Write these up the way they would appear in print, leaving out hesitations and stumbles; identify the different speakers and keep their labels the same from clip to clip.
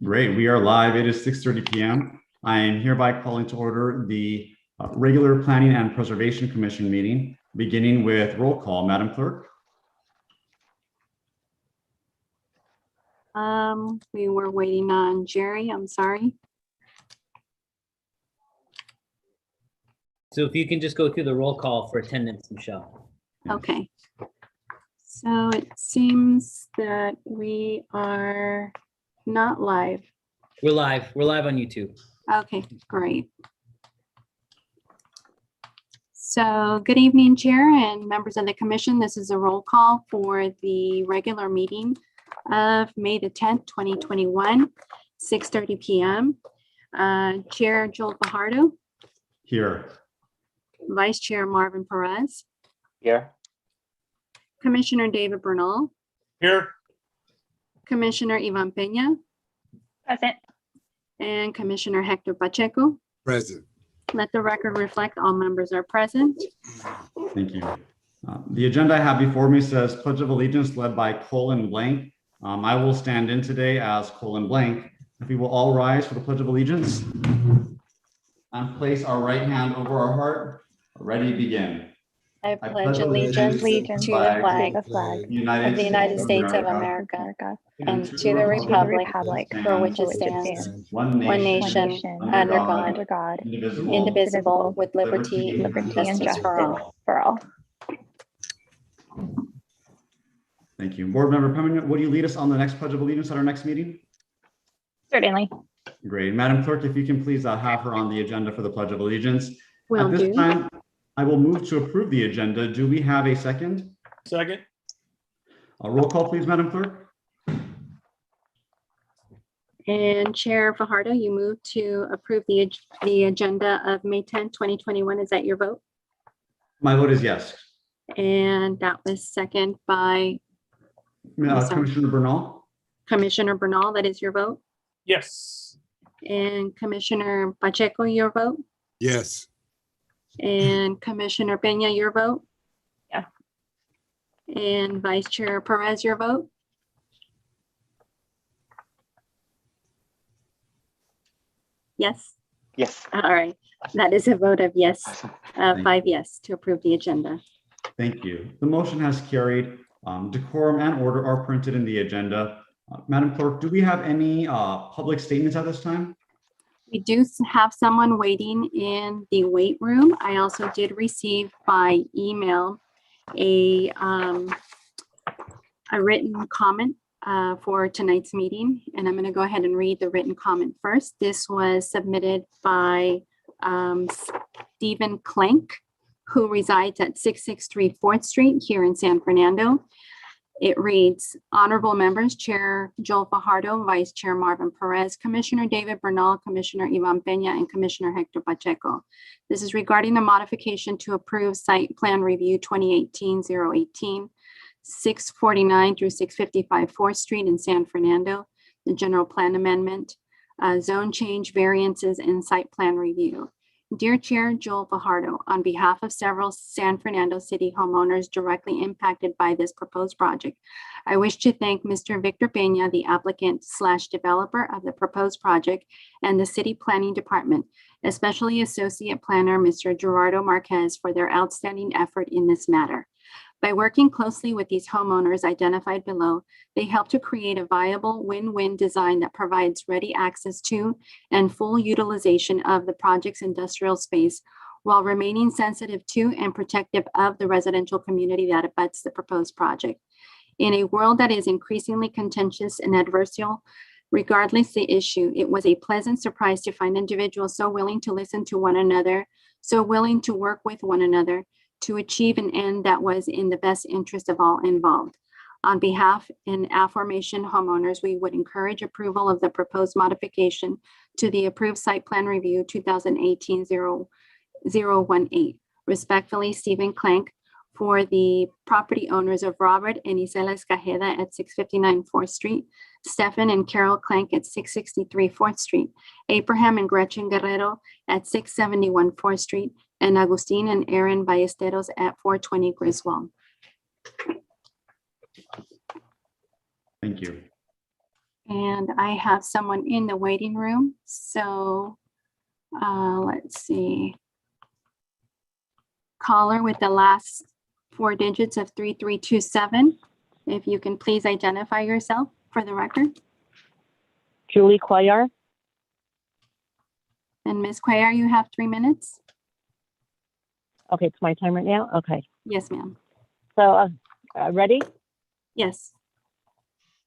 Speaker 1: Great, we are live. It is 6:30 p.m. I am hereby calling to order the regular Planning and Preservation Commission meeting, beginning with roll call. Madam Clerk.
Speaker 2: We were waiting on Jerry. I'm sorry.
Speaker 3: So if you can just go through the roll call for attendance, Michelle.
Speaker 2: Okay. So it seems that we are not live.
Speaker 3: We're live. We're live on YouTube.
Speaker 2: Okay, great. So good evening, Chair and members of the Commission. This is a roll call for the regular meeting of May the 10th, 2021, 6:30 p.m. Chair Joel Fajardo.
Speaker 1: Here.
Speaker 2: Vice Chair Marvin Perez.
Speaker 4: Here.
Speaker 2: Commissioner David Bernal.
Speaker 4: Here.
Speaker 2: Commissioner Ivan Peña.
Speaker 5: Present.
Speaker 2: And Commissioner Hector Pacheco.
Speaker 6: Present.
Speaker 2: Let the record reflect all members are present.
Speaker 1: Thank you. The agenda I have before me says Pledge of Allegiance led by Colin Blank. I will stand in today as Colin Blank. If we will all rise for the Pledge of Allegiance and place our right hand over our heart. Ready, begin.
Speaker 5: I pledge allegiance to the flag of the United States of America and to the republic for which it stands, one nation, under God, indivisible, with liberty and justice for all.
Speaker 1: Thank you. Board Member Pemberton, will you lead us on the next Pledge of Allegiance at our next meeting?
Speaker 5: Certainly.
Speaker 1: Great. Madam Clerk, if you can please have her on the agenda for the Pledge of Allegiance.
Speaker 2: Will
Speaker 1: At this
Speaker 2: do.
Speaker 1: time, I will move to approve the agenda. Do we have a second?
Speaker 4: Second.
Speaker 1: A roll call, please, Madam Clerk.
Speaker 2: And Chair Fajardo, you move to approve the agenda of May 10th, 2021. Is that your vote?
Speaker 1: My vote is yes.
Speaker 2: And that was second by sorry.
Speaker 1: Commissioner Bernal.
Speaker 2: Commissioner Bernal. That is your vote.
Speaker 4: Yes.
Speaker 2: And Commissioner Pacheco, your vote.
Speaker 6: Yes.
Speaker 2: And Commissioner Peña, your vote.
Speaker 5: Yeah.
Speaker 2: And Vice Chair Perez, your vote. Yes.
Speaker 4: Yes.
Speaker 2: All right. That is a vote of yes,
Speaker 1: Thank
Speaker 2: 5 yes to approve the agenda.
Speaker 1: Thank you. The motion has carried. Decorum and order are printed in the agenda. Madam Clerk, do we have any public statements at this time?
Speaker 2: We do have someone waiting in the wait room. I also did receive by email a written comment for tonight's meeting, and I'm going to go ahead and read the written comment first. This was submitted by Stephen Klenk, who resides at 663 4th Street here in San Fernando. It reads, Honorable members, Chair Joel Fajardo, Vice Chair Marvin Perez, Commissioner David Bernal, Commissioner Ivan Peña, and Commissioner Hector Pacheco. This is regarding the modification to approve Site Plan Review 2018-018, 649 through 655 4th Street in San Fernando, the General Plan Amendment, Zone Change, Variances, and Site Plan Review. Dear Chair Joel Fajardo, on behalf of several San Fernando City homeowners directly impacted by this proposed project, I wish to thank Mr. Victor Peña, the applicant/developer of the proposed project, and the City Planning Department, especially Associate Planner Mr. Gerardo Marquez, for their outstanding effort in this matter. By working closely with these homeowners identified below, they help to create a viable win-win design that provides ready access to and full utilization of the project's industrial space while remaining sensitive to and protective of the residential community that abuts the proposed project. In a world that is increasingly contentious and adversarial, regardless the issue, it was a pleasant surprise to find individuals so willing to listen to one another, so willing to work with one another, to achieve an end that was in the best interest of all involved. On behalf and aforementioned homeowners, we would encourage approval of the proposed modification to the approved Site Plan Review 2018-018. Respectfully, Stephen Klenk, for the property owners of Robert and Isela Escajeda at 659 4th Street, Stephen and Carol Klenk at 663 4th Street, Abraham and Gretchen Guerrero at 671 4th Street, and Agustin and Aaron Ballesteros at 420 Griswold.
Speaker 1: Thank you.
Speaker 2: And I have someone in the waiting room. So let's see. Caller with the last 4 digits of 3327. If you can please identify yourself for the record.
Speaker 6: Julie Cuellar.
Speaker 2: And Ms. Cuellar, you have 3 minutes.
Speaker 6: Okay, it's my time right now. Okay,
Speaker 2: Yes, ma'am.
Speaker 6: so ready?
Speaker 2: Yes.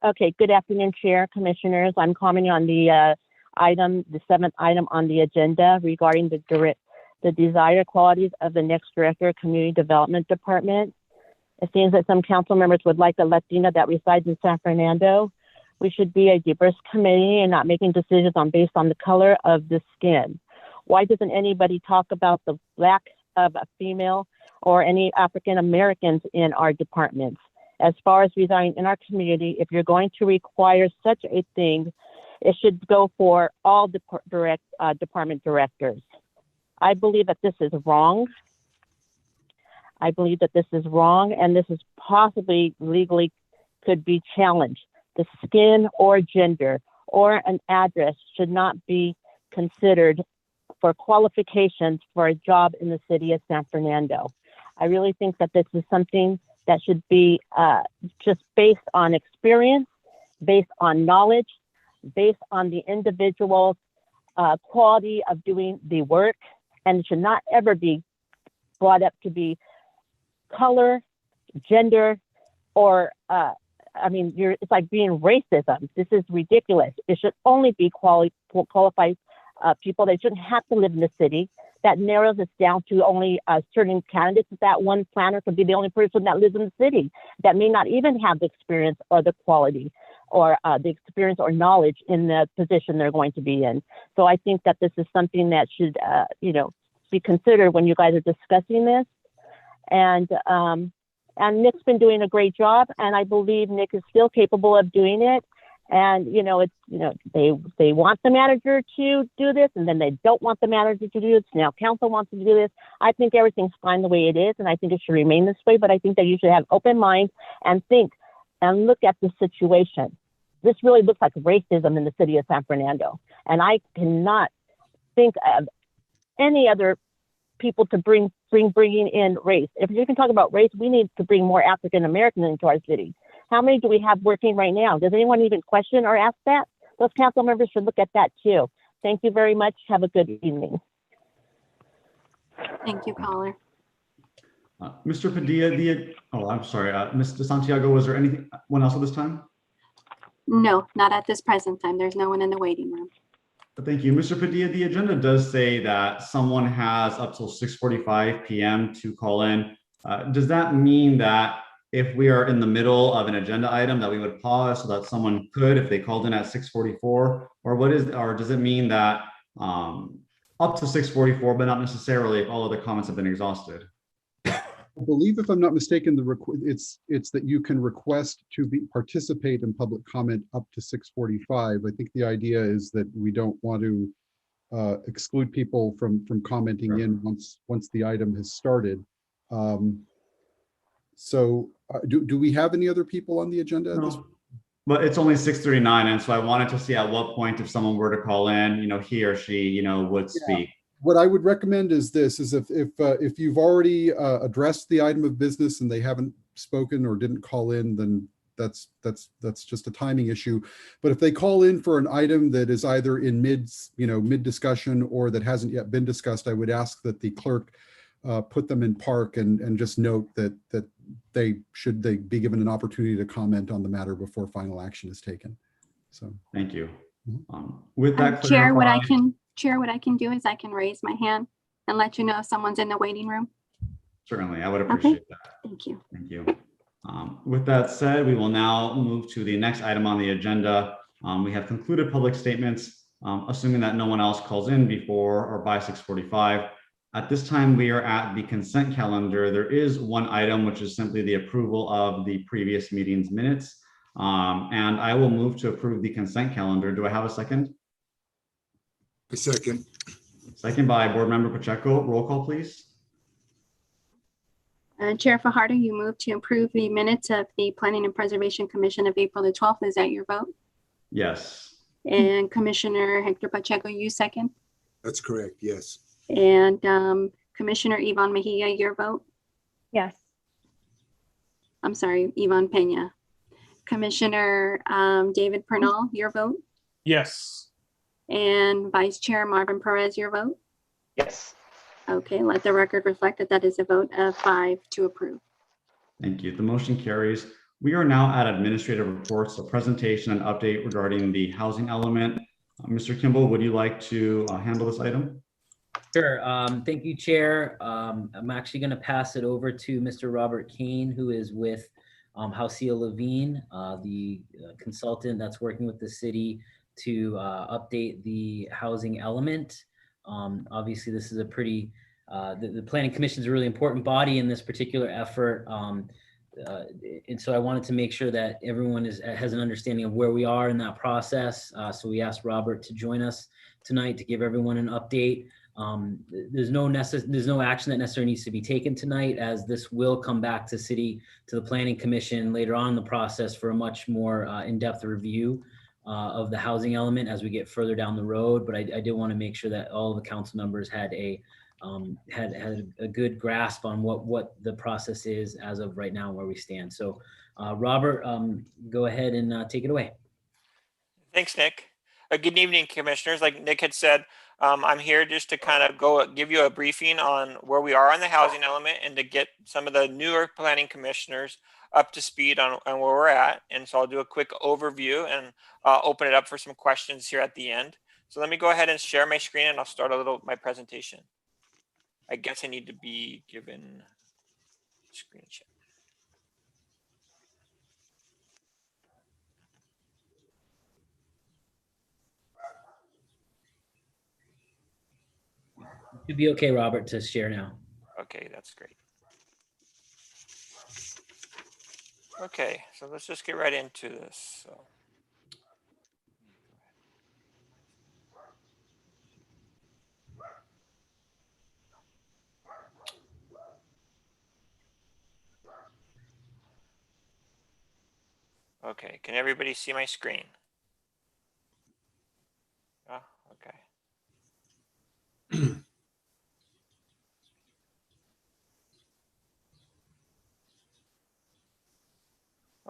Speaker 6: Okay, good afternoon, Chair, Commissioners. I'm commenting on the item, the 7th item on the agenda regarding the desired qualities of the next Director of Community Development Department. It seems that some council members would like a Latina that resides in San Fernando. We should be a diverse committee and not making decisions based on the color of the skin. Why doesn't anybody talk about the lack of a female or any African Americans in our departments? As far as residing in our community, if you're going to require such a thing, it should go for all department directors. I believe that this is wrong. I believe that this is wrong, and this is possibly legally could be challenged. The skin or gender or an address should not be considered for qualifications for a job in the city of San Fernando. I really think that this is something that should be just based on experience, based on knowledge, based on the individual's quality of doing the work, and it should not ever be brought up to be color, gender, or it's like being racism. This is ridiculous. It should only be qualified people. They shouldn't have to live in the city. That narrows us down to only certain candidates. That one planner could be the only person that lives in the city that may not even have the experience or the quality or the experience or knowledge in the position they're going to be in. So I think that this is something that should, be considered when you guys are discussing this. And Nick's been doing a great job, and I believe Nick is still capable of doing it. And, they want the manager to do this, and then they don't want the manager to do this. Now council wants to do this. I think everything's fine the way it is, and I think it should remain this way, but I think that you should have open mind and think and look at the situation. This really looks like racism in the city of San Fernando, and I cannot think of any other people to bringing in race. If you can talk about race, we need to bring more African Americans into our city. How many do we have working right now? Does anyone even question or ask that? Those council members should look at that too. Thank you very much. Have a good evening.
Speaker 2: Thank you, caller.
Speaker 1: Mr. Padilla, I'm sorry, Mr. Santiago, was there anyone else at this time?
Speaker 2: No, not at this present time. There's no one in the waiting room.
Speaker 1: Thank you. Mr. Padilla, the agenda does say that someone has up till 6:45 p.m. to call in. Does that mean that if we are in the middle of an agenda item that we would pause so that someone could, if they called in at 6:44, or does it mean that up to 6:44, but not necessarily if all of the comments have been exhausted?
Speaker 7: I believe, if I'm not mistaken, it's that you can request to participate in public comment up to 6:45. I think the idea is that we don't want to exclude people from commenting in once the item has started. So do we have any other people on the agenda?
Speaker 1: No, but it's only 6:39, and so I wanted to see at what point, if someone were to call in, he or she, would speak.
Speaker 7: What I would recommend is this: if you've already addressed the item of business and they haven't spoken or didn't call in, then that's just a timing issue. But if they call in for an item that is either in mid discussion or that hasn't yet been discussed, I would ask that the clerk put them in park and just note that they be given an opportunity to comment on the matter before final action is taken. So
Speaker 1: thank you. With that,
Speaker 2: Chair, what I can do is I can raise my hand and let you know if someone's in the waiting room.
Speaker 1: Certainly, I would appreciate that.
Speaker 2: Thank you.
Speaker 1: Thank you. With that said, we will now move to the next item on the agenda. We have concluded public statements, assuming that no one else calls in before or by 6:45. At this time, we are at the consent calendar. There is one item, which is simply the approval of the previous meeting's minutes. And I will move to approve the consent calendar. Do I have a second?
Speaker 8: A second.
Speaker 1: Second by Board Member Pacheco. Roll call, please.
Speaker 2: Chair Fajardo, you move to approve the minutes of the Planning and Preservation Commission of April the 12th. Is that your vote?
Speaker 1: Yes.
Speaker 2: And Commissioner Hector Pacheco, you second.
Speaker 8: That's correct. Yes.
Speaker 2: And Commissioner Yvonne Mejia, your vote?
Speaker 5: Yes.
Speaker 2: I'm sorry, Yvonne Pena. Commissioner David Pernell, your vote?
Speaker 4: Yes.
Speaker 2: And Vice Chair Marvin Perez, your vote?
Speaker 4: Yes.
Speaker 2: Okay, let the record reflect that that is a vote of 5 to approve.
Speaker 1: Thank you. The motion carries. We are now at administrative reports, a presentation and update regarding the housing element. Mr. Kimball, would you like to handle this item?
Speaker 3: Sure. Thank you, Chair. I'm actually going to pass it over to Mr. Robert Kane, who is with Housia Levine, the consultant that's working with the city to update the housing element. Obviously, this is a pretty, the Planning Commission is a really important body in this particular effort. And so I wanted to make sure that everyone has an understanding of where we are in that process. So we asked Robert to join us tonight to give everyone an update. There's no action that necessarily needs to be taken tonight, as this will come back to the Planning Commission later on in the process for a much more in-depth review of the housing element as we get further down the road. But I did want to make sure that all the council members had a good grasp on what the process is as of right now, where we stand. So Robert, go ahead and take it away.
Speaker 9: Thanks, Nick. Good evening, commissioners. Like Nick had said, I'm here just to kind of give you a briefing on where we are on the housing element and to get some of the newer planning commissioners up to speed on where we're at. And so I'll do a quick overview and open it up for some questions here at the end. So let me go ahead and share my screen and I'll start my presentation. I guess I need to be given screen share.
Speaker 3: It'd be okay, Robert, to share now.
Speaker 9: Okay, that's great. Okay, so let's just get right into this. So. Okay, can everybody see my screen? Oh, okay.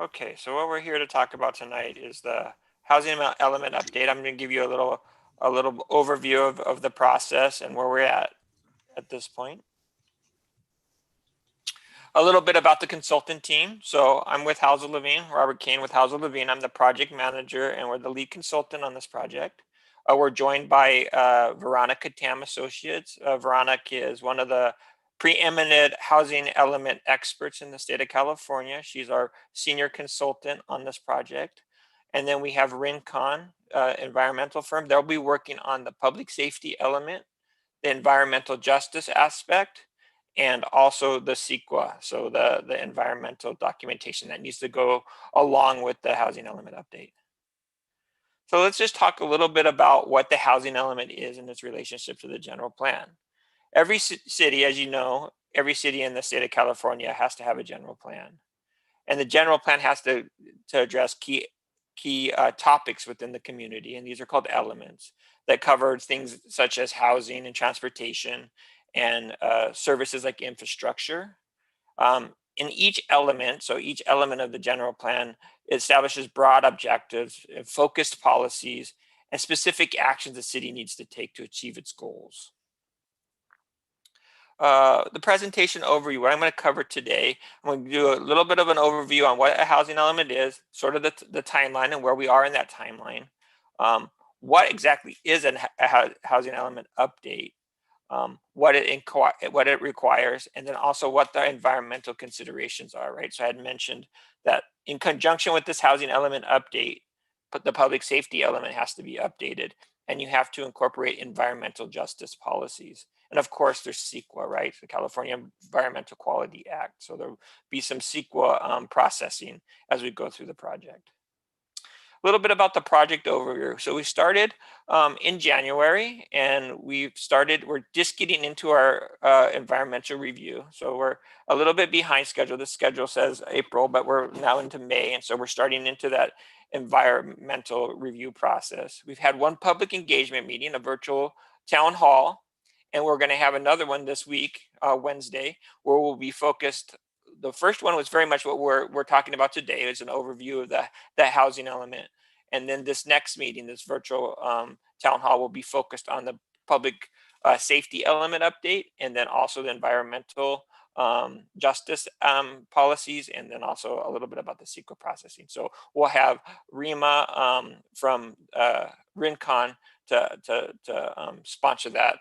Speaker 9: Okay, so what we're here to talk about tonight is the housing element update. I'm going to give you a little overview of the process and where we're at this point. A little bit about the consultant team. So I'm with Housia Levine, Robert Kane with Housia Levine. I'm the project manager and we're the lead consultant on this project. We're joined by Veronica Tam Associates. Veronica is one of the preeminent housing element experts in the state of California. She's our senior consultant on this project. And then we have Rincon environmental firm. They'll be working on the public safety element, the environmental justice aspect, and also the CEQA, so the environmental documentation that needs to go along with the housing element update. So let's just talk a little bit about what the housing element is in its relationship to the general plan. Every city, as you know, every city in the state of California has to have a general plan. And the general plan has to address key topics within the community. And these are called elements that cover things such as housing and transportation and services like infrastructure. In each element, so each element of the general plan establishes broad objectives, focused policies, and specific actions the city needs to take to achieve its goals. The presentation overview, what I'm going to cover today, I'm going to do a little bit of an overview on what a housing element is, sort of the timeline and where we are in that timeline. What exactly is a housing element update? What it requires, and then also what the environmental considerations are, right? So I had mentioned that in conjunction with this housing element update, the public safety element has to be updated, and you have to incorporate environmental justice policies. And of course, there's CEQA, right? The California Environmental Quality Act. So there'll be some CEQA processing as we go through the project. A little bit about the project overview. So we started in January, and we're just getting into our environmental review. So we're a little bit behind schedule. The schedule says April, but we're now into May. And so we're starting into that environmental review process. We've had one public engagement meeting, a virtual town hall, and we're going to have another one this week, Wednesday, where we'll be focused. The first one was very much what we're talking about today. It's an overview of the housing element. And then this next meeting, this virtual town hall, will be focused on the public safety element update, and then also the environmental justice policies, and then also a little bit about the CEQA processing. So we'll have Rima from Rincon to sponsor that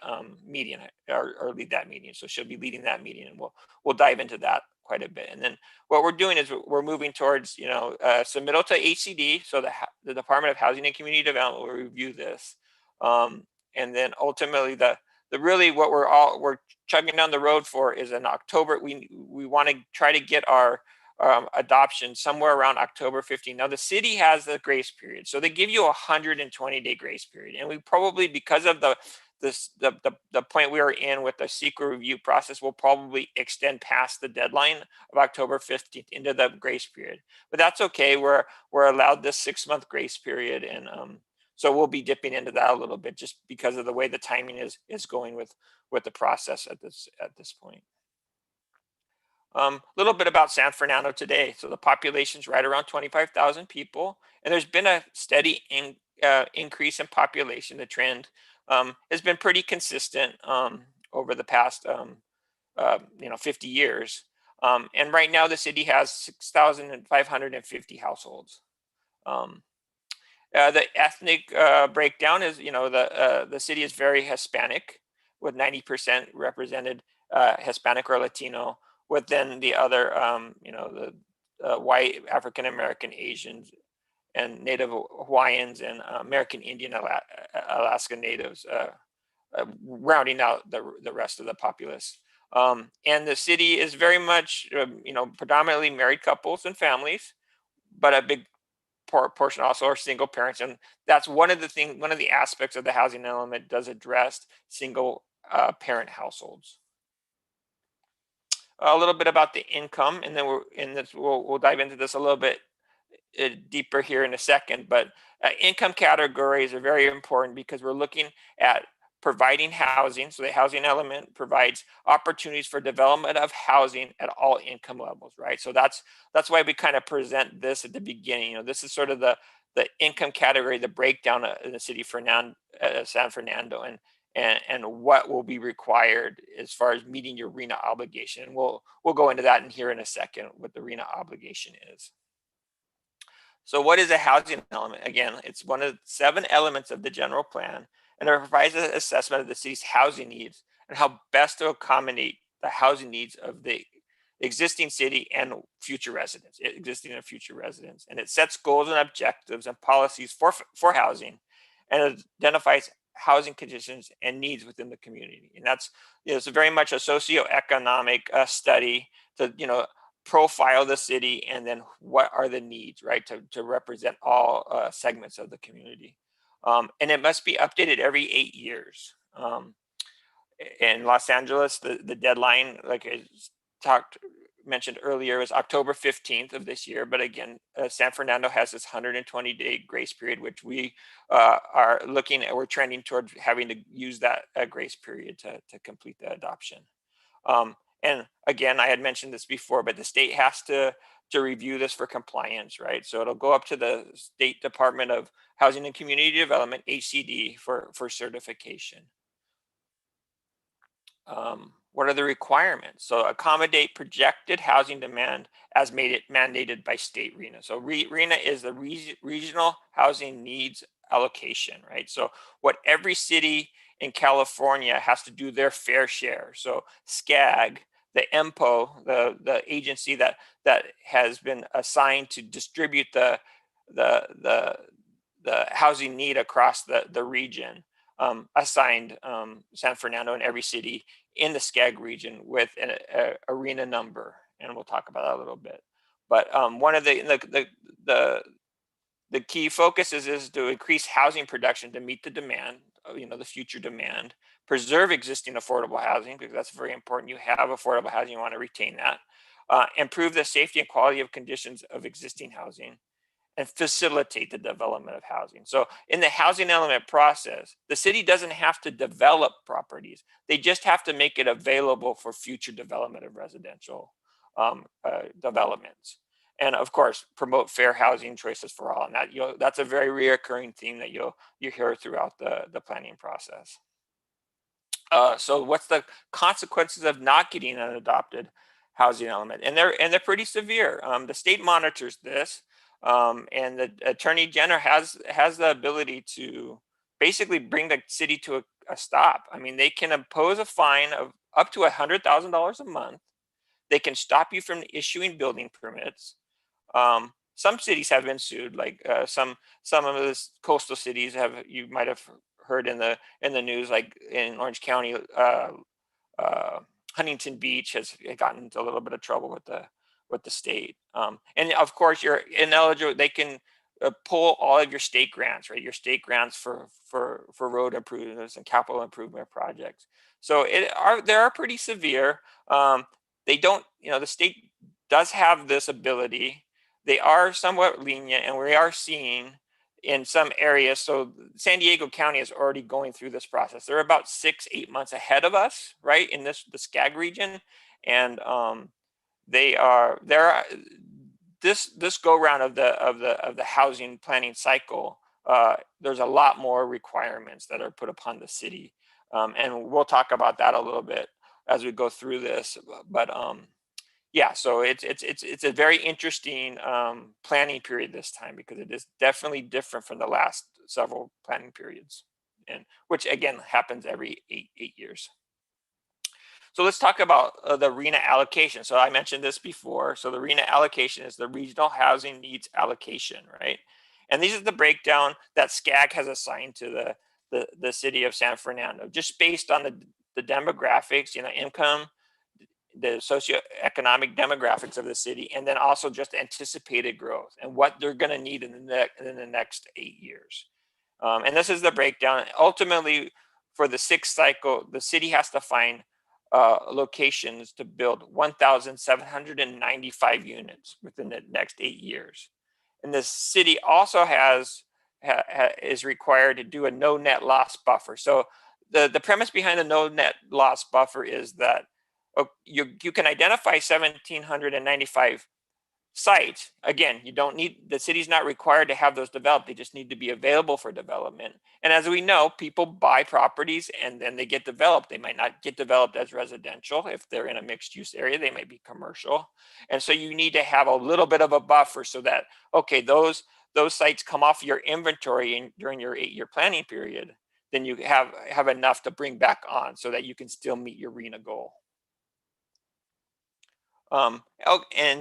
Speaker 9: meeting or lead that meeting. So she'll be leading that meeting, and we'll dive into that quite a bit. And then what we're doing is we're moving towards, submittal to HCD. So the Department of Housing and Community Development will review this. And then ultimately really what we're chugging down the road for is in October. We want to try to get our adoption somewhere around October 15. Now the city has the grace period, so they give you a 120-day grace period, and we probably, because of the point we are in with the CEQA review process, will probably extend past the deadline of October 15th into the grace period. But that's okay. We're allowed this 6-month grace period, and so we'll be dipping into that a little bit just because of the way the timing is going with the process at this point. A little bit about San Fernando today. So the population's right around 25,000 people, and there's been a steady increase in population. The trend has been pretty consistent over the past 50 years. And right now the city has 6,550 households. The ethnic breakdown is, the city is very Hispanic, with 90% represented Hispanic or Latino, with then the other, the white, African American, Asians, and Native Hawaiians, and American Indian, Alaska Natives, rounding out the rest of the populace. And the city is very much, predominantly married couples and families, but a big portion also are single parents, and that's one of the aspects of the housing element does address single parent households. A little bit about the income, and then we'll dive into this a little bit deeper here in a second. But income categories are very important because we're looking at providing housing. So the housing element provides opportunities for development of housing at all income levels, right? So that's why we kind of present this at the beginning. This is sort of the income category, the breakdown in the city San Fernando, and what will be required as far as meeting your RHNA obligation. And we'll go into that here in a second, what the RHNA obligation is. So what is a housing element? Again, it's one of 7 elements of the general plan, and it provides an assessment of the city's housing needs and how best to accommodate the housing needs of the existing city and future residents, And it sets goals and objectives and policies for housing, and identifies housing conditions and needs within the community. And that's, it's very much a socioeconomic study to, profile the city, and then what are the needs, right, to represent all segments of the community. And it must be updated every 8 years. In Los Angeles, the deadline, like I mentioned earlier, is October 15th of this year. But again, San Fernando has this 120-day grace period, which we are looking at. We're trending toward having to use that grace period to complete the adoption. And again, I had mentioned this before, but the state has to review this for compliance, right? So it'll go up to the State Department of Housing and Community Development, HCD, for certification. What are the requirements? So accommodate projected housing demand as mandated by state RHNA. So RHNA is the Regional Housing Needs Allocation, right? So what every city in California has to do their fair share. So SCAG, the MPO, the agency that has been assigned to distribute the housing need across the region, assigned San Fernando and every city in the SCAG region with an RHNA number, and we'll talk about that a little bit. But one of the key focuses is to increase housing production to meet the demand, the future demand, preserve existing affordable housing, because that's very important. You have affordable housing, you want to retain that. Improve the safety and quality of conditions of existing housing, and facilitate the development of housing. So in the housing element process, the city doesn't have to develop properties. They just have to make it available for future development of residential developments. And of course, promote fair housing choices for all. And that, that's a very reoccurring theme that you hear throughout the planning process. So what's the consequences of not getting an adopted housing element? And they're pretty severe. The state monitors this, and the Attorney General has the ability to basically bring the city to a stop. I mean, they can impose a fine of up to $100,000 a month. They can stop you from issuing building permits. Some cities have been sued, like some of the coastal cities have. You might have heard in the news, like in Orange County, Huntington Beach has gotten into a little bit of trouble with the state. And of course, you're ineligible. They can pull all of your state grants, right? Your state grants for road improvements and capital improvement projects. So they are pretty severe. They don't, the state does have this ability. They are somewhat lenient, and we are seeing in some areas. So San Diego County is already going through this process. They're about 6-8 months ahead of us, right, in the SCAG region, and this go round of the housing planning cycle. There's a lot more requirements that are put upon the city, and we'll talk about that a little bit as we go through this. But yeah, so it's a very interesting planning period this time, because it is definitely different from the last several planning periods, and which again happens every eight years. So let's talk about the RHNA allocation. So I mentioned this before. So the RHNA allocation is the Regional Housing Needs Allocation, right? And these are the breakdown that SCAG has assigned to the city of San Fernando, just based on the demographics, income, the socioeconomic demographics of the city, and then also just anticipated growth and what they're going to need in the next 8 years. And this is the breakdown. Ultimately, for the sixth cycle, the city has to find locations to build 1,795 units within the next 8 years. And the city also is required to do a no net loss buffer. So the premise behind the no net loss buffer is that you can identify 1,795 sites. Again, the city's not required to have those developed. They just need to be available for development. And as we know, people buy properties and then they get developed. They might not get developed as residential. If they're in a mixed use area, they might be commercial. And so you need to have a little bit of a buffer so that, okay, those sites come off your inventory during your 8-year planning period. Then you have enough to bring back on so that you can still meet your RHNA goal. And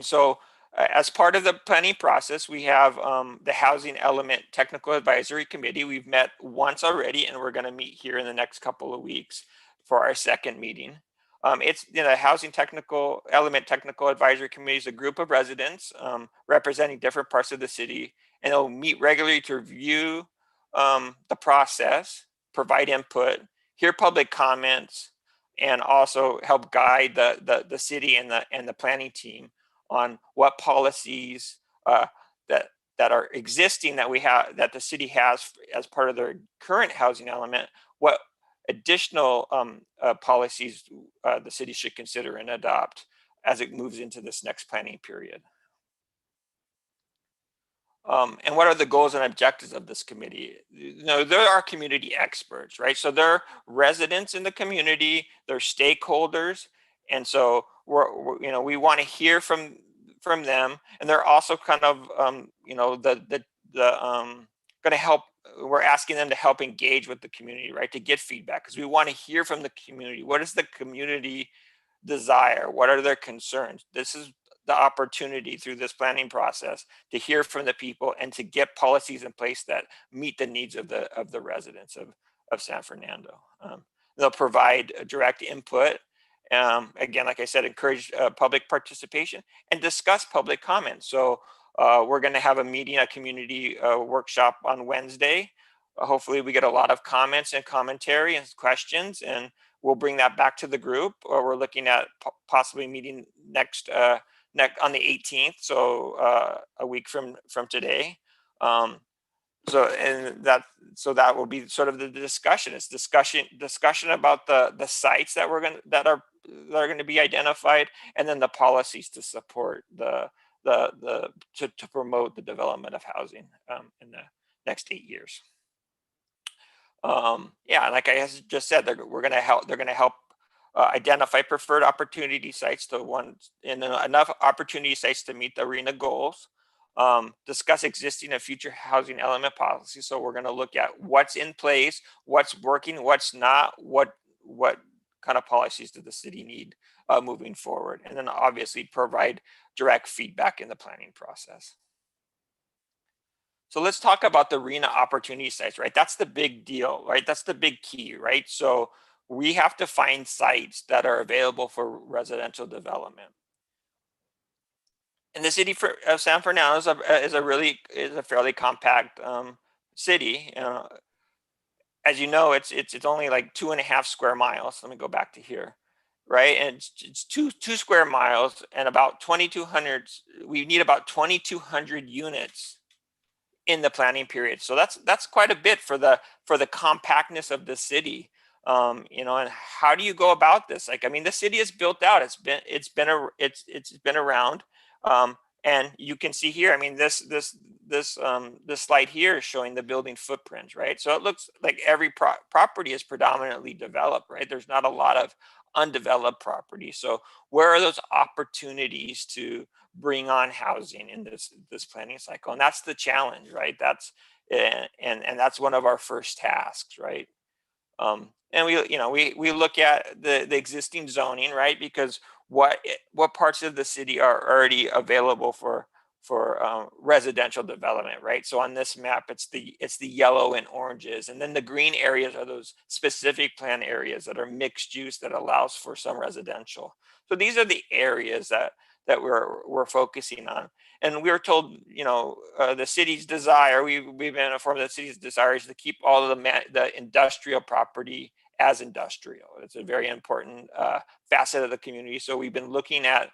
Speaker 9: so as part of the planning process, we have the Housing Element Technical Advisory Committee. We've met once already, and we're going to meet here in the next couple of weeks for our second meeting. It's the Housing Element Technical Advisory Committee is a group of residents representing different parts of the city, and they'll meet regularly to review the process, provide input, hear public comments, and also help guide the city and the planning team on what policies that are existing that the city has as part of their current housing element, what additional policies the city should consider and adopt as it moves into this next planning period. And what are the goals and objectives of this committee? There are community experts, right? So they're residents in the community, they're stakeholders, and so we want to hear from them, and they're also kind of going to help. We're asking them to help engage with the community, right? To get feedback, because we want to hear from the community. What does the community desire? What are their concerns? This is the opportunity through this planning process to hear from the people and to get policies in place that meet the needs of the residents of San Fernando. They'll provide direct input. Again, like I said, encourage public participation and discuss public comments. So we're going to have a community workshop on Wednesday. Hopefully we get a lot of comments and commentary and questions, and we'll bring that back to the group. Or we're looking at possibly meeting next on the 18th, so a week from today. So that will be sort of the discussion. It's discussion about the sites that that are going to be identified, and then the policies to support to promote the development of housing in the next 8 years. Yeah, like I just said, they're going to help identify preferred opportunity sites and enough opportunity sites to meet the ARENA goals. Discuss existing and future housing element policies. So we're going to look at what's in place, what's working, what's not, what kind of policies does the city need moving forward, and then obviously provide direct feedback in the planning process. So let's talk about the ARENA opportunity sites, right? That's the big deal, right? That's the big key, right? So we have to find sites that are available for residential development. And the city of San Fernando is a fairly compact city. As you know, it's only like 2.5 square miles. Let me go back to here, right? And it's two square miles and about 2,200. We need about 2,200 units in the planning period. So that's quite a bit for the compactness of the city. You know, and how do you go about this? Like, I mean, the city is built out. It's been around. And you can see here, I mean, this slide here is showing the building footprint, right? So it looks like every property is predominantly developed, right? There's not a lot of undeveloped property. So where are those opportunities to bring on housing in this planning cycle? And that's the challenge, right? And that's one of our first tasks, right? And we look at the existing zoning, right? Because what parts of the city are already available for residential development, right? So on this map, it's the yellow and oranges, and then the green areas are those specific plan areas that are mixed use that allows for some residential. So these are the areas that we're focusing on. And we were told, the city's desire, we've been informed that the city's desire is to keep all of the industrial property as industrial. It's a very important facet of the community. So we've been looking at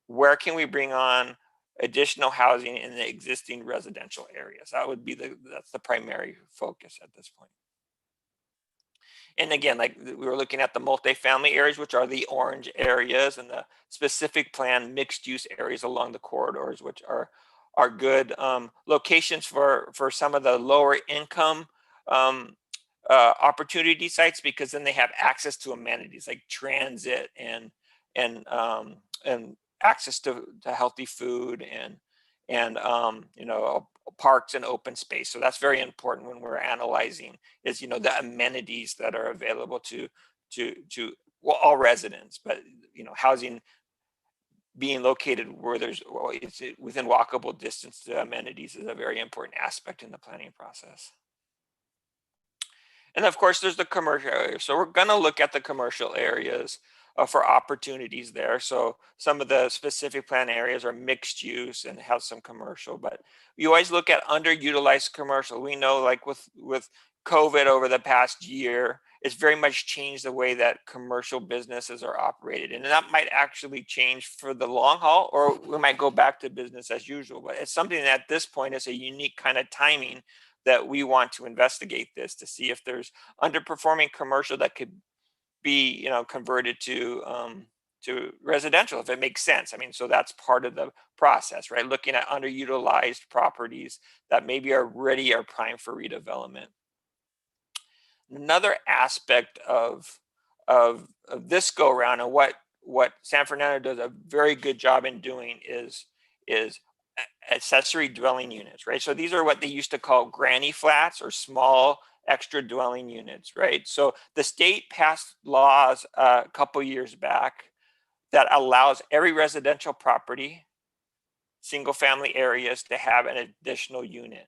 Speaker 9: where can we bring on additional housing in the existing residential areas. That's the primary focus at this point. And again, like we were looking at the multifamily areas, which are the orange areas, and the specific plan mixed use areas along the corridors, which are good locations for some of the lower income opportunity sites, because then they have access to amenities like transit and access to healthy food and parks and open space. So that's very important when we're analyzing is the amenities that are available to all residents, but housing being located where it's within walkable distance to amenities is a very important aspect in the planning process. And of course, there's the commercial areas. So we're going to look at the commercial areas for opportunities there. So some of the specific plan areas are mixed use and have some commercial, but you always look at underutilized commercial. We know, like with COVID over the past year, it's very much changed the way that commercial businesses are operated. And that might actually change for the long haul, or we might go back to business as usual. But it's something that at this point is a unique kind of timing that we want to investigate this to see if there's underperforming commercial that could be converted to residential if it makes sense. I mean, so that's part of the process, right? Looking at underutilized properties that maybe are ready or prime for redevelopment. Another aspect of this go around, and what San Fernando does a very good job in doing is accessory dwelling units, right? So these are what they used to call granny flats or small extra dwelling units, right? So the state passed laws a couple years back that allows every residential property, single family areas, to have an additional unit.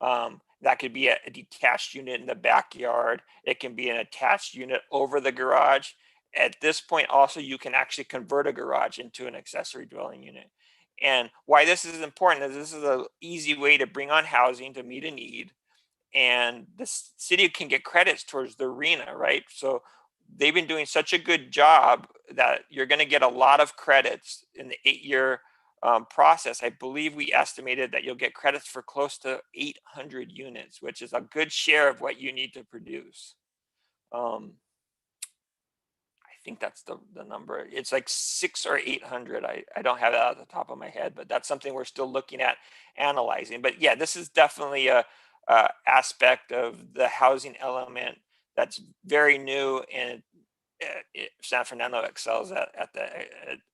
Speaker 9: That could be a detached unit in the backyard. It can be an attached unit over the garage. At this point, also, you can actually convert a garage into an accessory dwelling unit. And why this is important is this is an easy way to bring on housing to meet a need. And the city can get credits towards the ARENA, right? So they've been doing such a good job that you're going to get a lot of credits in the 8-year process, I believe we estimated that you'll get credits for close to 800 units, which is a good share of what you need to produce. I think that's the number. It's like 600 or 800. I don't have that at the top of my head, but that's something we're still looking at analyzing. But yeah, this is definitely a aspect of the housing element that's very new, and San Fernando excels at the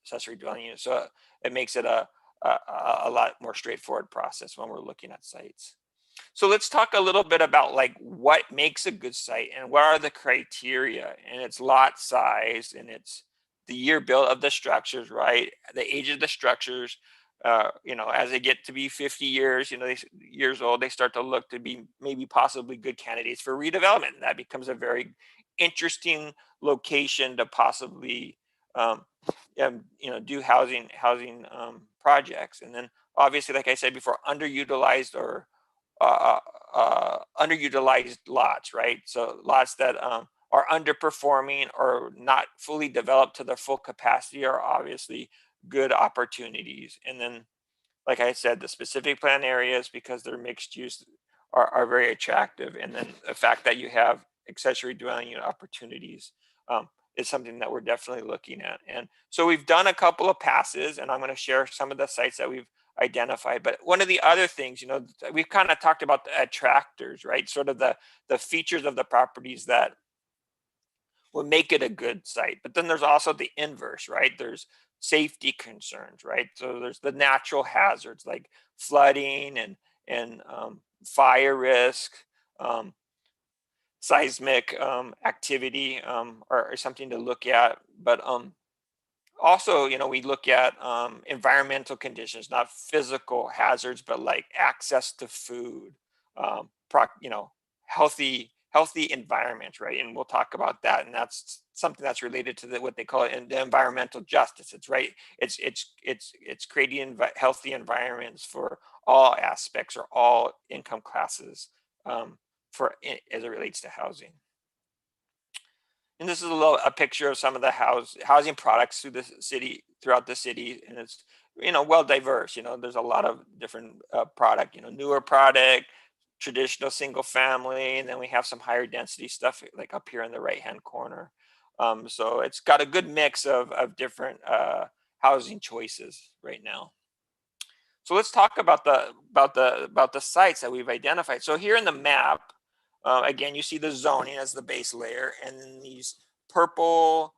Speaker 9: accessory dwelling unit. So it makes it a lot more straightforward process when we're looking at sites. So let's talk a little bit about like what makes a good site and what are the criteria, and it's lot size, and it's the year built of the structures, right? The age of the structures, you know, as they get to be 50 years, you know, years old, they start to look to be maybe possibly good candidates for redevelopment. And that becomes a very interesting location to possibly, you know, do housing projects. And then obviously, like I said before, underutilized or underutilized lots, right? So lots that are underperforming or not fully developed to their full capacity are obviously good opportunities. And then, like I said, the specific plan areas, because they're mixed use, are very attractive. And then the fact that you have accessory dwelling unit opportunities is something that we're definitely looking at. And so we've done a couple of passes, and I'm going to share some of the sites that we've identified. But one of the other things, you know, we've kind of talked about the attractors, right? Sort of the features of the properties that will make it a good site. But then there's also the inverse, right? There's safety concerns, right? So there's the natural hazards like flooding and fire risk, seismic activity are something to look at. But also, you know, we look at environmental conditions, not physical hazards, but like access to food, you know, healthy environment, right? And we'll talk about that. And that's something that's related to what they call it the environmental justice. It's right. It's creating healthy environments for all aspects or all income classes as it relates to housing. And this is a picture of some of the housing products throughout the city, and it's, you know, well diverse. You know, there's a lot of different product. You know, newer product, traditional single family, and then we have some higher density stuff like up here in the right hand corner. So it's got a good mix of different housing choices right now. So let's talk about the sites that we've identified. So here in the map. Again, you see the zoning as the base layer, and then these purple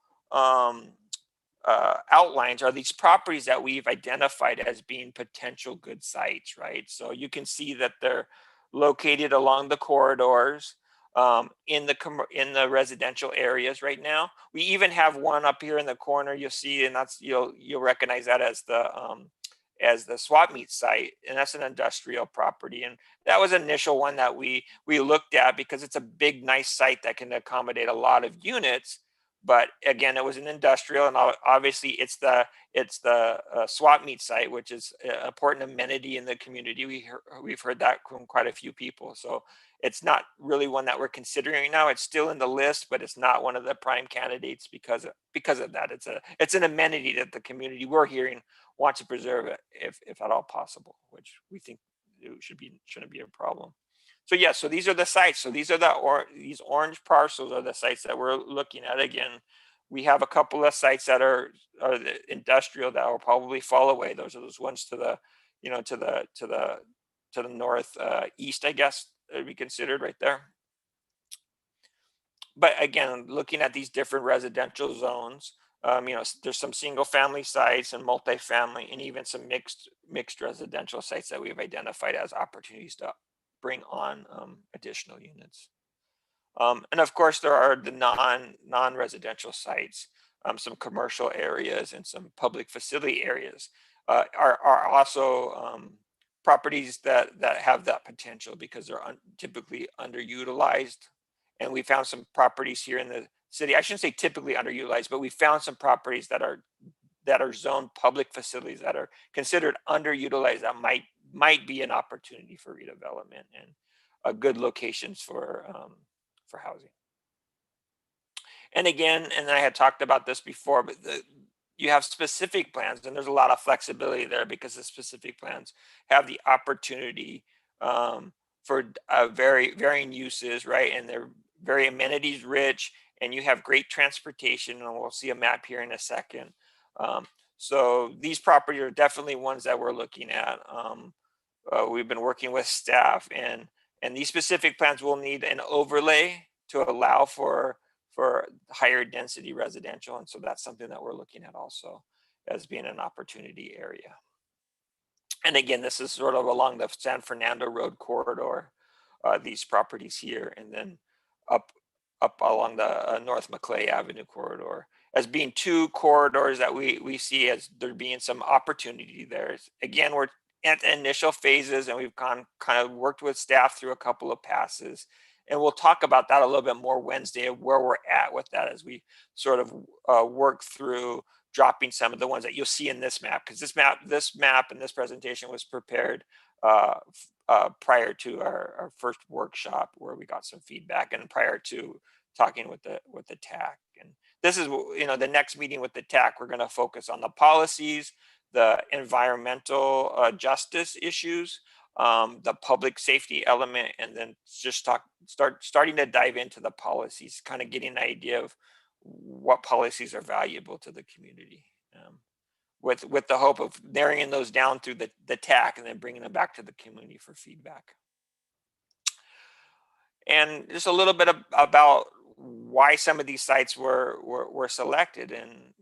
Speaker 9: outlines are these properties that we've identified as being potential good sites, right? So you can see that they're located along the corridors in the residential areas right now. We even have one up here in the corner you'll see, and that's you'll recognize that as the swap meet site, and that's an industrial property. And that was an initial one that we looked at because it's a big, nice site that can accommodate a lot of units. But again, it was an industrial, and obviously it's the swap meet site, which is an important amenity in the community. We've heard that from quite a few people. So it's not really one that we're considering now. It's still in the list, but it's not one of the prime candidates because of that. It's an amenity that the community we're hearing wants to preserve it if at all possible, which we think it shouldn't be a problem. So yeah, so these are the sites. So these are these orange parcels are the sites that we're looking at. Again, we have a couple of sites that are the industrial that will probably fall away. Those are those ones to the, you know, to the north east, I guess it'd be considered right there. But again, looking at these different residential zones, you know, there's some single family sites and multifamily, and even some mixed residential sites that we've identified as opportunities to bring on additional units. And of course, there are the non-residential sites, some commercial areas and some public facility areas are also properties that have that potential because they're typically underutilized. And we found some properties here in the city. I shouldn't say typically underutilized, but we found some properties that are zoned public facilities that are considered underutilized that might be an opportunity for redevelopment and good locations for housing. And again, and I had talked about this before, but you have specific plans, and there's a lot of flexibility there because the specific plans have the opportunity for varying uses, right? And they're very amenities rich, and you have great transportation, and we'll see a map here in a second. So these properties are definitely ones that we're looking at. We've been working with staff, and these specific plans will need an overlay to allow for higher density residential. And so that's something that we're looking at also as being an opportunity area. And again, this is sort of along the San Fernando Road corridor, these properties here, and then up along the North Maclay Avenue corridor as being two corridors that we see as there being some opportunity there. Again, we're at the initial phases, and we've kind of worked with staff through a couple of passes. And we'll talk about that a little bit more Wednesday of where we're at with that as we sort of work through dropping some of the ones that you'll see in this map, because this map and this presentation was prepared prior to our first workshop where we got some feedback, and prior to talking with the TAC. And this is, the next meeting with the TAC, we're going to focus on the policies, the environmental justice issues, the public safety element, and then just starting to dive into the policies, kind of getting an idea of what policies are valuable to the community, with the hope of narrowing those down through the TAC and then bringing them back to the community for feedback. And just a little bit about why some of these sites were selected. And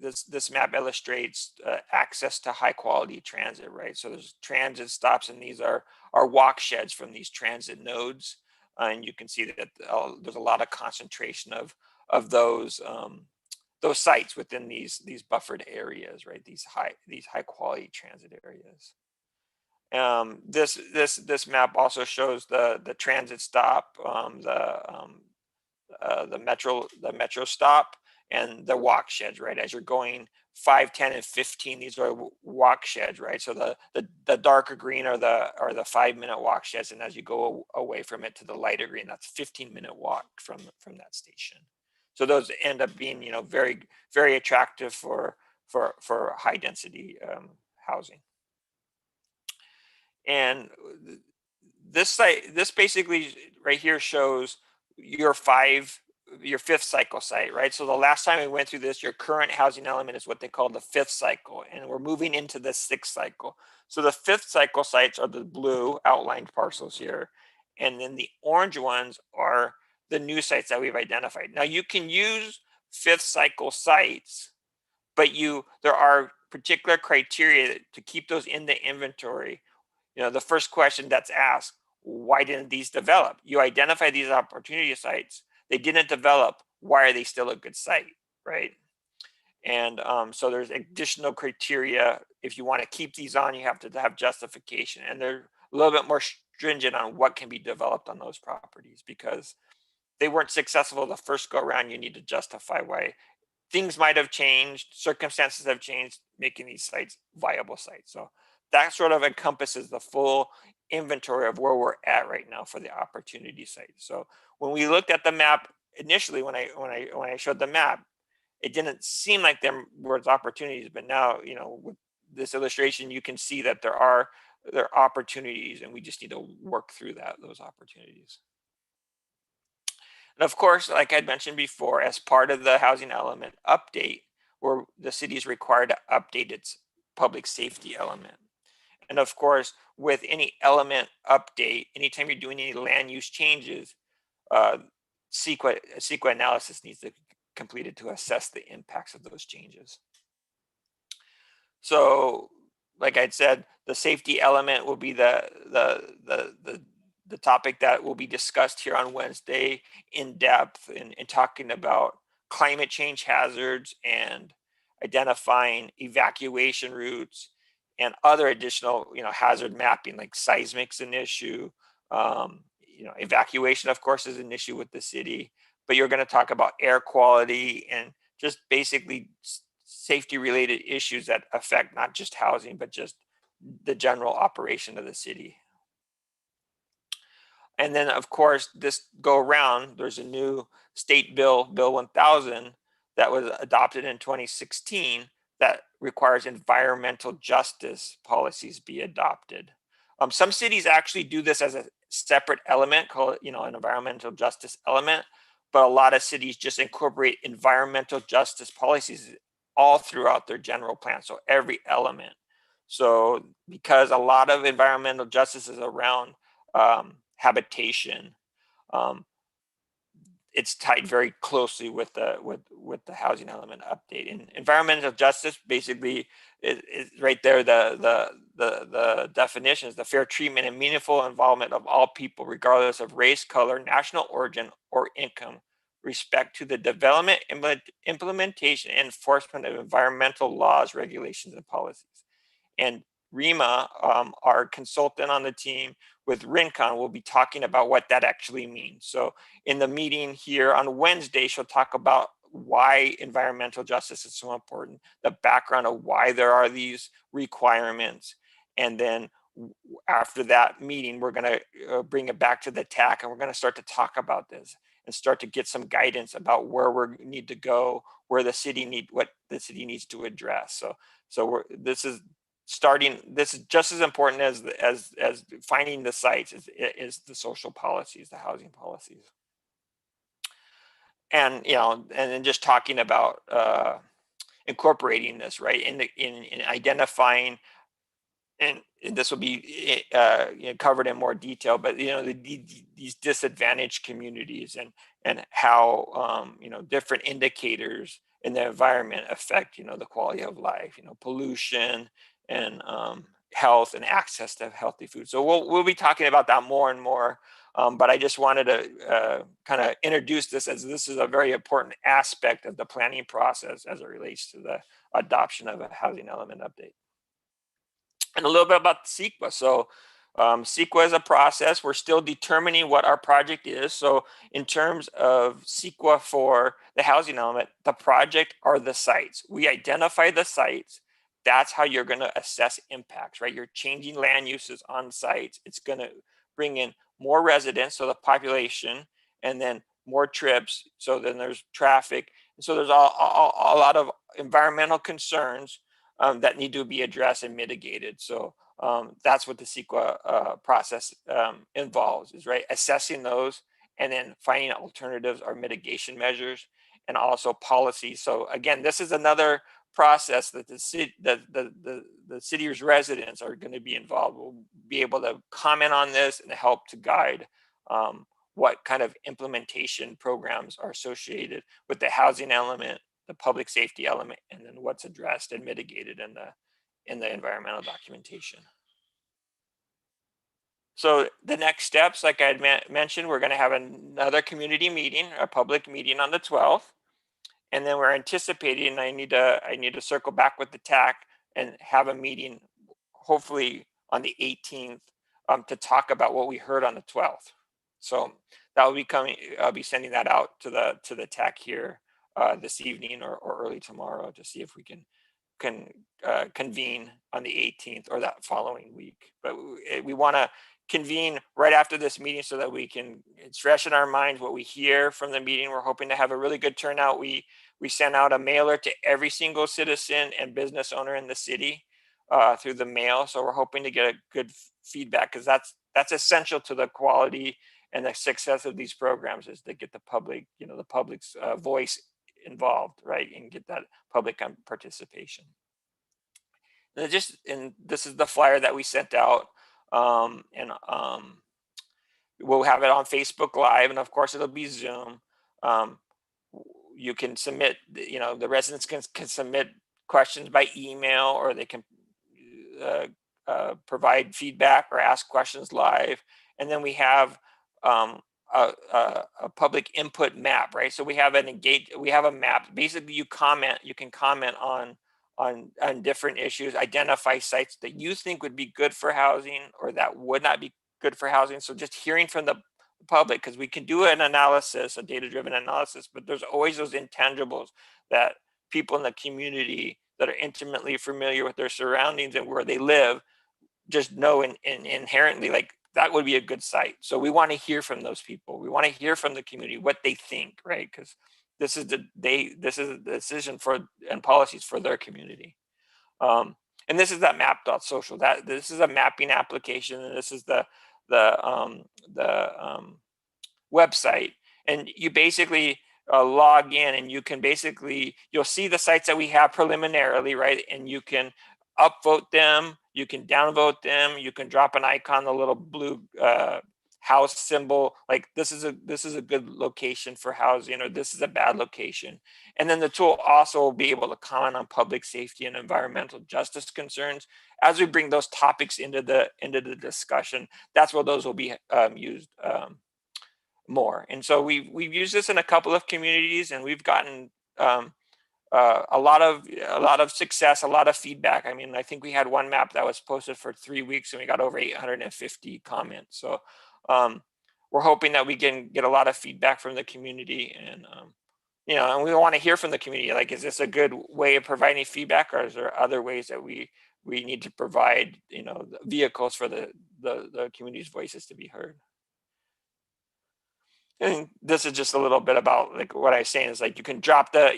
Speaker 9: this map illustrates access to high quality transit, right? So there's transit stops, and these are walk sheds from these transit nodes. And you can see that there's a lot of concentration of those sites within these buffered areas, right? These high quality transit areas. This map also shows the transit stop, the metro stop, and the walk sheds, right? As you're going 5, 10, and 15, these are walk sheds, right? So the darker green are the 5-minute walk sheds, and as you go away from it to the lighter green, that's 15-minute walk from that station. So those end up being, very, very attractive for high density housing. And this basically right here shows your fifth cycle site, right? So the last time we went through this, your current housing element is what they call the fifth cycle, and we're moving into the sixth cycle. So the fifth cycle sites are the blue outlined parcels here, and then the orange ones are the new sites that we've identified. Now you can use fifth cycle sites, but there are particular criteria to keep those in the inventory. The first question that's asked, why didn't these develop? You identify these opportunity sites, they didn't develop, why are they still a good site, right? And so there's additional criteria. If you want to keep these on, you have to have justification, and they're a little bit more stringent on what can be developed on those properties, because they weren't successful the first go around. You need to justify why. Things might have changed, circumstances have changed, making these sites viable sites. So that sort of encompasses the full inventory of where we're at right now for the opportunity site. So when we looked at the map initially, when I showed the map, it didn't seem like there was opportunities, but now, with this illustration, you can see that there are opportunities, and we just need to work through those opportunities. And of course, like I'd mentioned before, as part of the housing element update, where the city is required to update its public safety element. And of course, with any element update, anytime you're doing any land use changes, CEQA analysis needs to be completed to assess the impacts of those changes. So, like I'd said, the safety element will be the topic that will be discussed here on Wednesday in depth, in talking about climate change hazards and identifying evacuation routes and other additional, hazard mapping, like seismic's an issue. Evacuation, of course, is an issue with the city, but you're going to talk about air quality and just basically safety related issues that affect not just housing, but just the general operation of the city. And then, of course, this go around, there's a new state bill, Bill 1000, that was adopted in 2016 that requires environmental justice policies be adopted. Some cities actually do this as a separate element, call it, an environmental justice element, but a lot of cities just incorporate environmental justice policies all throughout their general plan, so every element. So because a lot of environmental justice is around habitation, it's tied very closely with the housing element update. And environmental justice basically is right there. The definition is the fair treatment and meaningful involvement of all people, regardless of race, color, national origin, or income, respect to the development, implementation, and enforcement of environmental laws, regulations, and policies. And Rima, our consultant on the team with Rincon, will be talking about what that actually means. So in the meeting here on Wednesday, she'll talk about why environmental justice is so important, the background of why there are these requirements. And then after that meeting, we're going to bring it back to the TAC, and we're going to start to talk about this and start to get some guidance about where we need to go, where the city what the city needs to address. So this is just as important as finding the sites is the social policies, the housing policies. And and then just talking about incorporating this, right, in identifying, and this will be covered in more detail, but these disadvantaged communities and how different indicators in the environment affect the quality of life, pollution and health and access to healthy food. So we'll be talking about that more and more. But I just wanted to kind of introduce this, as this is a very important aspect of the planning process as it relates to the adoption of a housing element update. And a little bit about CEQA. So CEQA is a process. We're still determining what our project is. So in terms of CEQA for the housing element, the project are the sites. We identify the sites. That's how you're going to assess impacts, right? You're changing land uses on sites. It's going to bring in more residents, so the population, and then more trips. So then there's traffic. And so there's a lot of environmental concerns that need to be addressed and mitigated. So that's what the CEQA process involves, is right, assessing those and then finding alternatives or mitigation measures, and also policies. So again, this is another process that the city's residents are going to be involved. We'll be able to comment on this and help to guide what kind of implementation programs are associated with the housing element, the public safety element, and then what's addressed and mitigated in the environmental documentation. So the next steps, like I had mentioned, we're going to have another community meeting, a public meeting on the 12th. And then we're anticipating, I need to circle back with the TAC and have a meeting, hopefully on the 18th, to talk about what we heard on the 12th. So that will be coming. I'll be sending that out to the TAC here this evening or early tomorrow to see if we can convene on the 18th or that following week. But we want to convene right after this meeting so that it's fresh in our minds what we hear from the meeting. We're hoping to have a really good turnout. We sent out a mailer to every single citizen and business owner in the city through the mail. So we're hoping to get a good feedback, because that's essential to the quality and the success of these programs, is to get the public, the public's voice involved, right, and get that public participation. And this is the flyer that we sent out, and we'll have it on Facebook Live, and of course it'll be Zoom. You can submit, the residents can submit questions by email, or they can provide feedback or ask questions live. And then we have a public input map, right? So we have a map. Basically, you can comment on different issues, identify sites that you think would be good for housing or that would not be good for housing. So just hearing from the public, because we can do an analysis, a data-driven analysis, but there's always those intangibles that people in the community that are intimately familiar with their surroundings and where they live just know inherently, like, that would be a good site. So we want to hear from those people. We want to hear from the community what they think, right? Because this is the decision for and policies for their community. And this is that map.social. That this is a mapping application, and this is the website. And you basically log in, and you can you'll see the sites that we have preliminarily, right? And you can upvote them, you can downvote them, you can drop an icon, the little blue house symbol, like this is a good location for housing, or this is a bad location. And then the tool also will be able to comment on public safety and environmental justice concerns. As we bring those topics into the discussion, that's where those will be used more. And so we've used this in a couple of communities, and we've gotten a lot of success, a lot of feedback. I mean, I think we had one map that was posted for 3 weeks, and we got over 850 comments. So we're hoping that we can get a lot of feedback from the community, and and we want to hear from the community. Like, is this a good way of providing feedback, or is there other ways that we need to provide vehicles for the community's voices to be heard? And this is just a little bit about like what I was saying is like you can drop the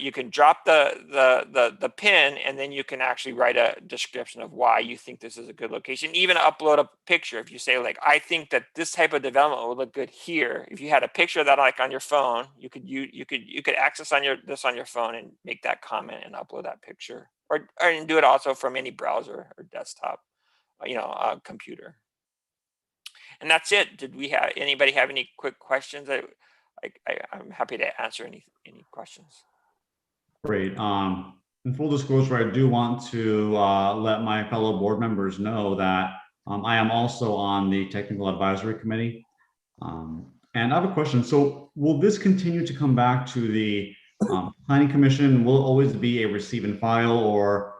Speaker 9: pin, and then you can actually write a description of why you think this is a good location. Even upload a picture. If you say like, I think that this type of development would look good here. If you had a picture of that like on your phone, you could access this on your phone and make that comment and upload that picture, or and do it also from any browser or desktop, computer. And that's it. Did anybody have any quick questions? I'm happy to answer any questions.
Speaker 1: Great. In full disclosure, I do want to let my fellow board members know that I am also on the Technical Advisory Committee. And I have a question. So will this continue to come back to the Planning Commission? Will it always be a receive and file, or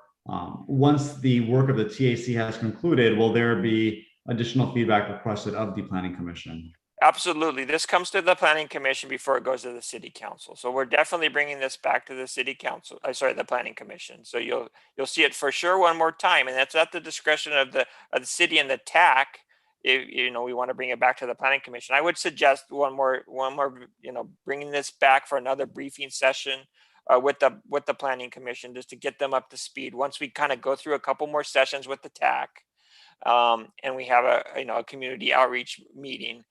Speaker 1: once the work of the TAC has concluded, will there be additional feedback requested of the Planning Commission?
Speaker 9: Absolutely. This comes to the Planning Commission before it goes to the City Council. So we're definitely bringing this back to the City Council. The Planning Commission. So you'll see it for sure one more time, and that's at the discretion of the city and the TAC. If we want to bring it back to the Planning Commission, I would suggest one more, bringing this back for another briefing session with the Planning Commission, just to get them up to speed. Once we kind of go through a couple more sessions with the TAC. And we have a community outreach meeting,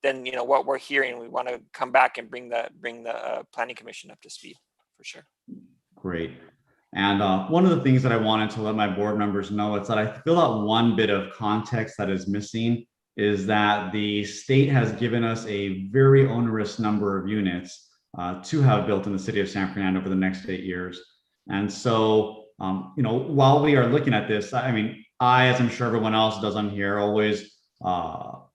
Speaker 9: then what we're hearing, we want to come back and bring the Planning Commission up to speed for sure.
Speaker 1: Great. And one of the things that I wanted to let my board members know is that I feel that one bit of context that is missing is that the state has given us a very onerous number of units to have built in the city of San Fernando over the next 8 years. And so, while we are looking at this, I mean, I, as I'm sure everyone else does on here, always,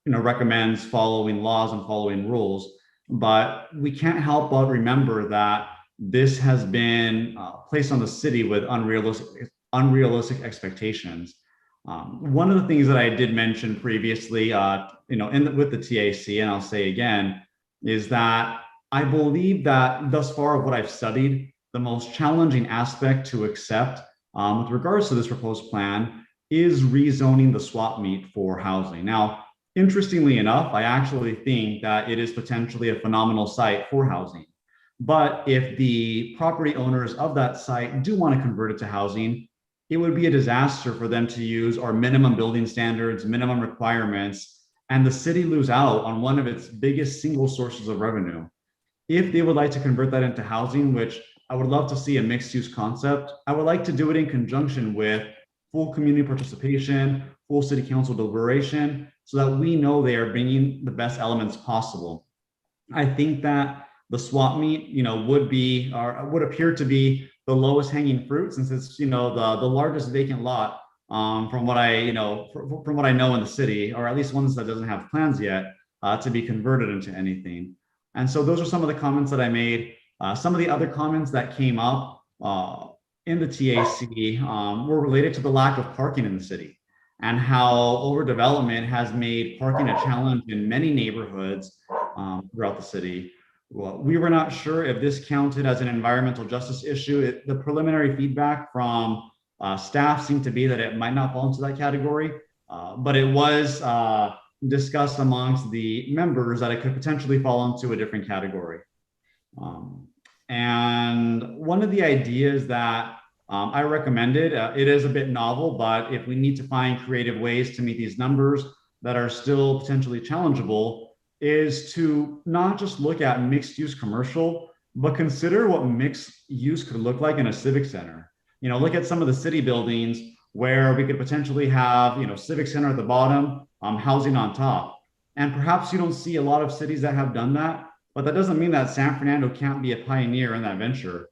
Speaker 1: recommends following laws and following rules. But we can't help but remember that this has been placed on the city with unrealistic expectations. One of the things that I did mention previously, with the TAC, and I'll say again, is that I believe that thus far of what I've studied, the most challenging aspect to accept with regards to this proposed plan is rezoning the swap meet for housing. Now, interestingly enough, I actually think that it is potentially a phenomenal site for housing. But if the property owners of that site do want to convert it to housing, it would be a disaster for them to use our minimum building standards, minimum requirements, and the city lose out on one of its biggest single sources of revenue. If they would like to convert that into housing, which I would love to see a mixed use concept, I would like to do it in conjunction with full community participation, full city council deliberation, so that we know they are bringing the best elements possible. I think that the swap meet, would appear to be the lowest hanging fruit, since it's, the largest vacant lot from what I know in the city, or at least one that doesn't have plans yet to be converted into anything. And so those are some of the comments that I made. Some of the other comments that came up in the TAC were related to the lack of parking in the city and how overdevelopment has made parking a challenge in many neighborhoods throughout the city. Well, we were not sure if this counted as an environmental justice issue. The preliminary feedback from staff seemed to be that it might not fall into that category, but it was discussed amongst the members that it could potentially fall into a different category. And one of the ideas that I recommended, it is a bit novel, but if we need to find creative ways to meet these numbers that are still potentially challengeable, is to not just look at mixed use commercial, but consider what mixed use could look like in a civic center. Look at some of the city buildings where we could potentially have, civic center at the bottom, housing on top. And perhaps you don't see a lot of cities that have done that, but that doesn't mean that San Fernando can't be a pioneer in that venture.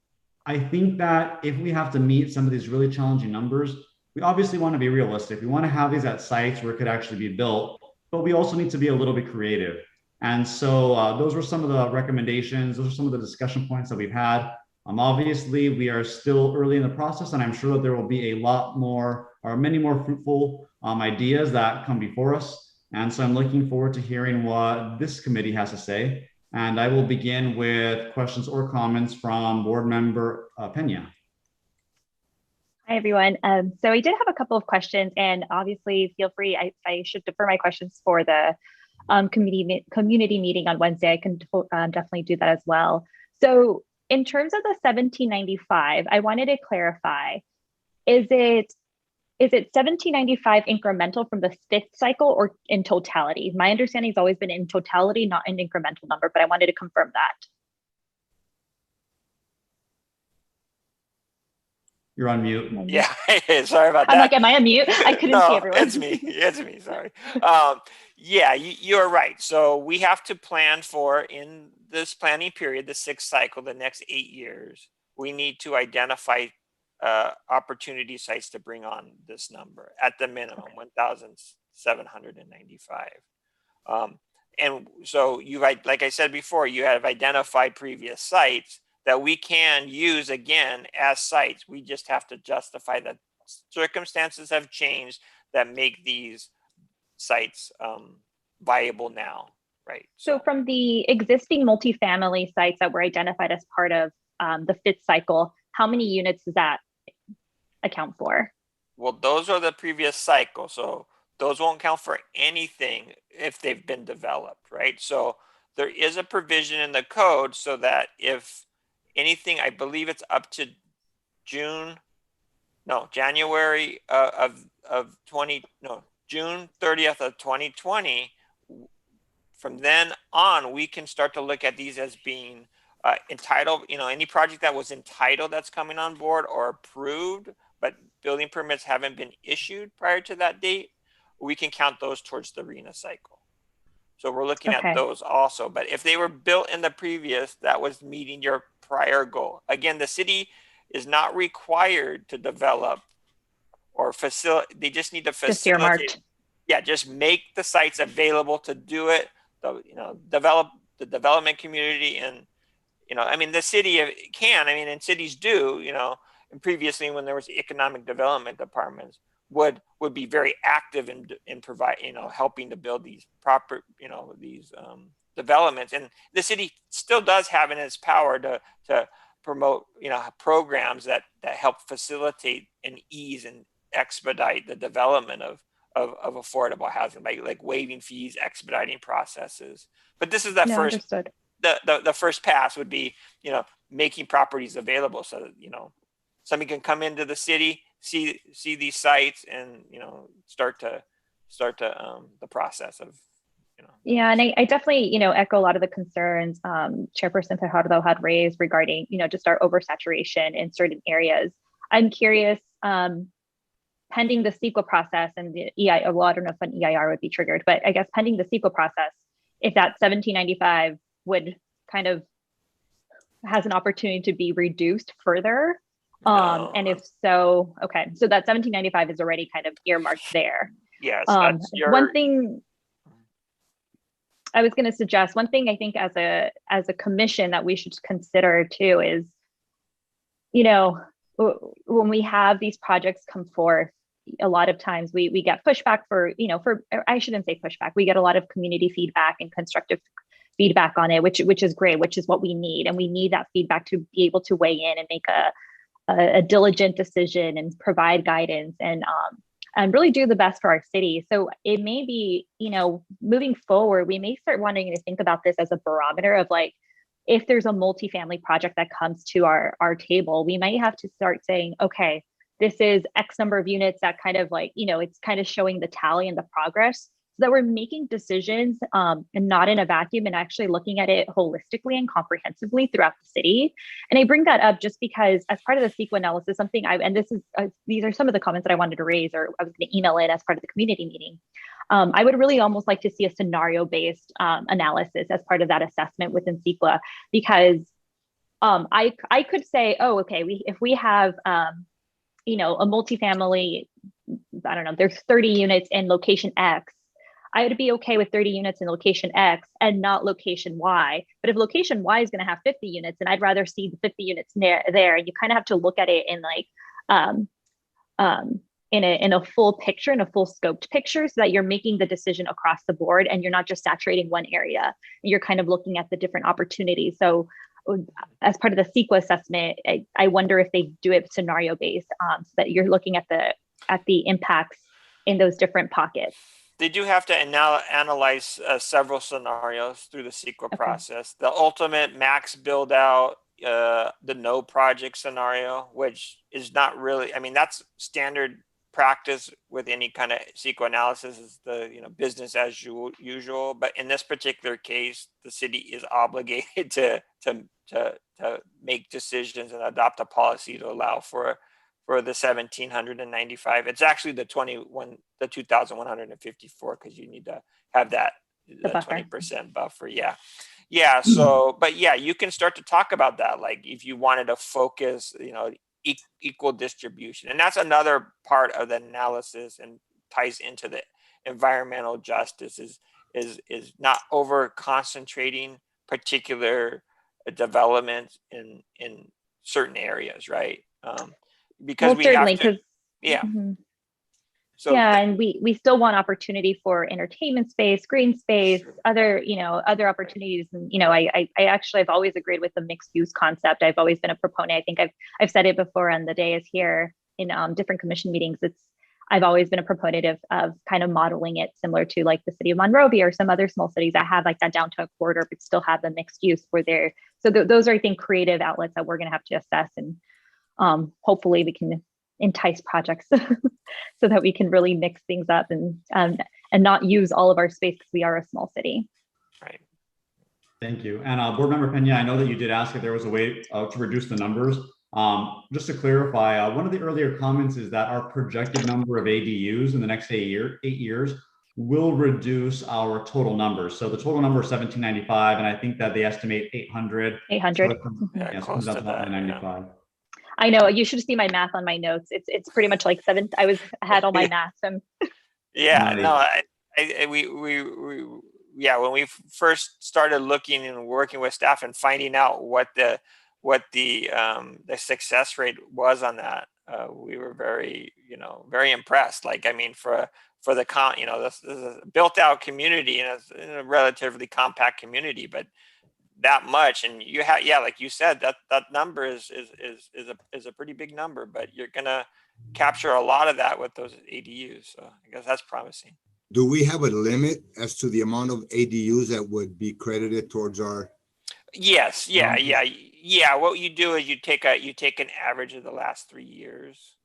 Speaker 1: I think that if we have to meet some of these really challenging numbers, we obviously want to be realistic. We want to have these at sites where it could actually be built, but we also need to be a little bit creative. And so those were some of the recommendations. Those are some of the discussion points that we've had. Obviously, we are still early in the process, and I'm sure that there will be a lot more or many more fruitful ideas that come before us. And so I'm looking forward to hearing what this committee has to say. And I will begin with questions or comments from board member Pena.
Speaker 10: Hi, everyone. So I did have a couple of questions, and obviously feel free, I should defer my questions for the community meeting on Wednesday. I can definitely do that as well. So in terms of the 1795, I wanted to clarify, is it 1795 incremental from the fifth cycle or in totality? My understanding has always been in totality, not an incremental number, but I wanted to confirm that.
Speaker 1: You're on mute.
Speaker 9: Yeah, sorry about that.
Speaker 10: I'm like, am I on mute? I couldn't see everyone.
Speaker 9: It's me. It's me. Sorry. Yeah, you're right. So we have to plan for, in this planning period, the sixth cycle, the next 8 years, we need to identify opportunity sites to bring on this number at the minimum, 1,795. And so like I said before, you have identified previous sites that we can use again as sites. We just have to justify that circumstances have changed that make these sites viable now, right?
Speaker 10: So from the existing multifamily sites that were identified as part of the fifth cycle, how many units does that account for?
Speaker 9: Well, those are the previous cycle, so those won't count for anything if they've been developed, right? So there is a provision in the code so that if anything, I believe it's up to January June 30th of 2020. From then on, we can start to look at these as being entitled, any project that was entitled that's coming on board or approved, but building permits haven't been issued prior to that date, we can count those towards the RENA cycle. So we're looking at those also. But if they were built in the previous, that was meeting your prior goal. Again, the city is not required to develop or facilitate. They just need to facilitate. Yeah, just make the sites available to do it. Develop the development community, and the city can. And cities do. And previously, when there was economic development departments, would be very active in providing, helping to build these proper, these developments. And the city still does have in its power to promote, programs that help facilitate and ease and expedite the development of affordable housing, like waiving fees, expediting processes. But this is the first pass would be, making properties available so that, somebody can come into the city, see these sites, and start to the process of
Speaker 10: Yeah, and I definitely echo a lot of the concerns Chairperson Fajardo had raised regarding just our oversaturation in certain areas. I'm curious, pending the CEQA process and the EIR, well, I don't know if an EIR would be triggered, but I guess pending the CEQA process, if that 1795 would kind of has an opportunity to be reduced further. And if so, okay, so that 1795 is already kind of earmarked there.
Speaker 9: Yes.
Speaker 10: One thing I was going to suggest, one thing I think as a commission that we should consider too is, when we have these projects come forth, a lot of times we get pushback I shouldn't say pushback. We get a lot of community feedback and constructive feedback on it, which is great, which is what we need. And we need that feedback to be able to weigh in and make a diligent decision and provide guidance and really do the best for our city. So it may be, moving forward, we may start wanting to think about this as a barometer of if there's a multifamily project that comes to our table, we might have to start saying, okay, this is X number of units that kind of like, it's kind of showing the tally and the progress, so that we're making decisions and not in a vacuum, and actually looking at it holistically and comprehensively throughout the city. And I bring that up just because as part of the CEQA analysis, something these are some of the comments that I wanted to raise, or I was going to email in as part of the community meeting. I would really almost like to see a scenario-based analysis as part of that assessment within CEQA, because I could say, oh, okay, if we have a multifamily, I don't know, there's 30 units in location X, I would be okay with 30 units in location X and not location Y. But if location Y is going to have 50 units, and I'd rather see the 50 units there, and you kind of have to look at it in like in a full picture, in a full scoped picture, so that you're making the decision across the board and you're not just saturating one area. You're kind of looking at the different opportunities. So as part of the CEQA assessment, I wonder if they do it scenario based, so that you're looking at the impacts in those different pockets.
Speaker 9: They do have to analyze several scenarios through the CEQA process. The ultimate max build out, the no project scenario, which is not really, I mean, that's standard practice with any kind of CEQA analysis, is the business as usual. But in this particular case, the city is obligated to make decisions and adopt a policy to allow for the 1,795. It's actually the 2,154, because you need to have that 20% buffer. Yeah. So, but yeah, you can start to talk about that. Like if you wanted to focus, equal distribution, and that's another part of the analysis and ties into the environmental justice is not over concentrating particular developments in certain areas, right? Because we
Speaker 10: certainly,
Speaker 9: have to, yeah.
Speaker 10: Mm-hmm.
Speaker 9: So
Speaker 10: and we still want opportunity for entertainment space, green space,
Speaker 9: sure.
Speaker 10: other opportunities. And I actually have always agreed with the mixed use concept. I've always been a proponent. I think I've said it before on the dais here in different commission meetings. I've always been a proponent of kind of modeling it similar to like the city of Monrovia or some other small cities that have like that downtown corridor, but still have the mixed use where they're, so those are, I think, creative outlets that we're going to have to assess, and hopefully we can entice projects so that we can really mix things up and not use all of our space, because we are a small city.
Speaker 9: Right.
Speaker 1: Thank you. And Board Member Pena, I know that you did ask if there was a way to reduce the numbers. Just to clarify, one of the earlier comments is that our projected number of ADUs in the next 8 years will reduce our total numbers. So the total number is 1,795, and I think that they estimate 800.
Speaker 10: 800.
Speaker 9: Yeah, close to that.
Speaker 1: 995.
Speaker 10: I know, you should see my math on my notes. It's pretty much like seven. I had all my math.
Speaker 9: Yeah,
Speaker 1: Nice.
Speaker 9: no, when we first started looking and working with staff and finding out what the success rate was on that, we were very impressed. Like, I mean, for the this is a built out community, and it's in a relatively compact community, but that much, and you have, like you said, that number is a pretty big number, but you're gonna capture a lot of that with those ADUs. So I guess that's promising.
Speaker 8: Do we have a limit as to the amount of ADUs that would be credited towards our?
Speaker 9: Yes, yeah. What you do is you take an average of the last 3 years,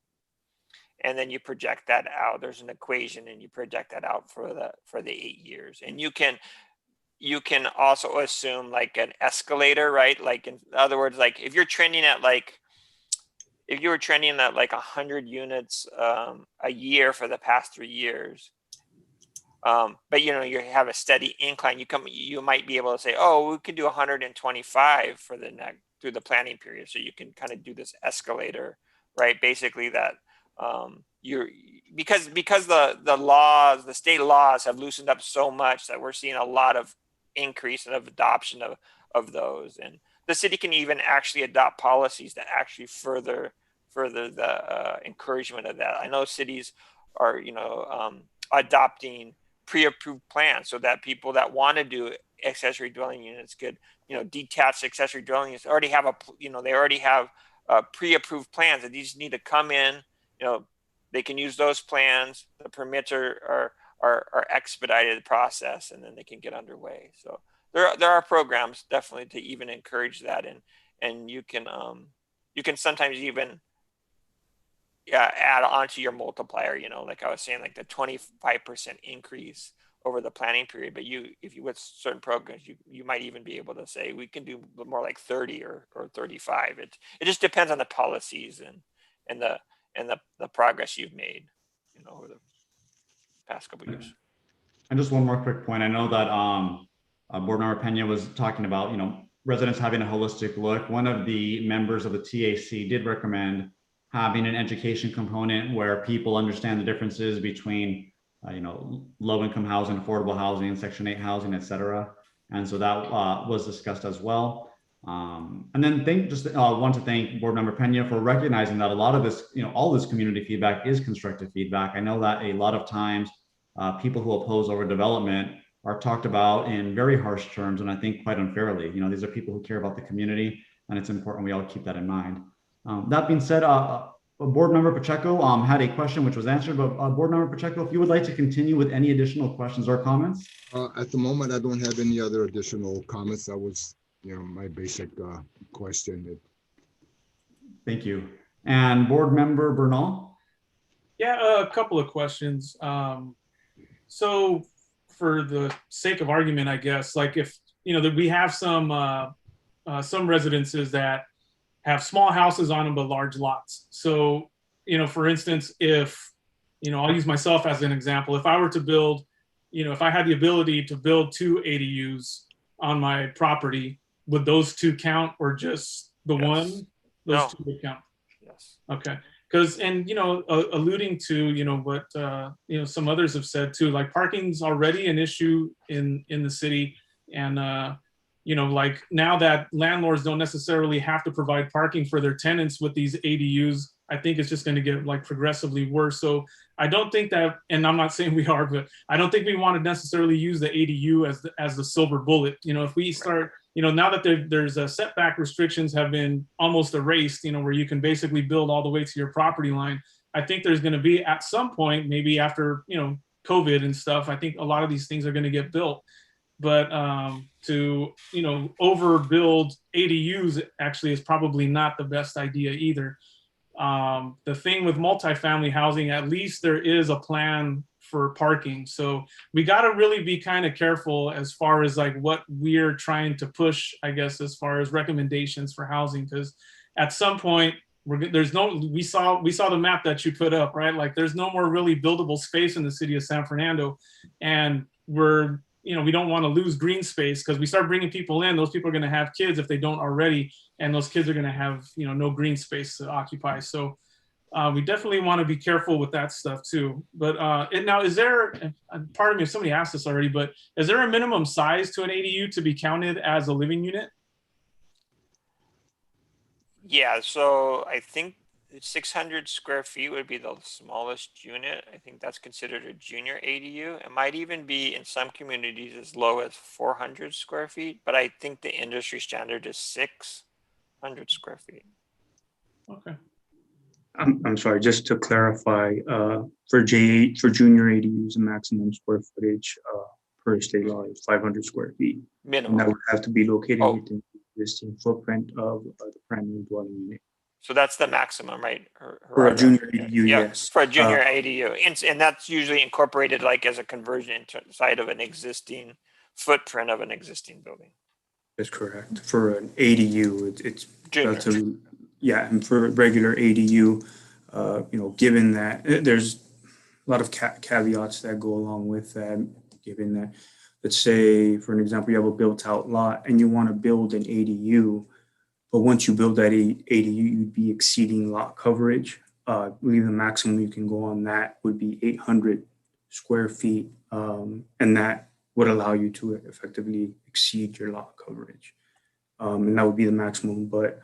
Speaker 9: and then you project that out. There's an equation, and you project that out for the 8 years, and you can also assume like an escalator, right? Like, in other words, like if you were trending at like 100 units a year for the past 3 years, but you have a steady incline, you might be able to say, oh, we could do 125 for through the planning period. So you can kind of do this escalator, right? Basically that because the state laws have loosened up so much that we're seeing a lot of increase and of adoption of those, and the city can even actually adopt policies that actually further the encouragement of that. I know cities are adopting pre-approved plans so that people that want to do accessory dwelling units could detached accessory dwelling units already have pre-approved plans, and these need to come in. They can use those plans. The permits are expedited process, and then they can get underway. So there are programs definitely to even encourage that, and you can sometimes even add on to your multiplier, like I was saying, like the 25% increase over the planning period. But if you with certain programs, you might even be able to say we can do more like 30 or 35. It just depends on the policies and the progress you've made, over the past couple of years.
Speaker 1: And just one more quick point. I know that Board Member Pena was talking about, residents having a holistic look. One of the members of the TAC did recommend having an education component where people understand the differences between, low-income housing, affordable housing, Section 8 housing, et cetera. And so that was discussed as well. And then want to thank Board Member Pena for recognizing that a lot of this, all this community feedback is constructive feedback. I know that a lot of times people who oppose overdevelopment are talked about in very harsh terms, and I think quite unfairly. These are people who care about the community, and it's important we all keep that in mind. That being said, Board Member Pacheco had a question which was answered, but Board Member Pacheco, if you would like to continue with any additional questions or comments.
Speaker 8: At the moment, I don't have any other additional comments. That was, my basic question.
Speaker 1: Thank you. And Board Member Bernal?
Speaker 4: Yeah, a couple of questions. So for the sake of argument, I guess, like if, that we have some residences that have small houses on them, but large lots. So, for instance, if, I'll use myself as an example. If I were to build, if I had the ability to build 2 ADUs on my property, would those 2 count, or just the one? Those 2 would count.
Speaker 9: Yes.
Speaker 4: Okay. Because, and, alluding to, what, some others have said too, like parking's already an issue in the city. And, like now that landlords don't necessarily have to provide parking for their tenants with these ADUs, I think it's just going to get like progressively worse. So I don't think that, and I'm not saying we are, but I don't think we want to necessarily use the ADU as the silver bullet. If we start, now that there's setback restrictions have been almost erased, where you can basically build all the way to your property line. I think there's going to be at some point, maybe after, COVID and stuff, I think a lot of these things are going to get built. But to, overbuild ADUs actually is probably not the best idea either. The thing with multifamily housing, at least there is a plan for parking. So we got to really be kind of careful as far as like what we're trying to push, I guess, as far as recommendations for housing, because at some point we saw the map that you put up, right? Like there's no more really buildable space in the city of San Fernando, and we don't want to lose green space, because we start bringing people in, those people are going to have kids if they don't already, and those kids are going to have, no green space to occupy. So we definitely want to be careful with that stuff too. But now, is there, pardon me if somebody asked this already, but is there a minimum size to an ADU to be counted as a living unit?
Speaker 9: Yeah, so I think 600 square feet would be the smallest unit. I think that's considered a junior ADU. It might even be in some communities as low as 400 square feet, but I think the industry standard is 600 square feet.
Speaker 4: Okay.
Speaker 11: I'm sorry, just to clarify, for junior ADUs, the maximum square footage per state law is 500 square feet.
Speaker 9: Minimum.
Speaker 11: And that would have to be located within the existing footprint of the primary dwelling unit.
Speaker 9: So that's the maximum, right?
Speaker 11: For a junior ADU,
Speaker 9: yeah,
Speaker 11: yes.
Speaker 9: For a junior ADU. And that's usually incorporated like as a conversion inside of an existing footprint of an existing building.
Speaker 11: That's correct. For an ADU, it's
Speaker 9: junior.
Speaker 11: Yeah, and for a regular ADU, given that there's a lot of caveats that go along with that, given that, let's say, for an example, you have a built-out lot and you want to build an ADU, but once you build that ADU, you'd be exceeding lot coverage. I believe the maximum you can go on that would be 800 square feet, and that would allow you to effectively exceed your lot coverage. And that would be the maximum, but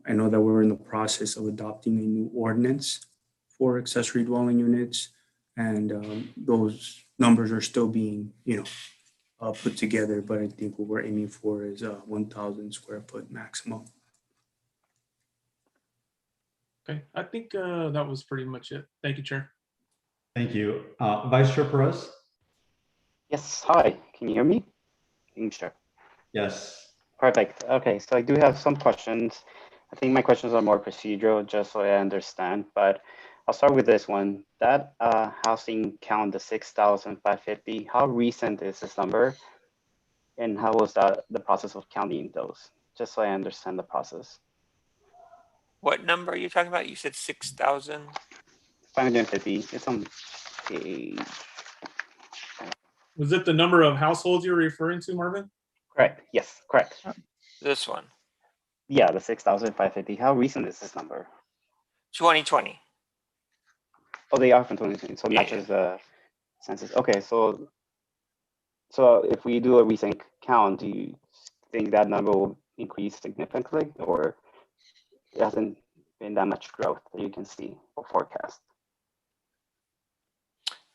Speaker 11: I know that we're in the process of adopting a new ordinance for accessory dwelling units, and those numbers are still being, put together, but I think what we're aiming for is 1,000 square foot maximum.
Speaker 4: Okay, I think that was pretty much it. Thank you, Chair.
Speaker 1: Thank you. Vice Chair Perez?
Speaker 12: Yes, hi, can you hear me? Sure.
Speaker 1: Yes.
Speaker 12: Perfect. Okay, so I do have some questions. I think my questions are more procedural, just so I understand, but I'll start with this one. That housing count, the 6,550, how recent is this number? And how was that the process of counting those? Just so I understand the process.
Speaker 9: What number are you talking about? You said 6,000?
Speaker 12: 550, it's on page.
Speaker 4: Was it the number of households you're referring to, Marvin?
Speaker 12: Correct, yes, correct.
Speaker 9: This one.
Speaker 12: Yeah, the 6,550, how recent is this number?
Speaker 9: 2020.
Speaker 12: Oh, they are from 2020, so it
Speaker 9: Yeah,
Speaker 12: matches the census. Okay, so if we do a recent count, do you think that number will increase significantly, or it hasn't been that much growth that you can see or forecast?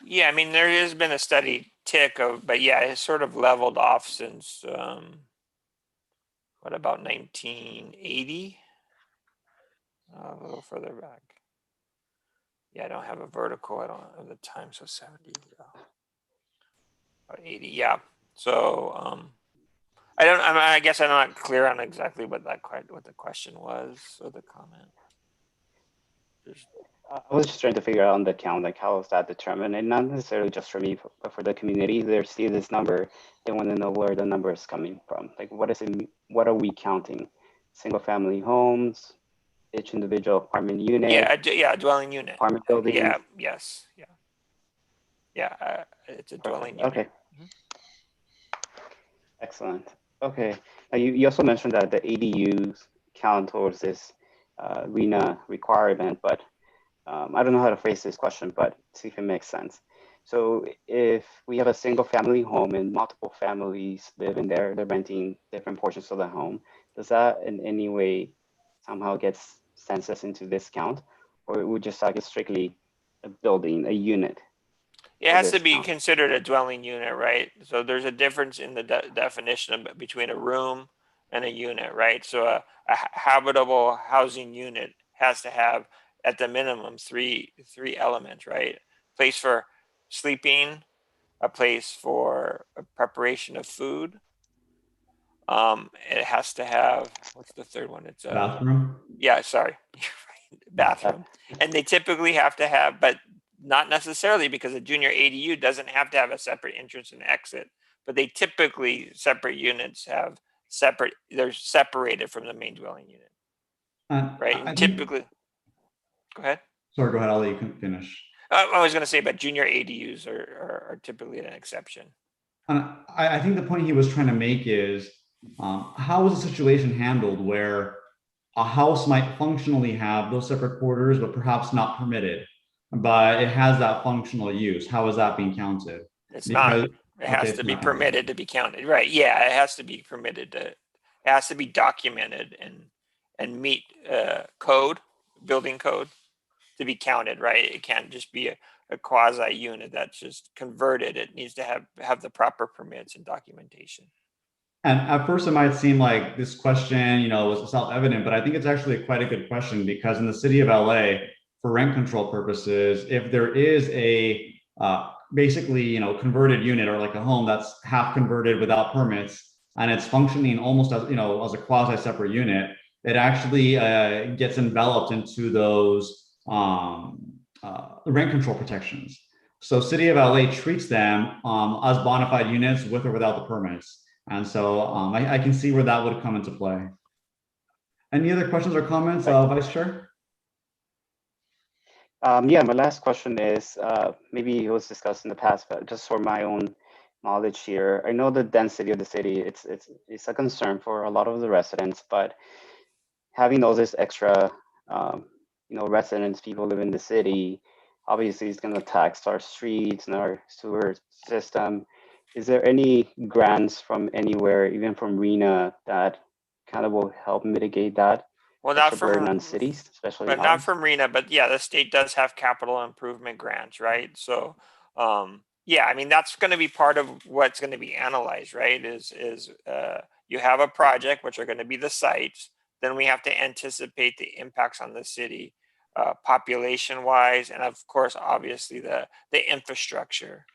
Speaker 9: Yeah, I mean, there has been a steady tick of, but yeah, it's sort of leveled off since, what about 1980? A little further back. Yeah, I don't have a vertical. I don't have the time, so 70. About 80, yeah. So, I guess I'm not clear on exactly what the question was or the comment.
Speaker 12: I was just trying to figure out on the count, like how is that determined? And not necessarily just for me, but for the community. They see this number, they want to know where the number is coming from. Like, what is it? What are we counting? Single family homes, each individual apartment unit?
Speaker 9: Yeah, dwelling unit.
Speaker 12: Apartment building.
Speaker 9: Yeah, yes, yeah. Yeah, it's a dwelling unit.
Speaker 12: Okay. Excellent. Okay. Now you also mentioned that the ADUs count towards this RENA requirement, but I don't know how to phrase this question, but see if it makes sense. So if we have a single family home and multiple families live in there, they're renting different portions of the home, does that in any way somehow get census into this count? Or would just like strictly a building, a unit?
Speaker 9: It has to be considered a dwelling unit, right? So there's a difference in the definition between a room and a unit, right? So a habitable housing unit has to have at the minimum three elements, right? Place for sleeping, a place for a preparation of food. It has to have, what's the third one? It's a
Speaker 1: bathroom.
Speaker 9: Yeah, sorry, bathroom. And they typically have to have, but not necessarily, because a junior ADU doesn't have to have a separate entrance and exit, but they typically separate units have separate, they're separated from the main dwelling unit, right? And typically, go ahead.
Speaker 1: Sorry, go ahead. I'll let you finish.
Speaker 9: I was going to say, but junior ADUs are typically an exception.
Speaker 1: I think the point he was trying to make is, how is the situation handled where a house might functionally have those separate quarters, but perhaps not permitted, but it has that functional use? How is that being counted?
Speaker 9: It's not. It has to be permitted to be counted, right? Yeah, it has to be permitted to. It has to be documented and meet code, building code, to be counted, right? It can't just be a quasi unit that's just converted. It needs to have the proper permits and documentation.
Speaker 1: And at first it might seem like this question, was self-evident, but I think it's actually quite a good question, because in the city of LA, for rent control purposes, if there is a basically, converted unit, or like a home that's half converted without permits, and it's functioning almost as, as a quasi separate unit, it actually gets enveloped into those rent control protections. So city of LA treats them as bona fide units with or without the permits. And so I can see where that would come into play. Any other questions or comments, Vice Chair?
Speaker 12: Yeah, my last question is, maybe it was discussed in the past, but just for my own knowledge here, I know the density of the city, it's a concern for a lot of the residents, but having all this extra, residents, people live in the city, obviously it's going to tax our streets and our sewer system. Is there any grants from anywhere, even from RENA, that kind of will help mitigate that?
Speaker 9: Well, not
Speaker 12: burden on
Speaker 9: from
Speaker 12: cities, especially
Speaker 9: but not from RENA, but yeah, the state does have capital improvement grants, right? So, yeah, I mean, that's going to be part of what's going to be analyzed, right? Is you have a project, which are going to be the sites, then we have to anticipate the impacts on the city, population wise, and of course, obviously the infrastructure.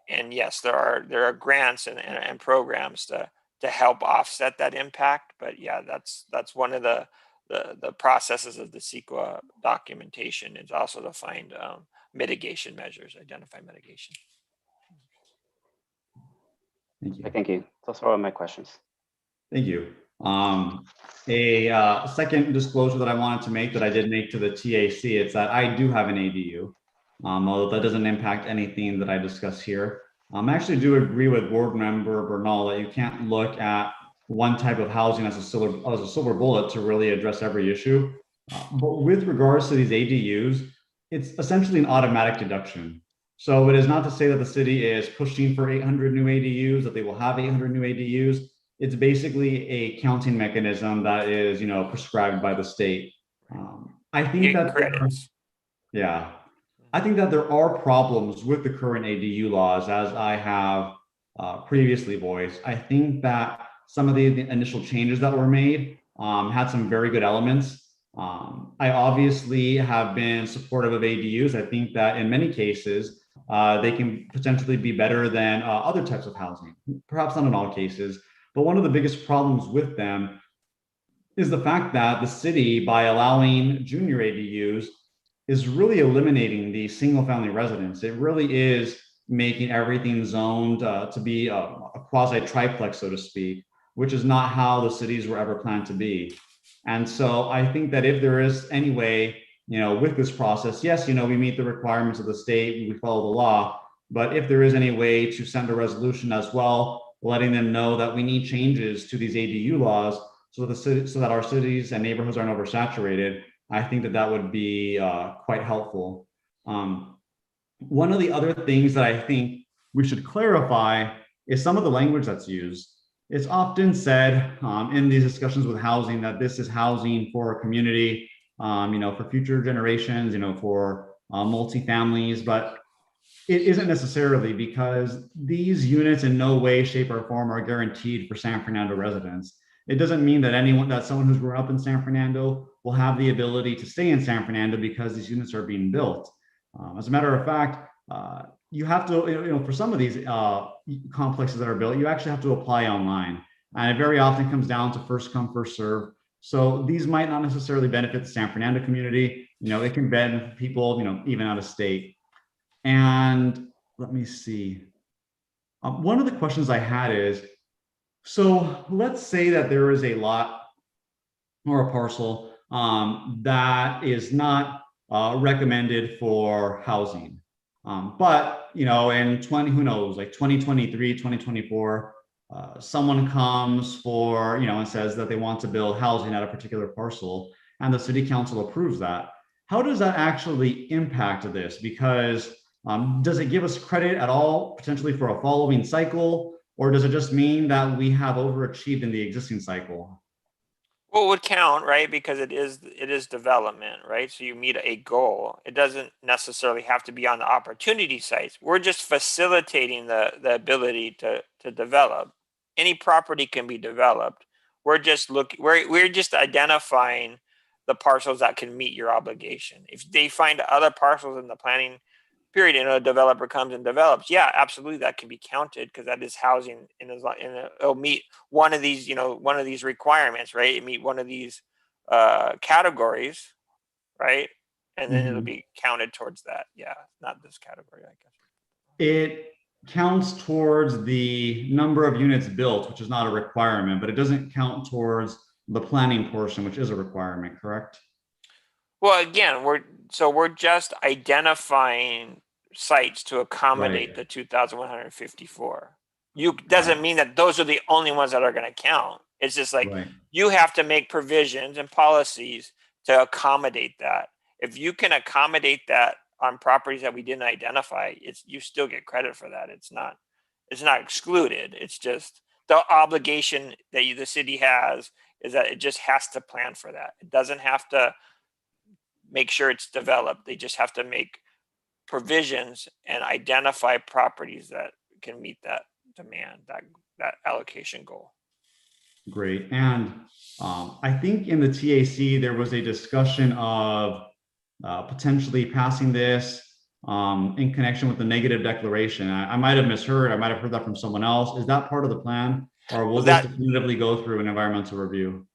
Speaker 9: And yes, there are grants and programs to help offset that impact. But yeah, that's one of the processes of the CEQA documentation is also to find mitigation measures, identify mitigation.
Speaker 1: Thank you.
Speaker 12: Thank you. Those are all my questions.
Speaker 1: Thank you. A second disclosure that I wanted to make that I did make to the TAC, it's that I do have an ADU, although that doesn't impact anything that I discuss here. I actually do agree with Board Member Bernal that you can't look at one type of housing as a silver bullet to really address every issue. But with regards to these ADUs, it's essentially an automatic deduction. So it is not to say that the city is pushing for 800 new ADUs, that they will have 800 new ADUs. It's basically a counting mechanism that is, prescribed by the state. I think that I think that there are problems with the current ADU laws, as I have previously voiced. I think that some of the initial changes that were made had some very good elements. I obviously have been supportive of ADUs. I think that in many cases, they can potentially be better than other types of housing, perhaps not in all cases. But one of the biggest problems with them is the fact that the city, by allowing junior ADUs, is really eliminating the single family residence. It really is making everything zoned to be a quasi triplex, so to speak, which is not how the cities were ever planned to be. And so I think that if there is any way, with this process, yes, we meet the requirements of the state, we follow the law, but if there is any way to send a resolution as well, letting them know that we need changes to these ADU laws so that our cities and neighborhoods aren't oversaturated, I think that would be quite helpful. One of the other things that I think we should clarify is some of the language that's used. It's often said in these discussions with housing that this is housing for a community, for future generations, for multi-families, but it isn't necessarily, because these units in no way, shape, or form are guaranteed for San Fernando residents. It doesn't mean that someone who's grown up in San Fernando will have the ability to stay in San Fernando because these units are being built. As a matter of fact, you have to, for some of these complexes that are built, you actually have to apply online. And it very often comes down to first come, first serve. So these might not necessarily benefit the San Fernando community. It can benefit people, even out of state. And let me see. One of the questions I had is, so let's say that there is a lot or a parcel that is not recommended for housing. But, in who knows, like 2023, 2024, someone comes for, and says that they want to build housing at a particular parcel, and the city council approves that. How does that actually impact this? Because does it give us credit at all potentially for a following cycle, or does it just mean that we have overachieved in the existing cycle?
Speaker 9: Well, it would count, right? Because it is development, right? So you meet a goal. It doesn't necessarily have to be on the opportunity sites. We're just facilitating the ability to develop. Any property can be developed. We're just we're just identifying the parcels that can meet your obligation. If they find other parcels in the planning period and a developer comes and develops, yeah, absolutely, that can be counted, because that is housing, and it'll meet one of these, one of these requirements, right? It meet one of these categories, right? And then it'll be counted towards that. Yeah, not this category, I guess.
Speaker 1: It counts towards the number of units built, which is not a requirement, but it doesn't count towards the planning portion, which is a requirement, correct?
Speaker 9: Well, again, we're just identifying sites to accommodate the 2,154. Doesn't mean that those are the only ones that are going to count. It's just like you have to make provisions and policies to accommodate that. If you can accommodate that on properties that we didn't identify, you still get credit for that. It's not excluded. It's just the obligation that the city has is that it just has to plan for that. It doesn't have to make sure it's developed. They just have to make provisions and identify properties that can meet that demand, that allocation goal.
Speaker 1: Great. And I think in the TAC, there was a discussion of potentially passing this in connection with the negative declaration. I might have misheard. I might have heard that from someone else. Is that part of the plan, or will this definitively go through an environmental review?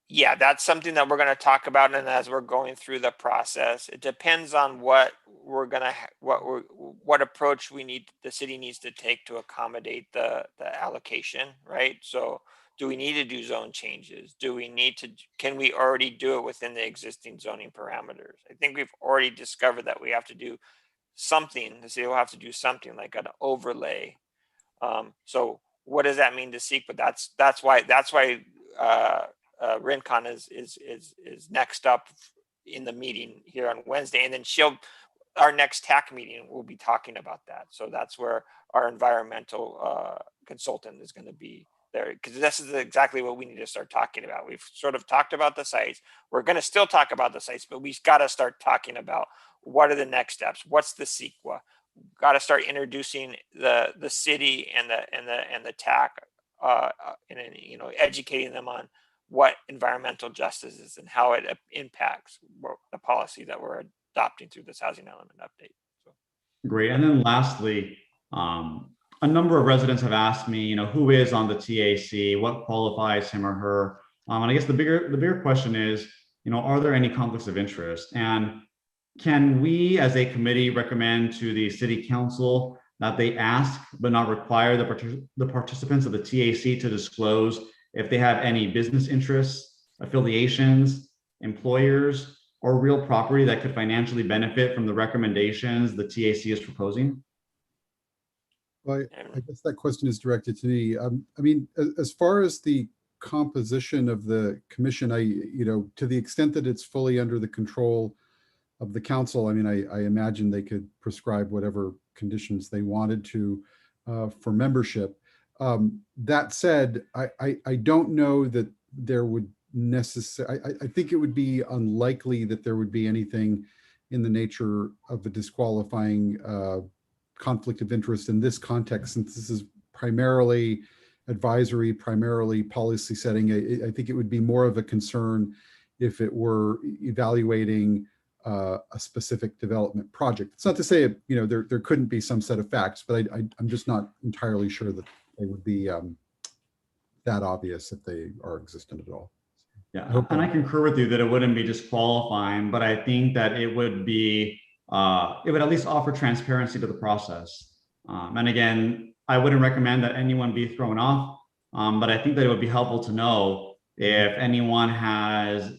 Speaker 9: Yeah, that's something that we're going to talk about, and as we're going through the process, it depends on what we're going to what approach the city needs to take to accommodate the allocation, right? So do we need to do zone changes? Can we already do it within the existing zoning parameters? I think we've already discovered that we have to do something. The city will have to do something like an overlay. So what does that mean to seek? But that's why Rincon is next up in the meeting here on Wednesday, and then our next TAC meeting will be talking about that. So that's where our environmental consultant is going to be there, because this is exactly what we need to start talking about. We've sort of talked about the sites. We're going to still talk about the sites, but we've got to start talking about what are the next steps. What's the CEQA? Got to start introducing the city and the TAC, and educating them on what environmental justice is and how it impacts the policy that we're adopting through this housing element update. So.
Speaker 1: Great. And then lastly, a number of residents have asked me, who is on the TAC, what qualifies him or her? And I guess the bigger question is, are there any conflicts of interest? And can we as a committee recommend to the city council that they ask but not require the participants of the TAC to disclose if they have any business interests, affiliations, employers, or real property that could financially benefit from the recommendations the TAC is proposing?
Speaker 7: Well, I guess that question is directed to me. I mean, as far as the composition of the commission, to the extent that it's fully under the control of the council, I mean, I imagine they could prescribe whatever conditions they wanted to for membership. That said, I don't know that there would necessarily, I think it would be unlikely that there would be anything in the nature of a disqualifying conflict of interest in this context, since this is primarily advisory, primarily policy setting. I think it would be more of a concern if it were evaluating a specific development project. It's not to say, there couldn't be some set of facts, but I'm just not entirely sure that they would be that obvious if they are existent at all.
Speaker 1: Yeah, and I concur with you that it wouldn't be disqualifying, but I think that it would be, it would at least offer transparency to the process. And again, I wouldn't recommend that anyone be thrown off, but I think that it would be helpful to know if anyone has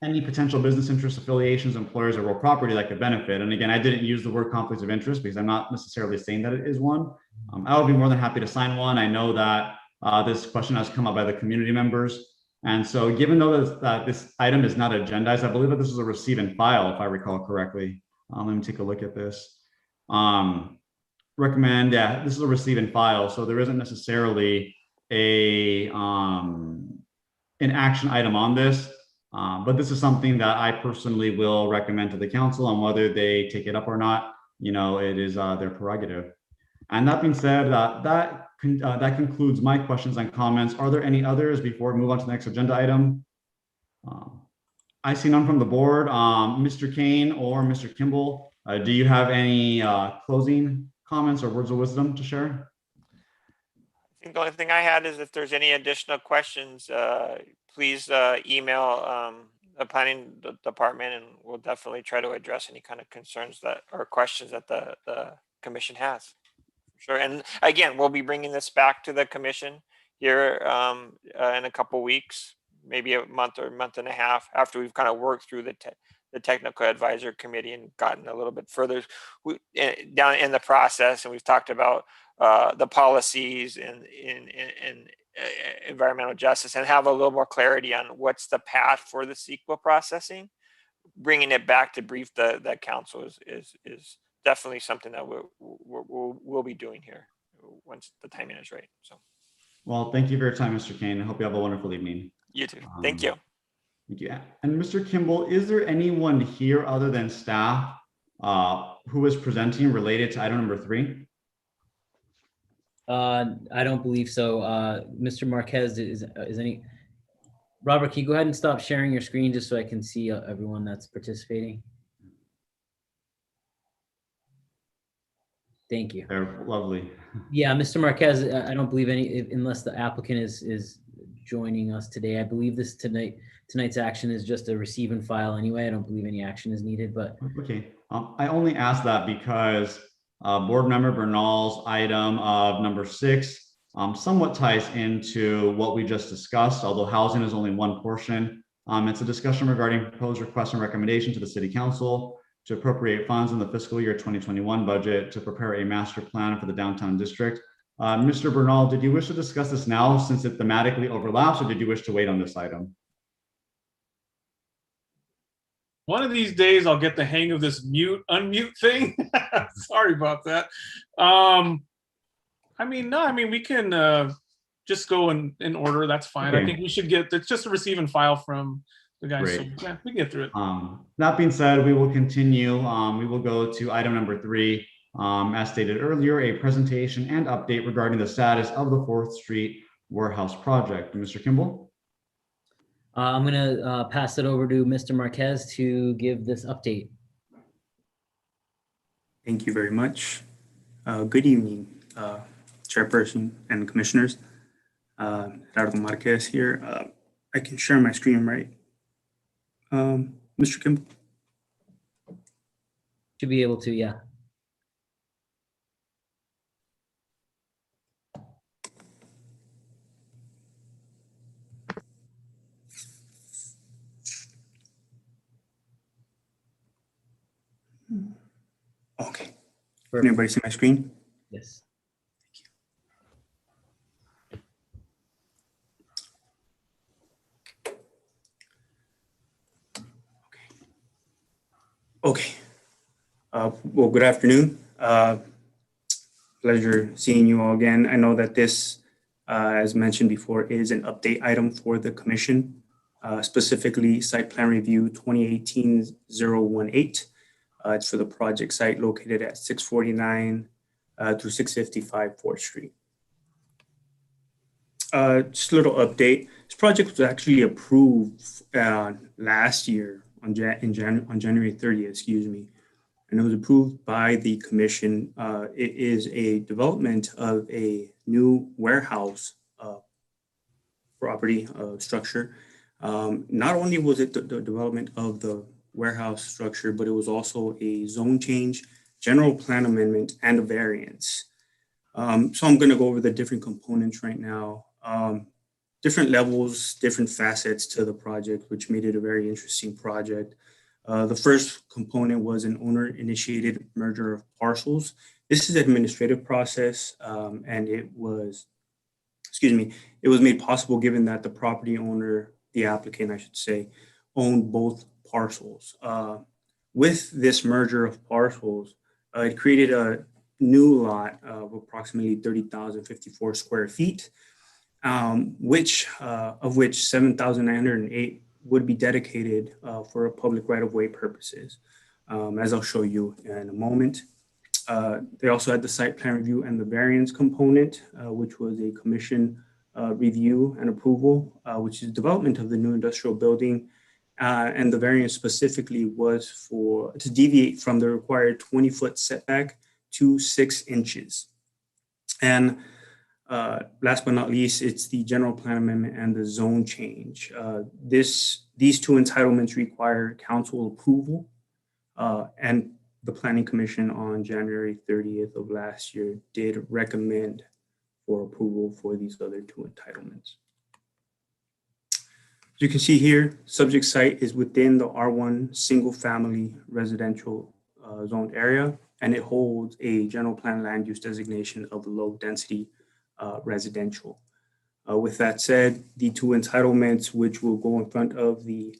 Speaker 1: any potential business interests, affiliations, employers, or real property that could benefit. And again, I didn't use the word conflicts of interest because I'm not necessarily saying that it is one. I would be more than happy to sign one. I know that this question has come up by the community members. And so given though that this item is not agendized, I believe that this is a receive and file, if I recall correctly. Let me take a look at this. Recommend, yeah, this is a receive and file. So there isn't necessarily an action item on this. But this is something that I personally will recommend to the council, and whether they take it up or not, it is their prerogative. And that being said, that concludes my questions and comments. Are there any others before we move on to the next agenda item? I see none from the board. Mr. Kane or Mr. Kimball, do you have any closing comments or words of wisdom to share?
Speaker 9: I think the only thing I had is if there's any additional questions, please email the planning department, and we'll definitely try to address any kind of concerns or questions that the commission has. Sure. And again, we'll be bringing this back to the commission here in a couple weeks, maybe a month or a month and a half after we've kind of worked through the technical advisor committee and gotten a little bit further down in the process. And we've talked about the policies and environmental justice, and have a little more clarity on what's the path for the CEQA processing. Bringing it back to brief the council is definitely something that we'll be doing here once the timing is right. So,
Speaker 1: well, thank you for your time, Mr. Kane. I hope you have a wonderful evening.
Speaker 9: You too. Thank you.
Speaker 1: Thank you. And Mr. Kimball, is there anyone here other than staff who is presenting related to item number 3?
Speaker 3: I don't believe so. Mr. Marquez, is any? Robert, can you go ahead and stop sharing your screen just so I can see everyone that's participating? Thank you.
Speaker 1: They're lovely.
Speaker 3: Yeah, Mr. Marquez, I don't believe unless the applicant is joining us today. I believe tonight's action is just a receive and file anyway. I don't believe any action is needed, but.
Speaker 1: Okay, I only asked that because Board Member Bernal's item of number 6 somewhat ties into what we just discussed, although housing is only one portion. It's a discussion regarding proposed request and recommendation to the City Council to appropriate funds in the fiscal year 2021 budget to prepare a master plan for the downtown district. Mr. Bernal, did you wish to discuss this now since it thematically overlaps, or did you wish to wait on this item?
Speaker 4: One of these days I'll get the hang of this unmute thing. Sorry about that. We can just go in order. That's fine.
Speaker 1: Okay.
Speaker 4: I think we should it's just a receive and file from the guys.
Speaker 1: Great.
Speaker 4: So yeah, we can get through it.
Speaker 1: That being said, we will continue. We will go to item number 3. As stated earlier, a presentation and update regarding the status of the 4th Street warehouse project. Mr. Kimball?
Speaker 3: I'm going to pass it over to Mr. Marquez to give this update.
Speaker 11: Thank you very much. Good evening, Chairperson and Commissioners. Gerardo Marquez here. I can share my screen, right? Mr. Kimball?
Speaker 3: Should be able to, yeah.
Speaker 11: Okay. Can everybody see my screen?
Speaker 3: Yes.
Speaker 11: Okay. Well, good afternoon. Pleasure seeing you all again. I know that this, as mentioned before, is an update item for the Commission, specifically Site Plan Review 2018-018. It's for the project site located at 649 through 655 4th Street. Just a little update. This project was actually approved last year on January 30th, excuse me, and it was approved by the Commission. It is a development of a new warehouse property structure. Not only was it the development of the warehouse structure, but it was also a zone change, general plan amendment, and a variance. So I'm going to go over the different components right now. Different levels, different facets to the project, which made it a very interesting project. The first component was an owner-initiated merger of parcels. This is an administrative process, and it was made possible given that the property owner, the applicant, I should say, owned both parcels. With this merger of parcels, it created a new lot of approximately 30,054 square feet, of which 7,908 would be dedicated for public right-of-way purposes, as I'll show you in a moment. They also had the site plan review and the variance component, which was a commission review and approval, which is development of the new industrial building. And the variance specifically was to deviate from the required 20-foot setback to 6 inches. And last but not least, it's the general plan amendment and the zone change. These two entitlements require council approval, and the Planning Commission on January 30th of last year did recommend for approval for these other two entitlements. As you can see here, subject site is within the R1 single family residential zoned area, and it holds a general plan land use designation of low density residential. With that said, the two entitlements, which will go in front of the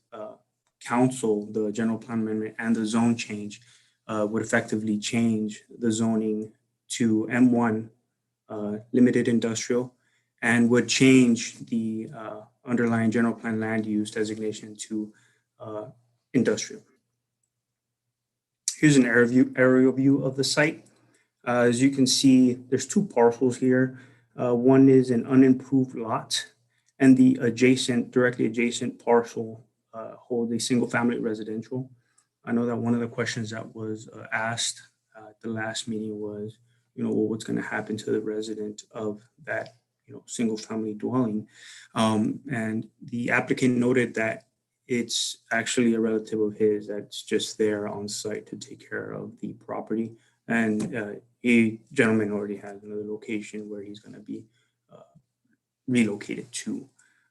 Speaker 11: council, the general plan amendment and the zone change, would effectively change the zoning to M1 limited industrial, and would change the underlying general plan land use designation to industrial. Here's an aerial view of the site. As you can see, there's two parcels here. One is an unimproved lot, and the directly adjacent parcel holds a single family residential. I know that one of the questions that was asked at the last meeting was, what's going to happen to the resident of that, single family dwelling. And the applicant noted that it's actually a relative of his that's just there on site to take care of the property. And a gentleman already has another location where he's going to be relocated to.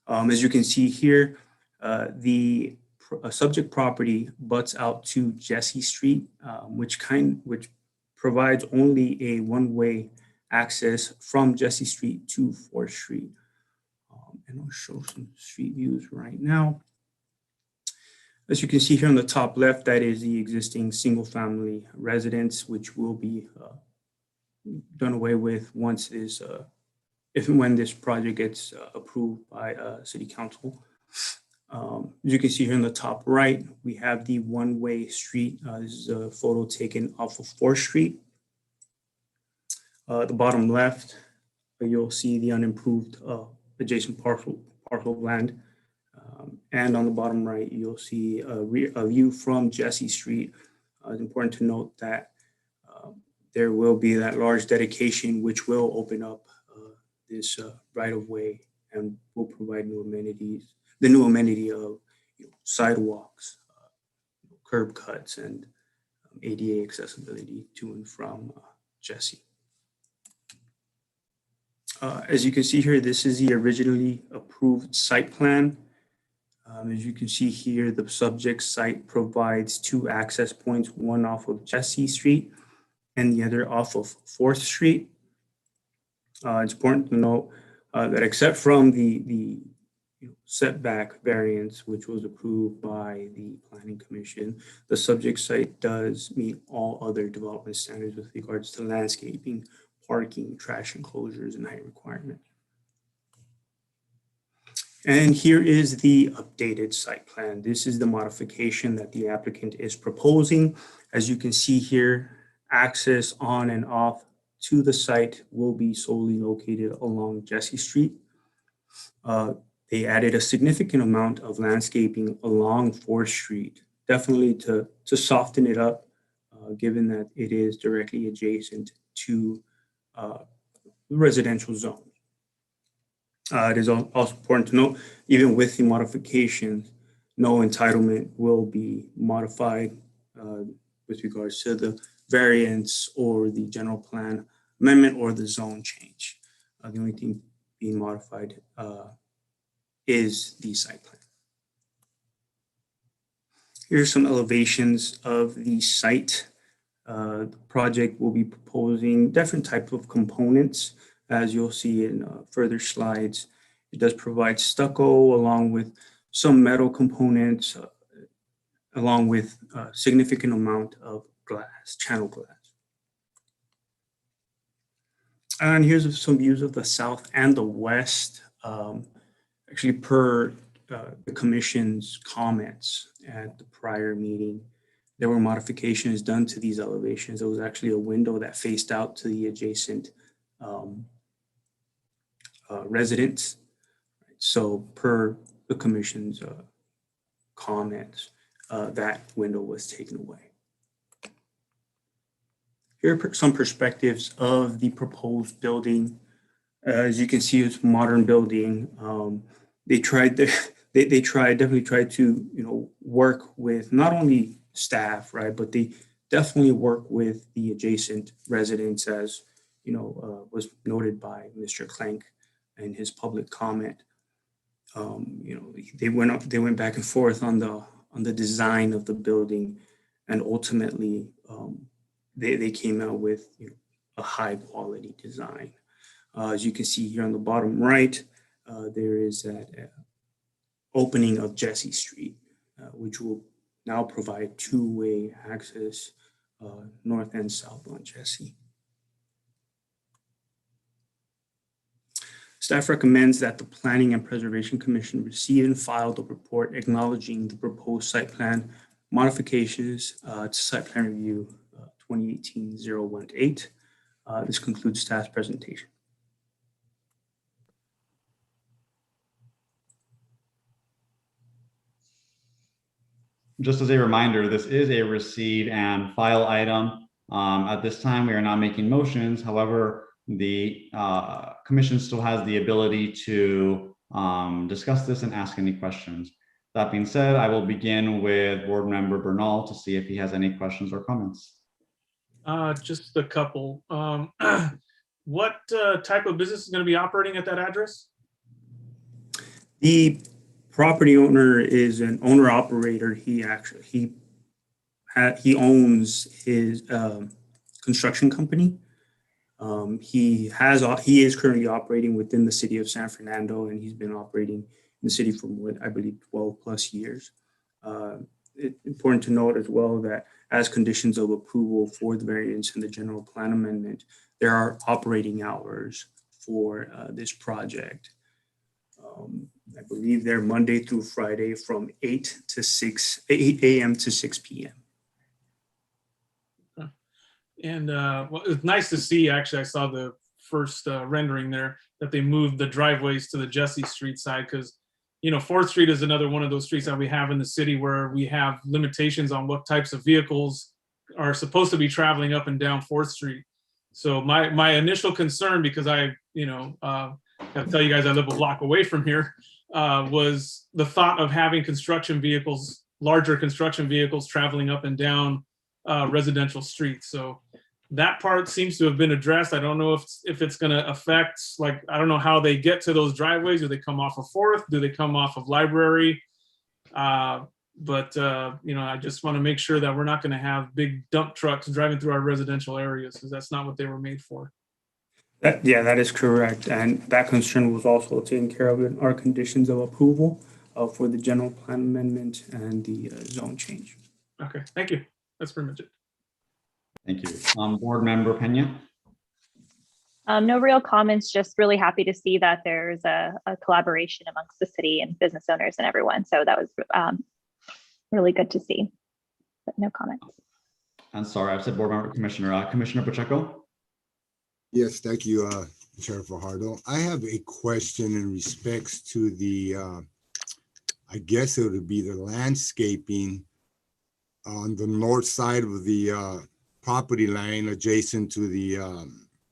Speaker 11: As you can see here, the subject property butts out to Jesse Street, which provides only a one-way access from Jesse Street to 4th Street. And I'll show some street views right now. As you can see here on the top left, that is the existing single-family residence, which will be done away with once this, if and when this project gets approved by City Council. As you can see here in the top right, we have the one-way street. This is a photo taken off of 4th Street. The bottom left, you'll see the unimproved adjacent parcel of land. And on the bottom right, you'll see a view from Jesse Street. It's important to note that there will be that large dedication which will open up this right-of-way and will provide new amenities. The new amenity of sidewalks, curb cuts, and ADA accessibility to and from Jesse. As you can see here, this is the originally approved site plan. As you can see here, the subject site provides 2 access points, one off of Jesse Street and the other off of 4th Street. It's important to note that except from the setback variance, which was approved by the Planning Commission, the subject site does meet all other development standards with regards to landscaping, parking, trash enclosures, and height requirements. And here is the updated site plan. This is the modification that the applicant is proposing. As you can see here, access on and off to the site will be solely located along Jesse Street. They added a significant amount of landscaping along 4th Street, definitely to soften it up, given that it is directly adjacent to the residential zone. It is also important to note, even with the modifications, no entitlement will be modified with regards to the variance or the general plan amendment or the zone change. The only thing being modified is the site plan. Here are some elevations of the site. The project will be proposing different types of components. As you'll see in further slides, it does provide stucco along with some metal components, along with a significant amount of glass, channel glass. And here's some views of the south and the west. Actually, per the commission's comments at the prior meeting, there were modifications done to these elevations. There was actually a window that faced out to the adjacent residents. So per the commission's comments, that window was taken away. Here are some perspectives of the proposed building. As you can see, it's a modern building. They definitely tried to, work with not only staff, right, but they definitely work with the adjacent residents, as was noted by Mr. Clank in his public comment. They went back and forth on the design of the building, and ultimately they came out with a high quality design. As you can see here on the bottom right, there is that opening of Jesse Street, which will now provide 2-way access north and south on Jesse. Staff recommends that the Planning and Preservation Commission receive and file the report acknowledging the proposed site plan modifications to site plan review 2018-018. This concludes staff's presentation.
Speaker 1: Just as a reminder, this is a receive and file item. At this time, we are not making motions. However, the commission still has the ability to discuss this and ask any questions. That being said, I will begin with Board Member Bernal to see if he has any questions or comments.
Speaker 4: Just a couple. What type of business is going to be operating at that address?
Speaker 11: The property owner is an owner operator. He owns his construction company. He is currently operating within the city of San Fernando, and he's been operating in the city for what I believe 12 plus years. It's important to note as well that as conditions of approval for the variance and the general plan amendment, there are operating hours for this project. I believe they're Monday through Friday from 8 a.m. to 6 p.m.
Speaker 4: And well, it's nice to see, actually, I saw the first rendering there that they moved the driveways to the Jesse Street side, because, you know, 4th Street is another one of those streets that we have in the city where we have limitations on what types of vehicles are supposed to be traveling up and down 4th Street. So my initial concern, because I, you know, I'll tell you guys I live a block away from here, was the thought of having construction vehicles, larger construction vehicles traveling up and down residential streets. So that part seems to have been addressed. I don't know if it's going to affect, like, I don't know how they get to those driveways. Do they come off of 4th? Do they come off of Library? But you know, I just want to make sure that we're not going to have big dump trucks driving through our residential areas, because that's not what they were made for.
Speaker 11: Yeah, that is correct. And that concern was also taken care of in our conditions of approval for the general plan amendment and the zone change.
Speaker 4: Okay, thank you. That's pretty much it.
Speaker 1: Thank you. Board Member Pena.
Speaker 10: No real comments, just really happy to see that there's a collaboration amongst the city and business owners and everyone. So that was really good to see, but no comments.
Speaker 1: I'm sorry, I've said Board Member Commissioner. Commissioner Pacheco?
Speaker 8: Yes, thank you, Chair Fajardo. I have a question in respects to the, I guess it would be the landscaping on the north side of the property line adjacent to the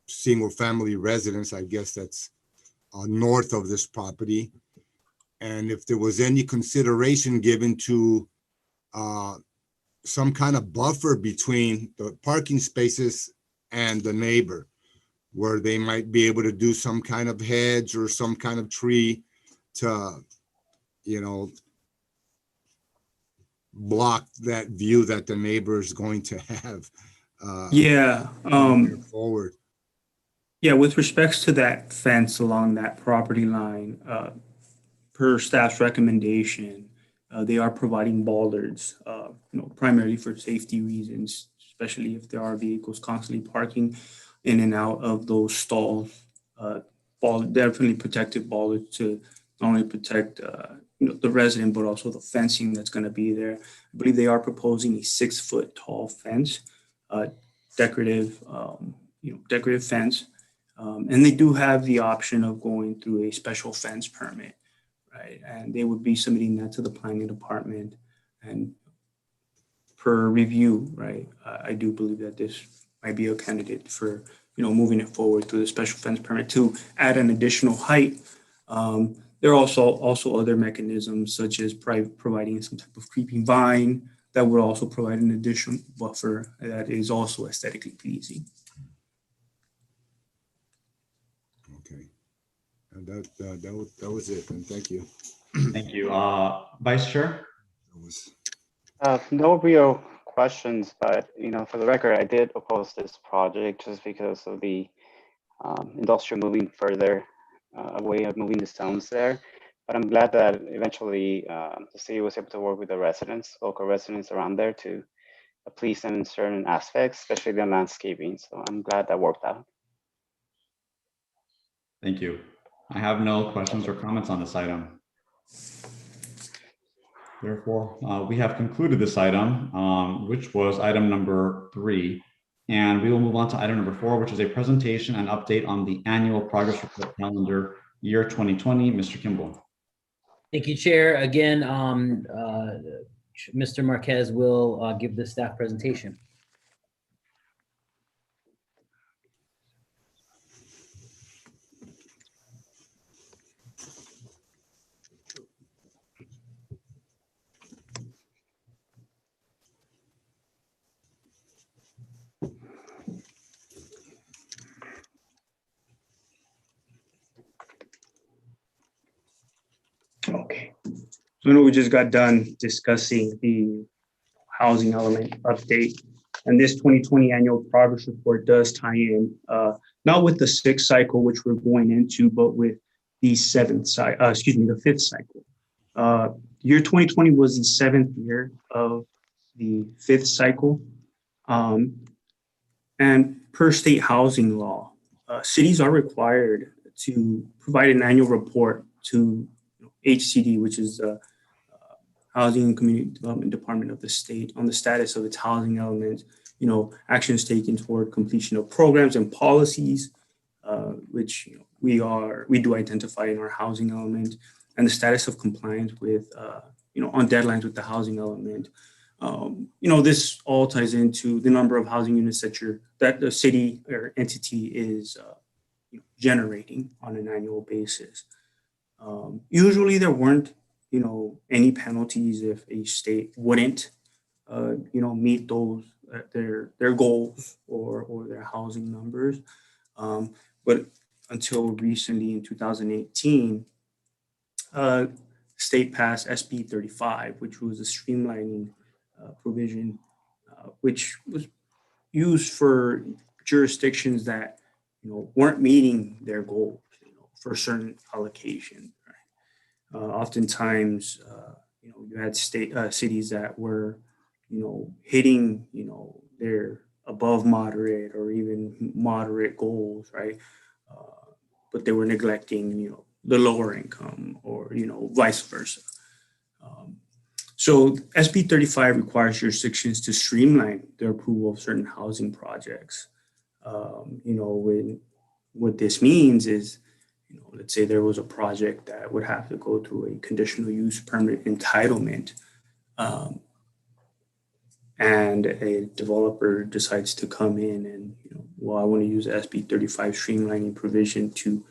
Speaker 8: single family residence. I guess that's north of this property. And if there was any consideration given to some kind of buffer between the parking spaces and the neighbor, where they might be able to do some kind of hedge or some kind of tree to, you know, block that view that the neighbor is going to have. Forward.
Speaker 11: Yeah, with respects to that fence along that property line, per staff's recommendation, they are providing bollards, you know, primarily for safety reasons, especially if there are vehicles constantly parking in and out of those stalls. Definitely protective bollards to not only protect you know, the resident, but also the fencing that's going to be there. I believe they are proposing a 6-foot tall fence, decorative, you know, decorative fence. And they do have the option of going through a special fence permit, right? And they would be submitting that to the planning department. And per review, right, I do believe that this might be a candidate for, you know, moving it forward through the special fence permit to add an additional height. There are also other mechanisms, such as providing some type of creeping vine that would also provide an additional buffer that is also aesthetically pleasing.
Speaker 8: Okay, and that was it. And thank you.
Speaker 1: Thank you. Vice Chair?
Speaker 12: No real questions, but, you know, for the record, I did oppose this project just because of the industrial moving further away of moving the zones there. But I'm glad that eventually the city was able to work with the residents, local residents around there, to please them in certain aspects, especially the landscaping. So I'm glad that worked out.
Speaker 1: Thank you. I have no questions or comments on this item. Therefore, we have concluded this item, which was item number 3. And we will move on to item number 4, which is a presentation and update on the annual progress report calendar year 2020. Mr. Kimball.
Speaker 3: Thank you, Chair. Again, Mr. Marquez will give the staff presentation.
Speaker 11: Okay. So I know we just got done discussing the housing element update, and this 2020 annual progress report does tie in, not with the sixth cycle, which we're going into, but with the the fifth cycle. Year 2020 was the seventh year of the fifth cycle. And per state housing law, cities are required to provide an annual report to HCD, which is the Housing and Community Development Department of the state, on the status of its housing element, actions taken toward completion of programs and policies, which we do identify in our housing element, and the status of compliance with, on deadlines with the housing element. This all ties into the number of housing units that the city or entity is generating on an annual basis. Usually there weren't, any penalties if a state wouldn't, meet those their goals or their housing numbers. But until recently in 2018, state passed SB 35, which was a streamlining provision, which was used for jurisdictions that weren't meeting their goals for certain allocation. Right? Oftentimes, you had cities that were hitting their above moderate or even moderate goals, right? But they were neglecting the lower income or vice versa. So SB 35 requires jurisdictions to streamline their approval of certain housing projects. What this means is, let's say there was a project that would have to go through a conditional use permit entitlement, and a developer decides to come in and, I want to use SB 35 streamlining provision to,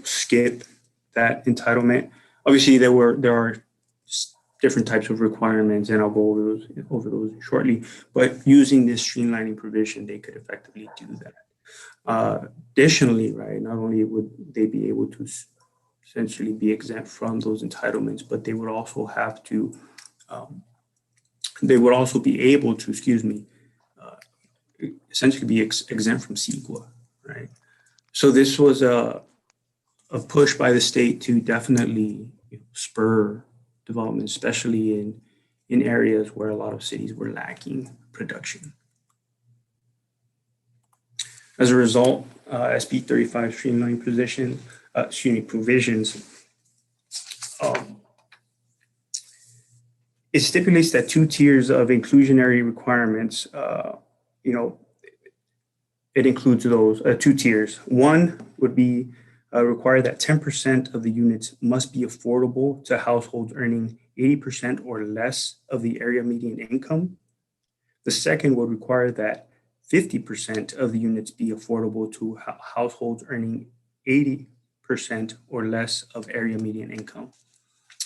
Speaker 11: skip that entitlement. Obviously, there are different types of requirements, and I'll go over those shortly. But using this streamlining provision, they could effectively do that. Additionally, right, not only would they be able to essentially be exempt from those entitlements, but they would also have to, be able to, essentially be exempt from CEQA, right? So this was a push by the state to definitely spur development, especially in areas where a lot of cities were lacking production. As a result, SB 35 streamlining provisions, it stipulates that two tiers of inclusionary requirements, it includes those two tiers. One would be require that 10% of the units must be affordable to households earning 80% or less of the area median income. The second would require that 50% of the units be affordable to households earning 80% or less of area median income.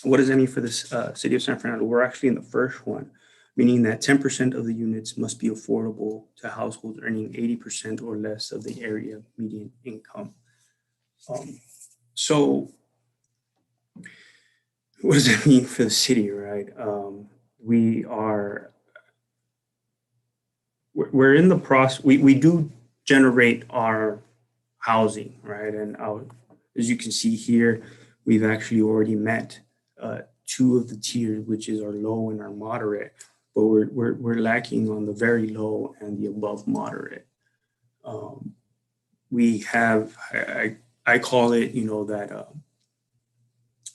Speaker 11: What does that mean for the city of San Fernando? We're actually in the first one, meaning that 10% of the units must be affordable to households earning 80% or less of the area median income. So what does that mean for the city, right? We're in the process, we do generate our housing, right? And as you can see here, we've actually already met two of the tiers, which is our low and our moderate, but we're lacking on the very low and the above moderate. We have, I call it,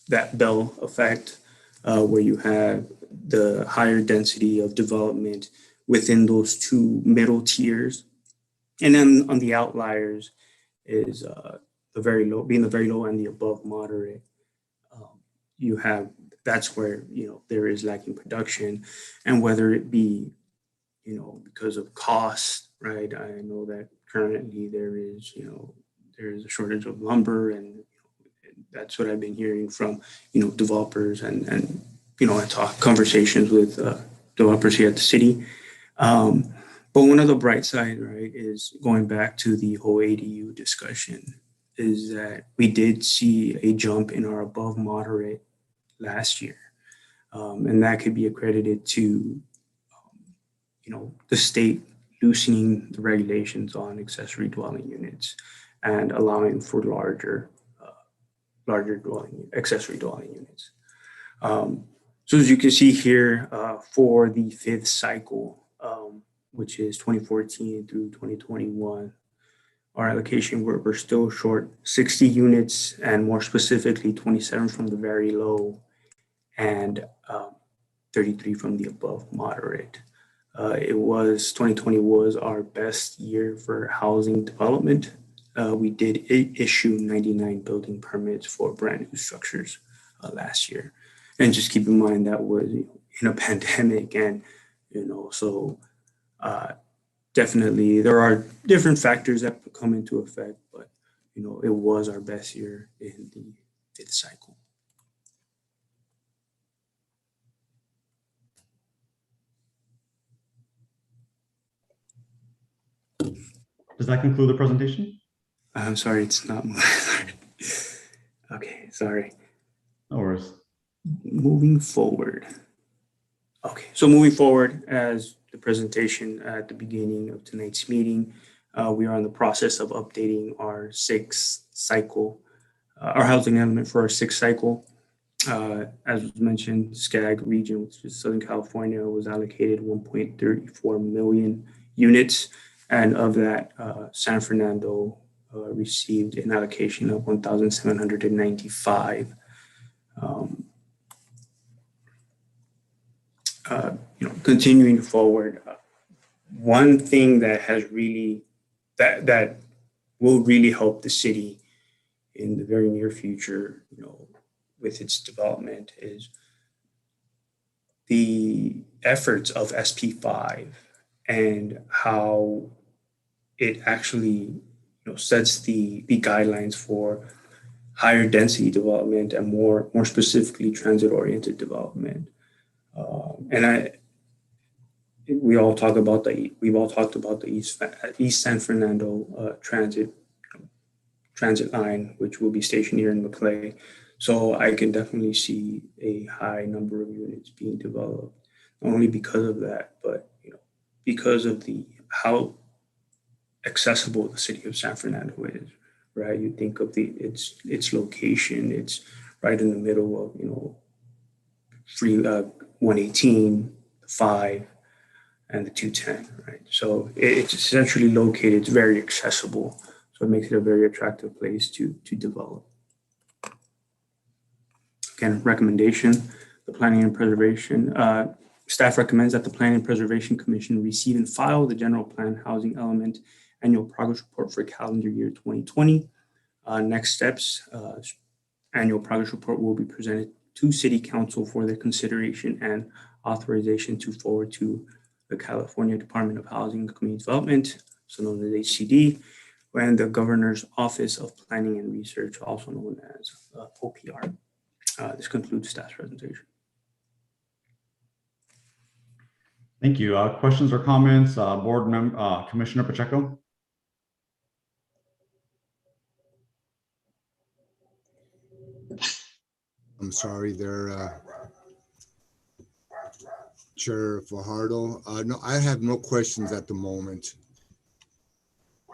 Speaker 11: that bell effect, where you have the higher density of development within those two middle tiers. And then on the outliers is the very low, being the very low and the above moderate. That's where, there is lacking production, and whether it be, because of cost, right? I know that currently there is a shortage of lumber, and that's what I've been hearing from, developers and I talk conversations with developers here at the city. But one of the bright side, right, is going back to the whole ADU discussion, is that we did see a jump in our above moderate last year. And that could be accredited to, the state loosening the regulations on accessory dwelling units and allowing for larger accessory dwelling units. So as you can see here, for the fifth cycle, which is 2014 through 2021, our allocation, we're still short 60 units, and more specifically 27 from the very low and 33 from the above moderate. 2020 was our best year for housing development. We did issue 99 building permits for brand new structures last year. And just keep in mind that was in a pandemic, and so definitely there are different factors that come into effect, but it was our best year in the fifth cycle.
Speaker 1: Does that conclude the presentation?
Speaker 11: I'm sorry, it's not. Okay, sorry.
Speaker 1: No worries.
Speaker 11: Moving forward. Okay, so moving forward, as the presentation at the beginning of tonight's meeting, we are in the process of updating our sixth cycle, our housing element for our sixth cycle. As was mentioned, SCAG region, which is Southern California, was allocated 1.34 million units. And of that, San Fernando received an allocation of 1,795. Continuing forward, one thing that has really that will really help the city in the very near future, with its development, is the efforts of SP5 and how it actually sets the guidelines for higher density development and more specifically transit-oriented development. We've all talked about the East San Fernando transit line, which will be stationed here in Maclay. So I can definitely see a high number of units being developed, not only because of that, but because of how accessible the city of San Fernando is. Right, you think of its location; it's right in the middle of free 118, 5, and the 210. Right, so it's essentially located. It's very accessible, so it makes it a very attractive place to develop. Again, recommendation: the Planning and Preservation staff recommends that the Planning and Preservation Commission receive and file the General Plan Housing Element Annual Progress Report for calendar year 2020. Next steps: annual progress report will be presented to City Council for their consideration and authorization to forward to the California Department of Housing and Community Development, so known as HCD, and the Governor's Office of Planning and Research, also known as OPR. This concludes staff's presentation.
Speaker 1: Thank you. Questions or comments, board member, Commissioner Pacheco?
Speaker 8: I'm sorry there, Chair Fajardo. No, I have no questions at the moment.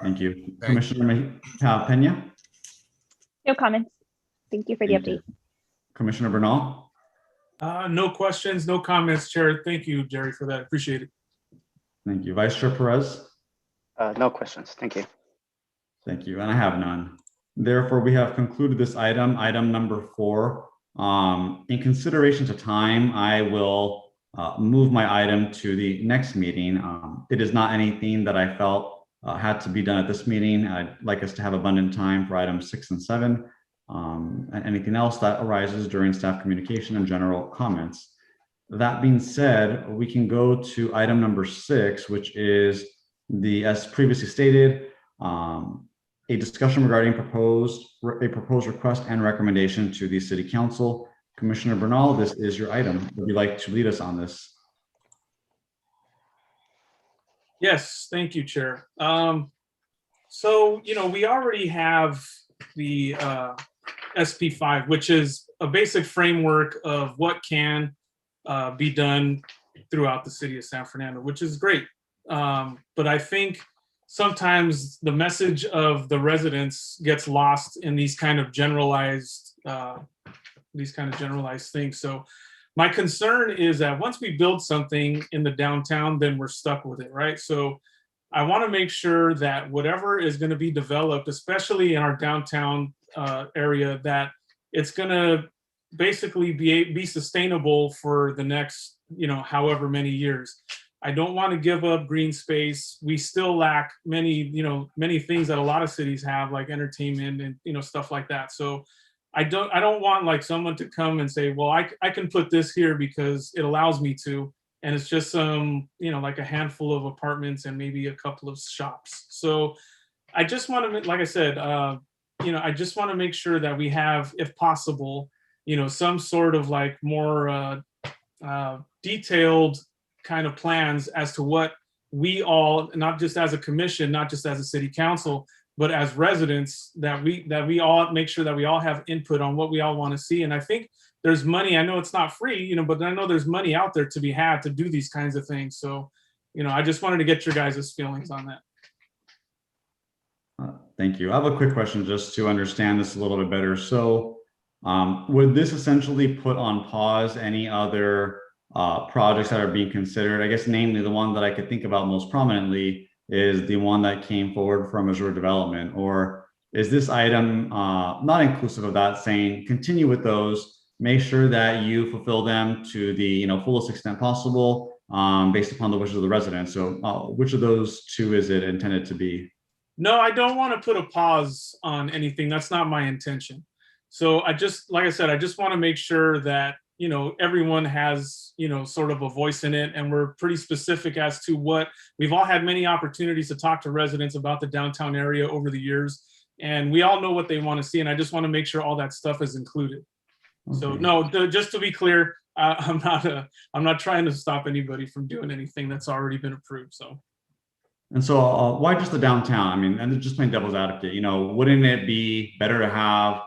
Speaker 1: Thank you. Commissioner Pena?
Speaker 10: No comments. Thank you for the update.
Speaker 1: Commissioner Bernal?
Speaker 4: No questions, no comments, Chair. Thank you, Jerry, for that. Appreciate it.
Speaker 1: Thank you. Vice Chair Perez?
Speaker 12: No questions. Thank you.
Speaker 1: Thank you. And I have none. Therefore, we have concluded this item number 4. In consideration to time, I will move my item to the next meeting. It is not anything that I felt had to be done at this meeting. I'd like us to have abundant time for items 6 and 7, and anything else that arises during staff communication and general comments. That being said, we can go to item number 6, which is as previously stated, a discussion regarding a proposed request and recommendation to the City Council. Commissioner Bernal, this is your item. Would you like to lead us on this?
Speaker 4: Yes, thank you, Chair. So, we already have the SP5, which is a basic framework of what can be done throughout the city of San Fernando, which is great. But I think sometimes the message of the residents gets lost in these kind of generalized things. So my concern is that once we build something in the downtown, then we're stuck with it, right? So I want to make sure that whatever is going to be developed, especially in our downtown area, that it's going to basically be sustainable for the next, however many years. I don't want to give up green space. We still lack many things that a lot of cities have, like entertainment and stuff like that. So I don't want like someone to come and say, well, I can put this here because it allows me to, and it's just like a handful of apartments and maybe a couple of shops. So I just want to, like I said, I just want to make sure that we have, if possible, some sort of like more detailed kind of plans as to what we all, not just as a commission, not just as a city council, but as residents, that we all make sure that we all have input on what we all want to see. And I think there's money. I know it's not free, but I know there's money out there to be had to do these kinds of things. So, I just wanted to get your guys' feelings on that.
Speaker 1: Thank you. I have a quick question just to understand this a little bit better. So would this essentially put on pause any other projects that are being considered? I guess namely the one that I could think about most prominently is the one that came forward from Azure Development, or is this item not inclusive of that, saying continue with those, make sure that you fulfill them to the fullest extent possible based upon the wishes of the residents? So which of those two is it intended to be?
Speaker 4: No, I don't want to put a pause on anything. That's not my intention. So like I said, I just want to make sure that everyone has, sort of a voice in it. And we're pretty specific as to what we've all had many opportunities to talk to residents about the downtown area over the years. And we all know what they want to see. And I just want to make sure all that stuff is included. Okay. So no, just to be clear, I'm not trying to stop anybody from doing anything that's already been approved. So.
Speaker 1: And so why just the downtown? I mean, and just playing devil's advocate, wouldn't it be better to have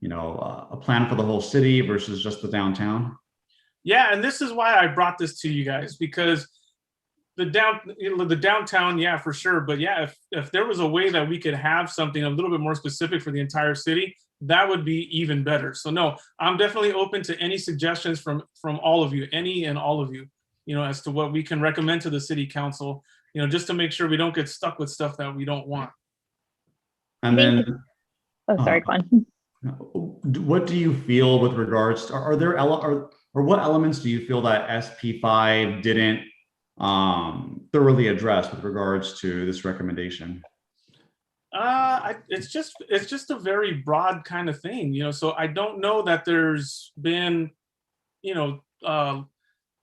Speaker 1: a plan for the whole city versus just the downtown?
Speaker 4: Yeah, and this is why I brought this to you guys, because the downtown, yeah, for sure. But yeah, if there was a way that we could have something a little bit more specific for the entire city, that would be even better. So no, I'm definitely open to any suggestions from all of you, any and all of you, as to what we can recommend to the city council, just to make sure we don't get stuck with stuff that we don't want.
Speaker 1: And then,
Speaker 10: sorry, Glenn.
Speaker 1: What do you feel with regards to, are there or what elements do you feel that SP5 didn't thoroughly address with regards to this recommendation?
Speaker 4: It's just a very broad kind of thing, so I don't know that there's been,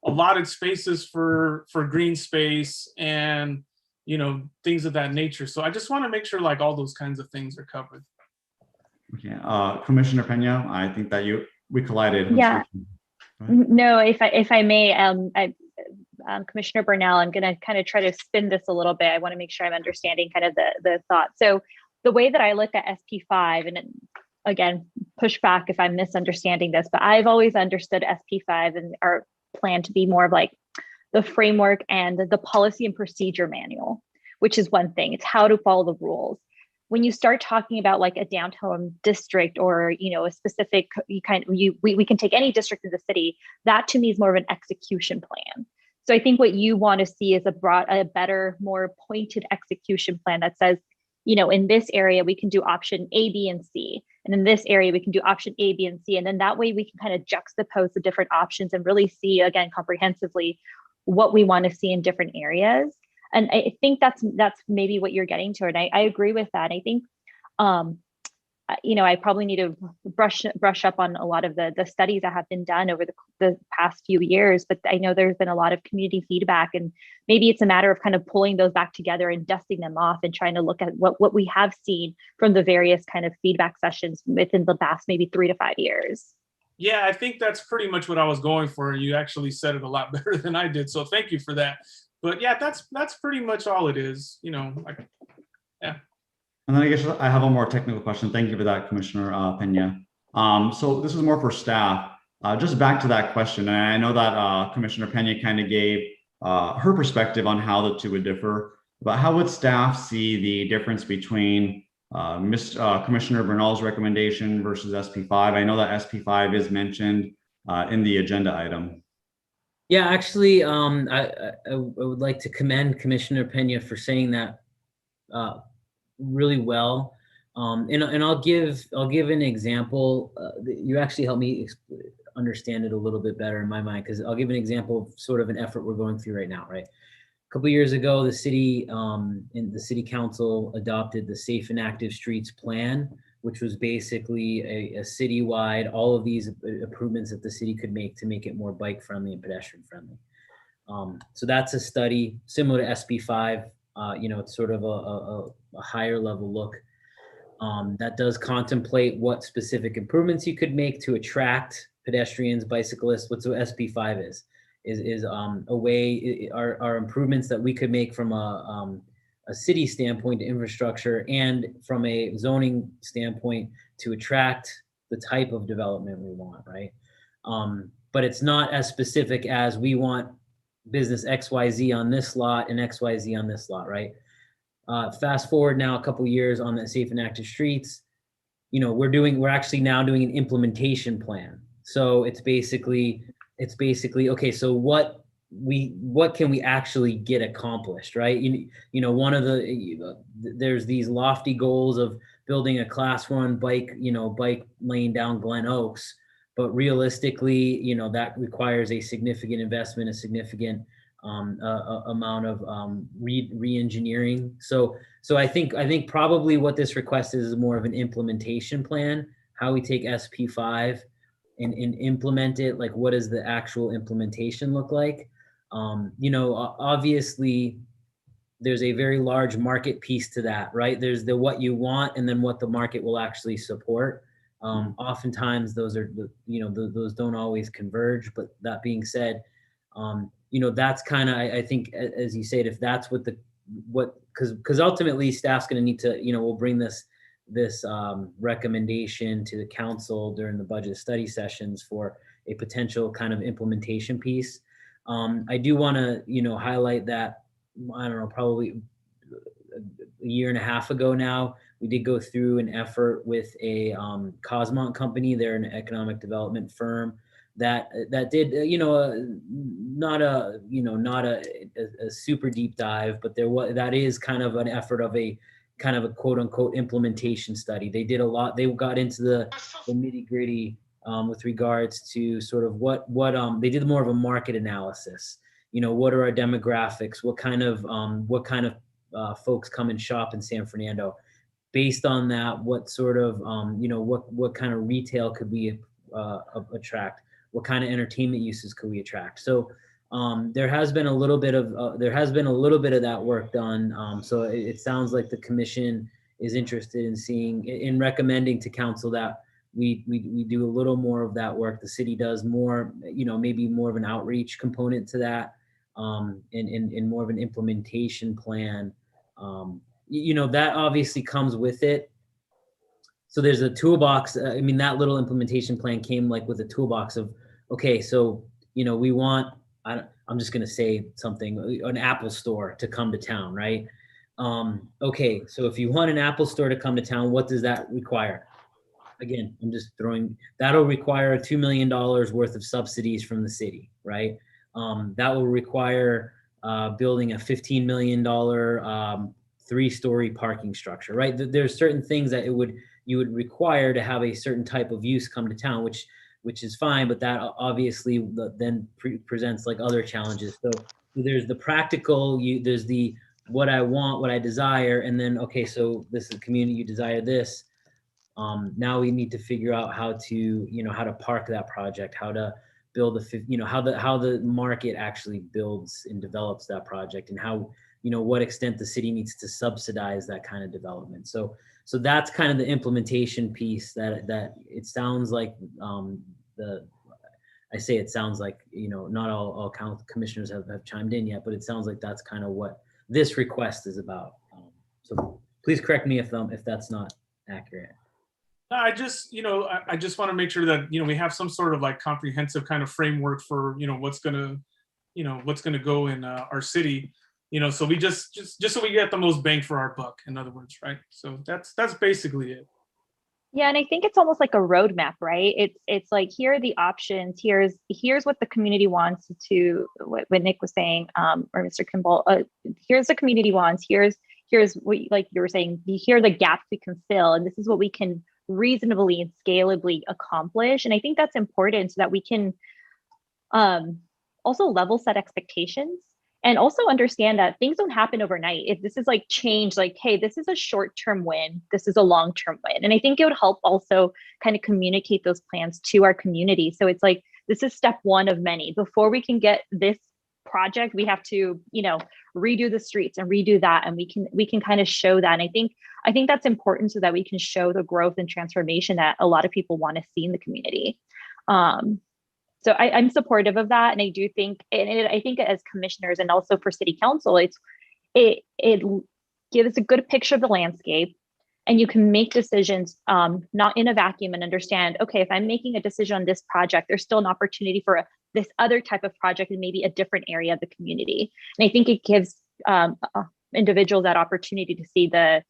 Speaker 4: allotted spaces for green space and, things of that nature. So I just want to make sure like all those kinds of things are covered.
Speaker 1: Okay, Commissioner Pena, I think that we collided.
Speaker 10: Yeah. No, if I may, Commissioner Bernal, I'm going to kind of try to spin this a little bit. I want to make sure I'm understanding kind of the thought. So the way that I look at SP5, and again, push back if I'm misunderstanding this, but I've always understood SP5 and our plan to be more of like the framework and the policy and procedure manual, which is one thing. It's how to follow the rules. When you start talking about like a downtown district or, a specific we can take any district in the city, that to me is more of an execution plan. So I think what you want to see is a better, more pointed execution plan that says, in this area, we can do option A, B, and C. And in this area, we can do option A, B, and C. And then that way we can kind of juxtapose the different options and really see, again, comprehensively what we want to see in different areas. And I think that's maybe what you're getting to. And I agree with that. I think, I probably need to brush up on a lot of the studies that have been done over the past few years, but I know there's been a lot of community feedback, and maybe it's a matter of kind of pulling those back together and dusting them off and trying to look at what we have seen from the various kind of feedback sessions within the past maybe 3 to 5 years.
Speaker 4: Yeah, I think that's pretty much what I was going for. You actually said it a lot better than I did. So thank you for that. But yeah, that's pretty much all it is, yeah.
Speaker 1: And then I guess I have a more technical question. Thank you for that, Commissioner Pena. So this is more for staff. Just back to that question, and I know that Commissioner Pena kind of gave her perspective on how the two would differ, but how would staff see the difference between Commissioner Bernal's recommendation versus SP5? I know that SP5 is mentioned in the agenda item.
Speaker 3: Yeah, actually, I would like to commend Commissioner Pena for saying that really well. And I'll give an example. You actually helped me understand it a little bit better in my mind, because I'll give an example of sort of an effort we're going through right now, right? A couple of years ago, the city and the city council adopted the Safe and Active Streets Plan, which was basically a citywide, all of these improvements that the city could make to make it more bike friendly and pedestrian friendly. So that's a study similar to SB5. It's sort of a higher level look that does contemplate what specific improvements you could make to attract pedestrians, bicyclists. What SB5 is a way, are improvements that we could make from a city standpoint to infrastructure and from a zoning standpoint to attract the type of development we want, right? But it's not as specific as we want business XYZ on this lot and XYZ on this lot, right? Fast forward now a couple years on the Safe and Active Streets, we're actually now doing an implementation plan. So it's basically okay, so what can we actually get accomplished, right? One of there's these lofty goals of building a class 1 bike lane down Glen Oaks, but realistically, that requires a significant investment, a significant amount of re-engineering. So I think probably what this request is more of an implementation plan, how we take SP5 and implement it. Like, what does the actual implementation look like? Obviously there's a very large market piece to that, right? There's the what you want and then what the market will actually support. Oftentimes those are those don't always converge, but that being said, that's kind of, I think, as you said, if that's because ultimately staff's going to need to, we'll bring this recommendation to the council during the budget study sessions for a potential kind of implementation piece. I do want to, highlight that, I don't know, probably a year and a half ago now, we did go through an effort with a Cosmont company. They're an economic development firm that did, not a super deep dive, but that is kind of an effort of a kind of a quote unquote implementation study. They did a lot. They got into the nitty gritty with regards to sort of what they did more of a market analysis. What are our demographics? What kind of folks come and shop in San Fernando? Based on that, what sort of what kind of retail could we attract? What kind of entertainment uses could we attract? So there has been a little bit of that work done. So it sounds like the commission is interested in recommending to council that we do a little more of that work. The city does more, maybe more of an outreach component to that, and more of an implementation plan. That obviously comes with it. So there's a toolbox. That little implementation plan came like with a toolbox of, okay, so, we want, I'm just going to say something, an Apple store to come to town, right? Okay, so if you want an Apple store to come to town, what does that require? Again, that'll require $2 million worth of subsidies from the city, right? That will require building a $15 million 3-story parking structure, right? There's certain things that you would require to have a certain type of use come to town, which is fine, but that obviously then presents like other challenges. So there's the practical, there's the what I want, what I desire, and then, okay, so this is community, you desire this. Now we need to figure out how to park that project, how to build how the market actually builds and develops that project, and how, what extent the city needs to subsidize that kind of development. So that's kind of the implementation piece that it sounds like it sounds like, not all commissioners have chimed in yet, but it sounds like that's kind of what this request is about. So please correct me if that's not accurate.
Speaker 4: No, I just, I just want to make sure that, we have some sort of like comprehensive kind of framework for, what's gonna go in our city, so we just so we get the most bang for our buck, in other words, right? So that's basically it.
Speaker 10: Yeah, and I think it's almost like a roadmap, right? It's like, here are the options. Here's what the community wants to, what Nick was saying, or Mr. Kimball. Here's the community wants. Here's what, like you were saying, here are the gaps we can fill, and this is what we can reasonably and scalably accomplish. And I think that's important so that we can also level set expectations. And also understand that things don't happen overnight. If this is like change, like, hey, this is a short-term win, this is a long-term win. And I think it would help also kind of communicate those plans to our community. So it's like, this is step one of many. Before we can get this project, we have to, redo the streets and redo that. And we can kind of show that. And I think that's important so that we can show the growth and transformation that a lot of people want to see in the community. So I'm supportive of that, and I do think, I think as commissioners and also for city council, it gives a good picture of the landscape, and you can make decisions not in a vacuum, and understand, okay, if I'm making a decision on this project, there's still an opportunity for this other type of project in maybe a different area of the community. And I think it gives individuals that opportunity to see the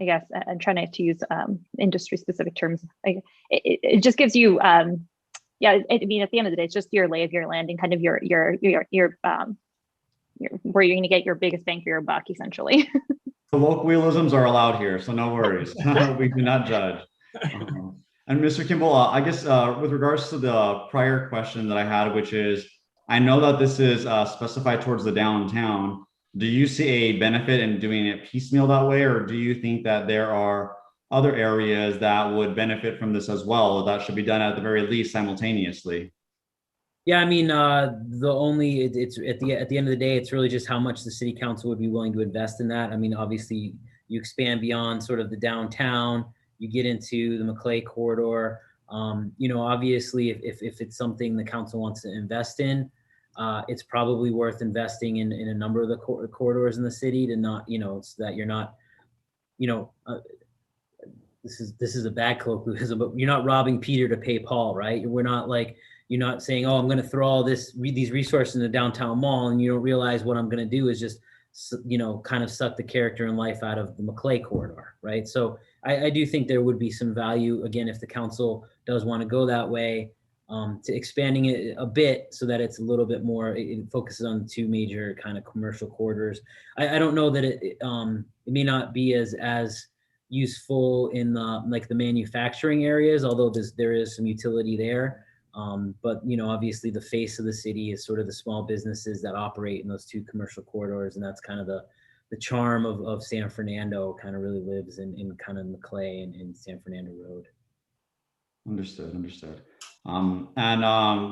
Speaker 10: I guess I'm trying not to use industry specific terms. It just gives you, yeah, I mean, at the end of the day, it's just your lay of your land and kind of your where you're going to get your biggest bang for your buck, essentially.
Speaker 1: Colloquialisms are allowed here, so no worries. We do not judge. And Mr. Kimball, I guess with regards to the prior question that I had, which is, I know that this is specified towards the downtown. Do you see a benefit in doing it piecemeal that way, or do you think that there are other areas that would benefit from this as well, that should be done at the very least simultaneously?
Speaker 3: Yeah, I mean, it's at the end of the day, it's really just how much the city council would be willing to invest in that. I mean, obviously, you expand beyond sort of the downtown, you get into the Maclay corridor. Obviously, if it's something the council wants to invest in, it's probably worth investing in a number of the corridors in the city to not, so that you're not, this is a bad colloquialism, but you're not robbing Peter to pay Paul, right? We're not like, you're not saying, oh, I'm going to throw all these resources in the downtown mall, and you don't realize what I'm going to do is just, kind of suck the character and life out of the Maclay corridor, right? So I do think there would be some value, again, if the council does want to go that way, to expanding it a bit so that it's a little bit more, it focuses on two major kind of commercial corridors. I don't know that it may not be as useful in the manufacturing areas, although there is some utility there. But obviously the face of the city is sort of the small businesses that operate in those two commercial corridors, and that's kind of the charm of San Fernando. Kind of really lives in kind of Maclay and San Fernando Road.
Speaker 1: Understood.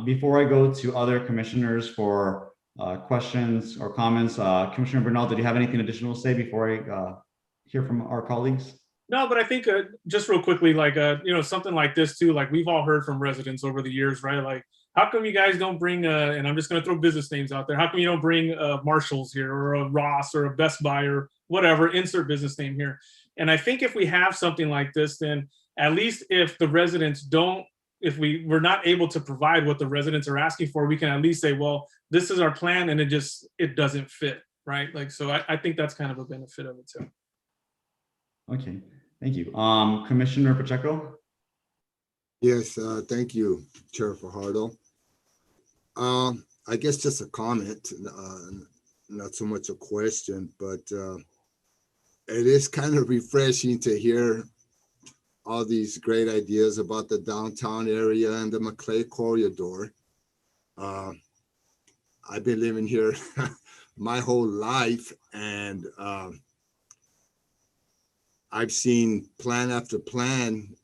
Speaker 1: Before I go to other commissioners for questions or comments, Commissioner Bernal, did you have anything additional to say before I hear from our colleagues?
Speaker 4: No, but I think just real quickly, something like this too, like we've all heard from residents over the years, right? Like, how come you guys don't bring, and I'm just going to throw business names out there. How come you don't bring Marshalls here, or a Ross, or a Best Buy, or whatever, insert business name here. And I think if we have something like this, then at least if the residents if we're not able to provide what the residents are asking for, we can at least say, well, this is our plan, and it doesn't fit, right? Like, so I think that's kind of a benefit of it too.
Speaker 1: Okay, thank you. Commissioner Pacheco?
Speaker 8: Yes, thank you, Chair Fajardo. I guess just a comment, not so much a question, but it is kind of refreshing to hear all these great ideas about the downtown area and the Maclay corridor. I've been living here my whole life, and I've seen plan after plan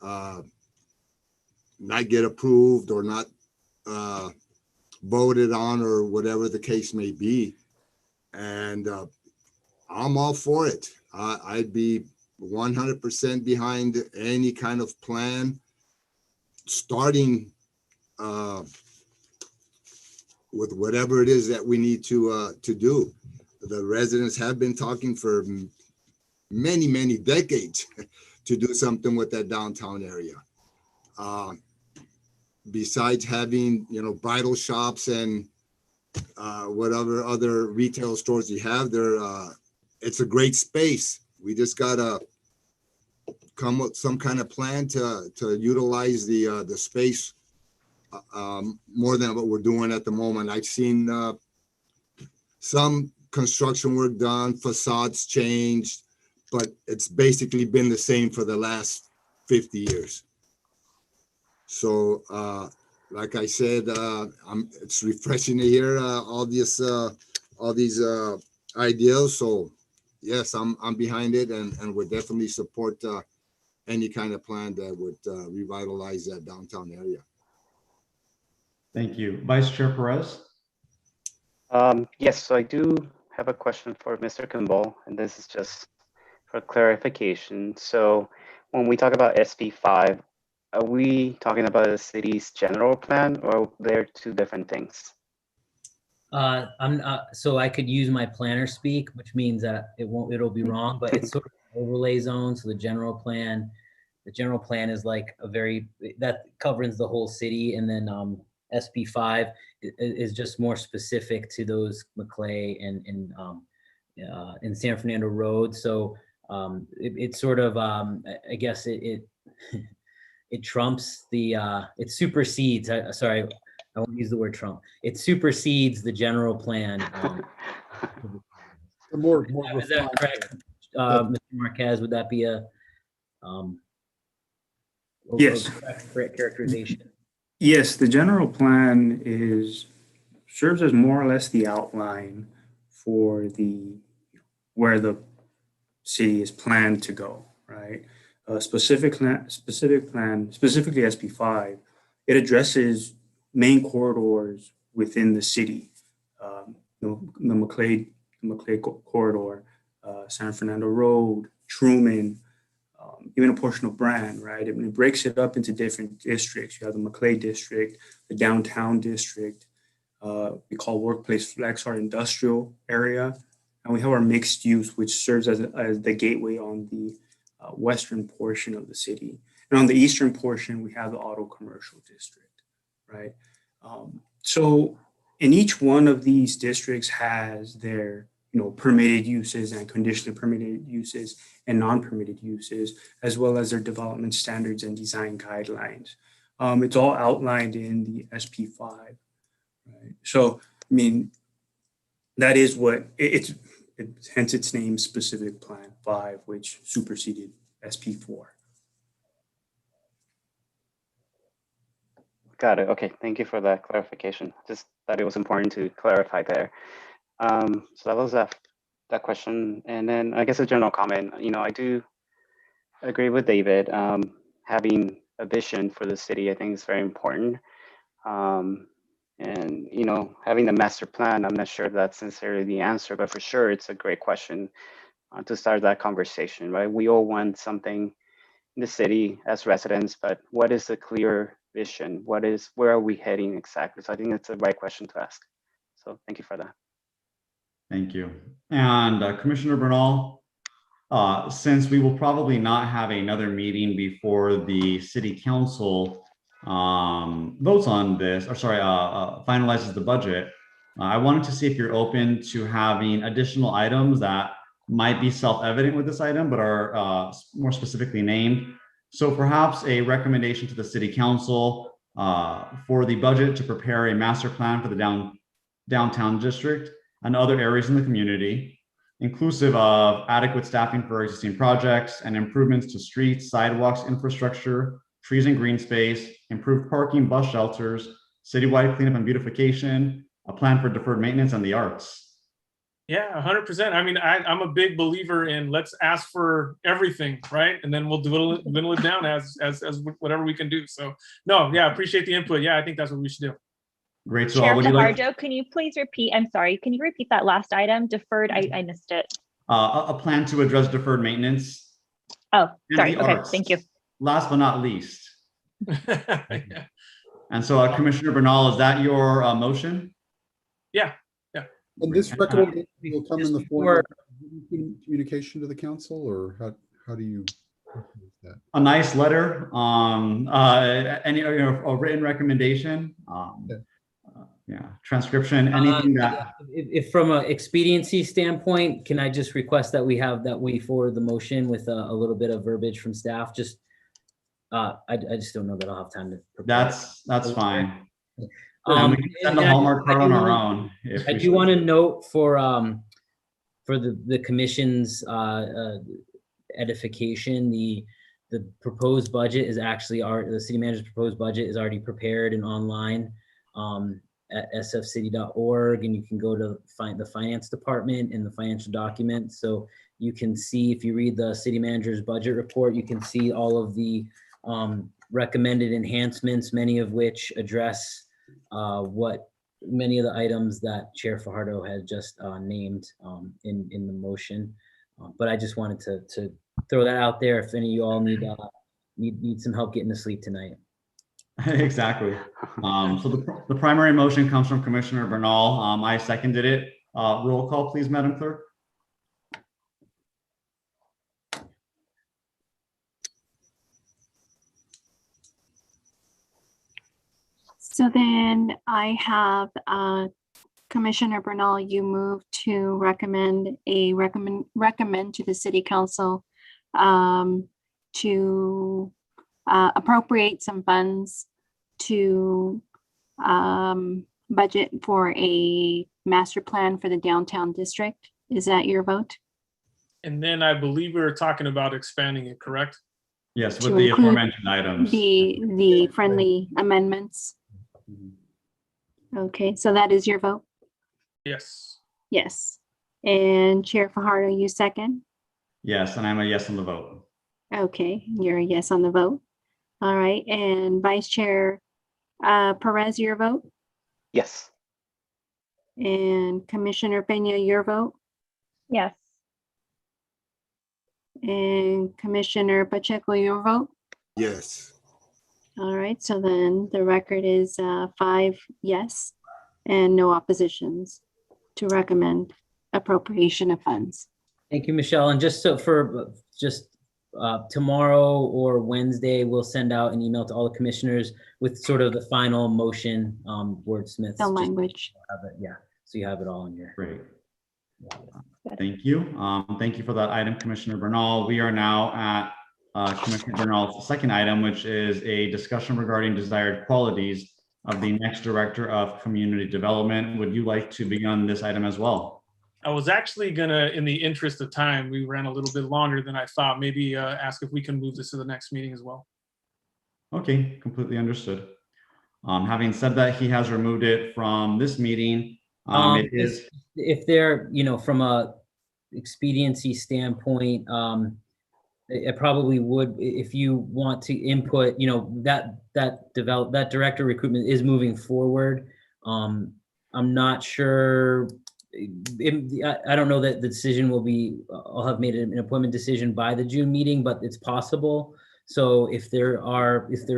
Speaker 8: not get approved or not voted on, or whatever the case may be. And I'm all for it. I'd be 100% behind any kind of plan, starting with whatever it is that we need to do. The residents have been talking for many decades to do something with that downtown area. Besides having, bridal shops and whatever other retail stores you have there, it's a great space. We just gotta come with some kind of plan to utilize the space more than what we're doing at the moment. I've seen some construction work done, facades changed, but it's basically been the same for the last 50 years. So, like I said, it's refreshing to hear all these ideas. So, yes, I'm behind it, and would definitely support any kind of plan that would revitalize that downtown area.
Speaker 1: Thank you. Vice Chair Perez?
Speaker 12: Yes, so I do have a question for Mr. Kimball, and this is just for clarification. So when we talk about SB5, are we talking about the city's general plan, or they're two different things?
Speaker 3: So I could use my planner speak, which means that it'll be wrong, but it's sort of an overlay zone. So the general plan is like that covers the whole city. And then SB5 is just more specific to those Maclay and in San Fernando Road. So it sort of, I guess it trumps it supersedes, sorry, I won't use the word Trump. It supersedes the general plan. Is that correct, Mr. Marquez? Would that be a
Speaker 11: yes,
Speaker 3: correct characterization?
Speaker 11: Yes, the general plan serves as more or less the outline for where the city is planned to go, right? Specific plan, specifically SB5, it addresses main corridors within the city. The Maclay corridor, San Fernando Road, Truman, even a portion of Brand, right? It breaks it up into different districts. You have the Maclay district, the downtown district, we call Workplace Flex our industrial area, and we have our mixed use, which serves as the gateway on the western portion of the city. And on the eastern portion, we have the auto commercial district, right? So in each one of these districts has their permitted uses and conditionally permitted uses and non-permitted uses, as well as their development standards and design guidelines. It's all outlined in the SP5, right? So, I mean, that is what hence its name, Specific Plan 5, which superseded SP4.
Speaker 12: Got it. Okay, thank you for that clarification. Just thought it was important to clarify there. So that was that question. And then I guess a general comment, I do agree with David. Having a vision for the city, I think is very important. And, having a master plan, I'm not sure if that's necessarily the answer, but for sure, it's a great question to start that conversation, right? We all want something in the city as residents, but what is the clear vision? Where are we heading exactly? So I think that's the right question to ask. So thank you for that.
Speaker 1: Thank you. And Commissioner Bernal, since we will probably not have another meeting before the city council votes on this, or sorry, finalizes the budget, I wanted to see if you're open to having additional items that might be self-evident with this item, but are more specifically named. So perhaps a recommendation to the city council for the budget to prepare a master plan for the downtown district and other areas in the community, inclusive of adequate staffing for existing projects and improvements to streets, sidewalks, infrastructure, trees and green space, improved parking, bus shelters, citywide cleanup and beautification, a plan for deferred maintenance, and the arts.
Speaker 4: Yeah, 100%. I mean, I'm a big believer in let's ask for everything, right? And then we'll dwindle it down as whatever we can do. So no, yeah, appreciate the input. Yeah, I think that's what we should do.
Speaker 1: Great. So
Speaker 10: Chair
Speaker 1: would you like?
Speaker 10: Fajardo, can you please repeat? I'm sorry. Can you repeat that last item? Deferred. I missed it.
Speaker 1: A plan to address deferred maintenance.
Speaker 10: Oh, sorry. Okay,
Speaker 1: arts.
Speaker 10: thank you.
Speaker 1: Last but not least. And so, Commissioner Bernal, is that your motion?
Speaker 4: Yeah.
Speaker 7: And this recommendation will come in the form of communication to the council, or how do you?
Speaker 1: a nice letter, any, a written recommendation, transcription, anything that.
Speaker 3: If from an expediency standpoint, can I just request that we forward the motion with a little bit of verbiage from staff? Just, I just don't know that I'll have time to prepare.
Speaker 1: That's fine. We
Speaker 3: And
Speaker 1: can send the Hallmark card on our own.
Speaker 3: I do want to note for the commission's edification, the proposed budget is actually the city manager's proposed budget is already prepared and online at sfcity.org, and you can go to find the finance department in the financial documents. So you can see, if you read the city manager's budget report, you can see all of the recommended enhancements, many of which address many of the items that Chair Fajardo had just named in the motion. But I just wanted to throw that out there if any of you all need some help getting to sleep tonight.
Speaker 1: Exactly. So the primary motion comes from Commissioner Bernal. I seconded it. Roll call, please, Madam Clerk.
Speaker 2: So then I have Commissioner Bernal, you move to recommend to the City Council to appropriate some funds to budget for a master plan for the downtown district. Is that your vote?
Speaker 4: And then I believe we were talking about expanding it, correct?
Speaker 1: Yes, with the aforementioned items.
Speaker 2: The friendly amendments. Okay, so that is your vote?
Speaker 4: Yes.
Speaker 2: Yes. And Chair Fajardo, you second?
Speaker 1: Yes, and I'm a yes on the vote.
Speaker 2: Okay, you're a yes on the vote. All right, and Vice Chair Perez, your vote?
Speaker 12: Yes.
Speaker 2: And Commissioner Pena, your vote?
Speaker 10: Yes.
Speaker 2: And Commissioner Pacheco, your vote?
Speaker 8: Yes.
Speaker 2: All right, so then the record is 5 yes and no oppositions to recommend appropriation of funds.
Speaker 3: Thank you, Michelle. And just tomorrow or Wednesday, we'll send out an email to all the commissioners with sort of the final motion wordsmiths.
Speaker 2: The language.
Speaker 3: Yeah, so you have it all in your.
Speaker 1: Great. Thank you. Thank you for that item, Commissioner Bernal. We are now at Commissioner Bernal's second item, which is a discussion regarding desired qualities of the next Director of Community Development. Would you like to begin on this item as well?
Speaker 4: I was actually gonna, in the interest of time, we ran a little bit longer than I thought, maybe ask if we can move this to the next meeting as well.
Speaker 1: Okay, completely understood. Having said that, he has removed it from this meeting. It is,
Speaker 3: if they're, from a expediency standpoint, it probably would, if you want to input, that director recruitment is moving forward. I'm not sure. I don't know that the decision will be, I'll have made an appointment decision by the June meeting, but it's possible. So if there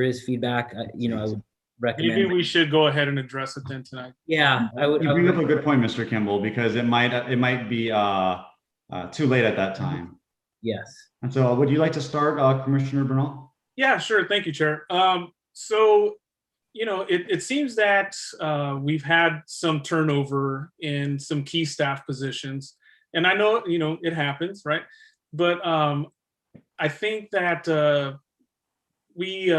Speaker 3: is feedback, I would recommend.
Speaker 4: Maybe we should go ahead and address it then tonight.
Speaker 3: Yeah, I would.
Speaker 1: You bring up a good point, Mr. Kimball, because it might be too late at that time.
Speaker 3: Yes.
Speaker 1: And so would you like to start, Commissioner Bernal?
Speaker 4: Yeah, sure. Thank you, Chair. So, it seems that we've had some turnover in some key staff positions. And I know, it happens, right? But I think that we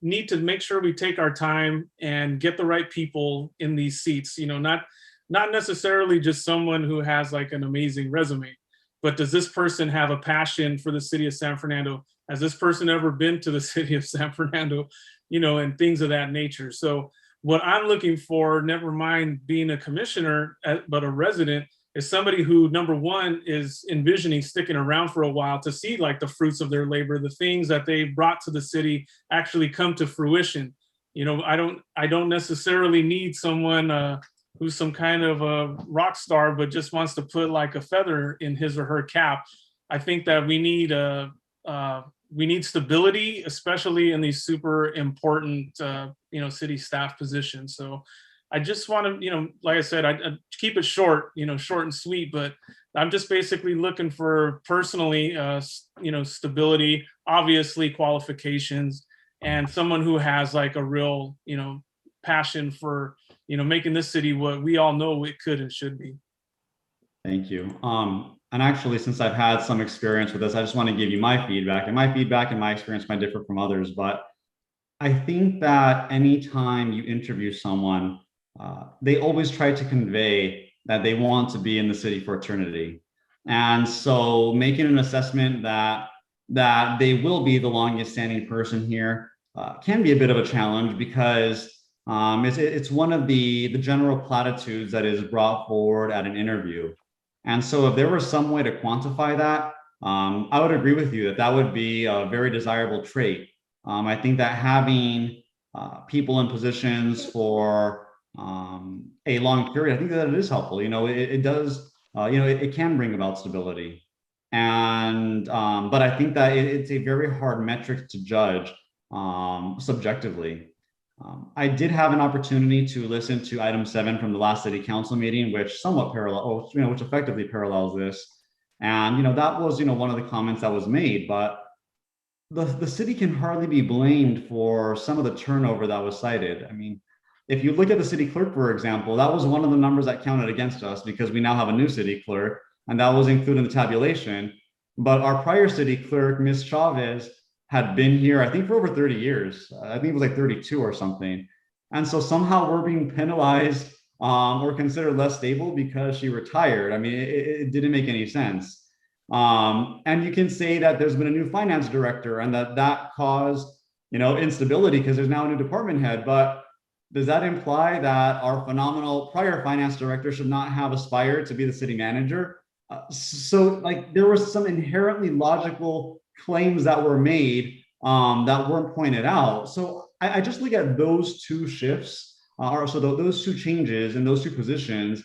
Speaker 4: need to make sure we take our time and get the right people in these seats, not necessarily just someone who has like an amazing resume. But does this person have a passion for the city of San Fernando? Has this person ever been to the city of San Fernando? And things of that nature. So what I'm looking for, never mind being a commissioner, but a resident, is somebody who, number one, is envisioning sticking around for a while to see like the fruits of their labor, the things that they brought to the city actually come to fruition. I don't necessarily need someone who's some kind of a rock star, but just wants to put like a feather in his or her cap. I think that we need stability, especially in these super important, city staff positions. So I just want to, like I said, I keep it short, short and sweet, but I'm just basically looking for personally, stability, obviously qualifications, and someone who has like a real, passion for, making this city what we all know it could and should be.
Speaker 1: Thank you. And actually, since I've had some experience with this, I just want to give you my feedback. And my feedback and my experience might differ from others, but I think that anytime you interview someone, they always try to convey that they want to be in the city for eternity. And so making an assessment that they will be the longest standing person here can be a bit of a challenge, because it's one of the general platitudes that is brought forward at an interview. And so if there was some way to quantify that, I would agree with you that that would be a very desirable trait. I think that having people in positions for a long period, I think that it is helpful. It does, it can bring about stability. And, but I think that it's a very hard metric to judge subjectively. I did have an opportunity to listen to item 7 from the last city council meeting, which somewhat which effectively parallels this. And, that was, one of the comments that was made, but the city can hardly be blamed for some of the turnover that was cited. I mean, if you look at the city clerk, for example, that was one of the numbers that counted against us, because we now have a new city clerk, and that was included in the tabulation. But our prior city clerk, Ms. Chavez, had been here, I think, for over 30 years. I think it was like 32 or something. And so somehow we're being penalized or considered less stable because she retired. I mean, it didn't make any sense. And you can say that there's been a new finance director and that caused, instability because there's now a new department head. But does that imply that our phenomenal prior finance director should not have aspired to be the city manager? So like there were some inherently logical claims that were made that weren't pointed out. So I just look at those two shifts, those two changes in those two positions,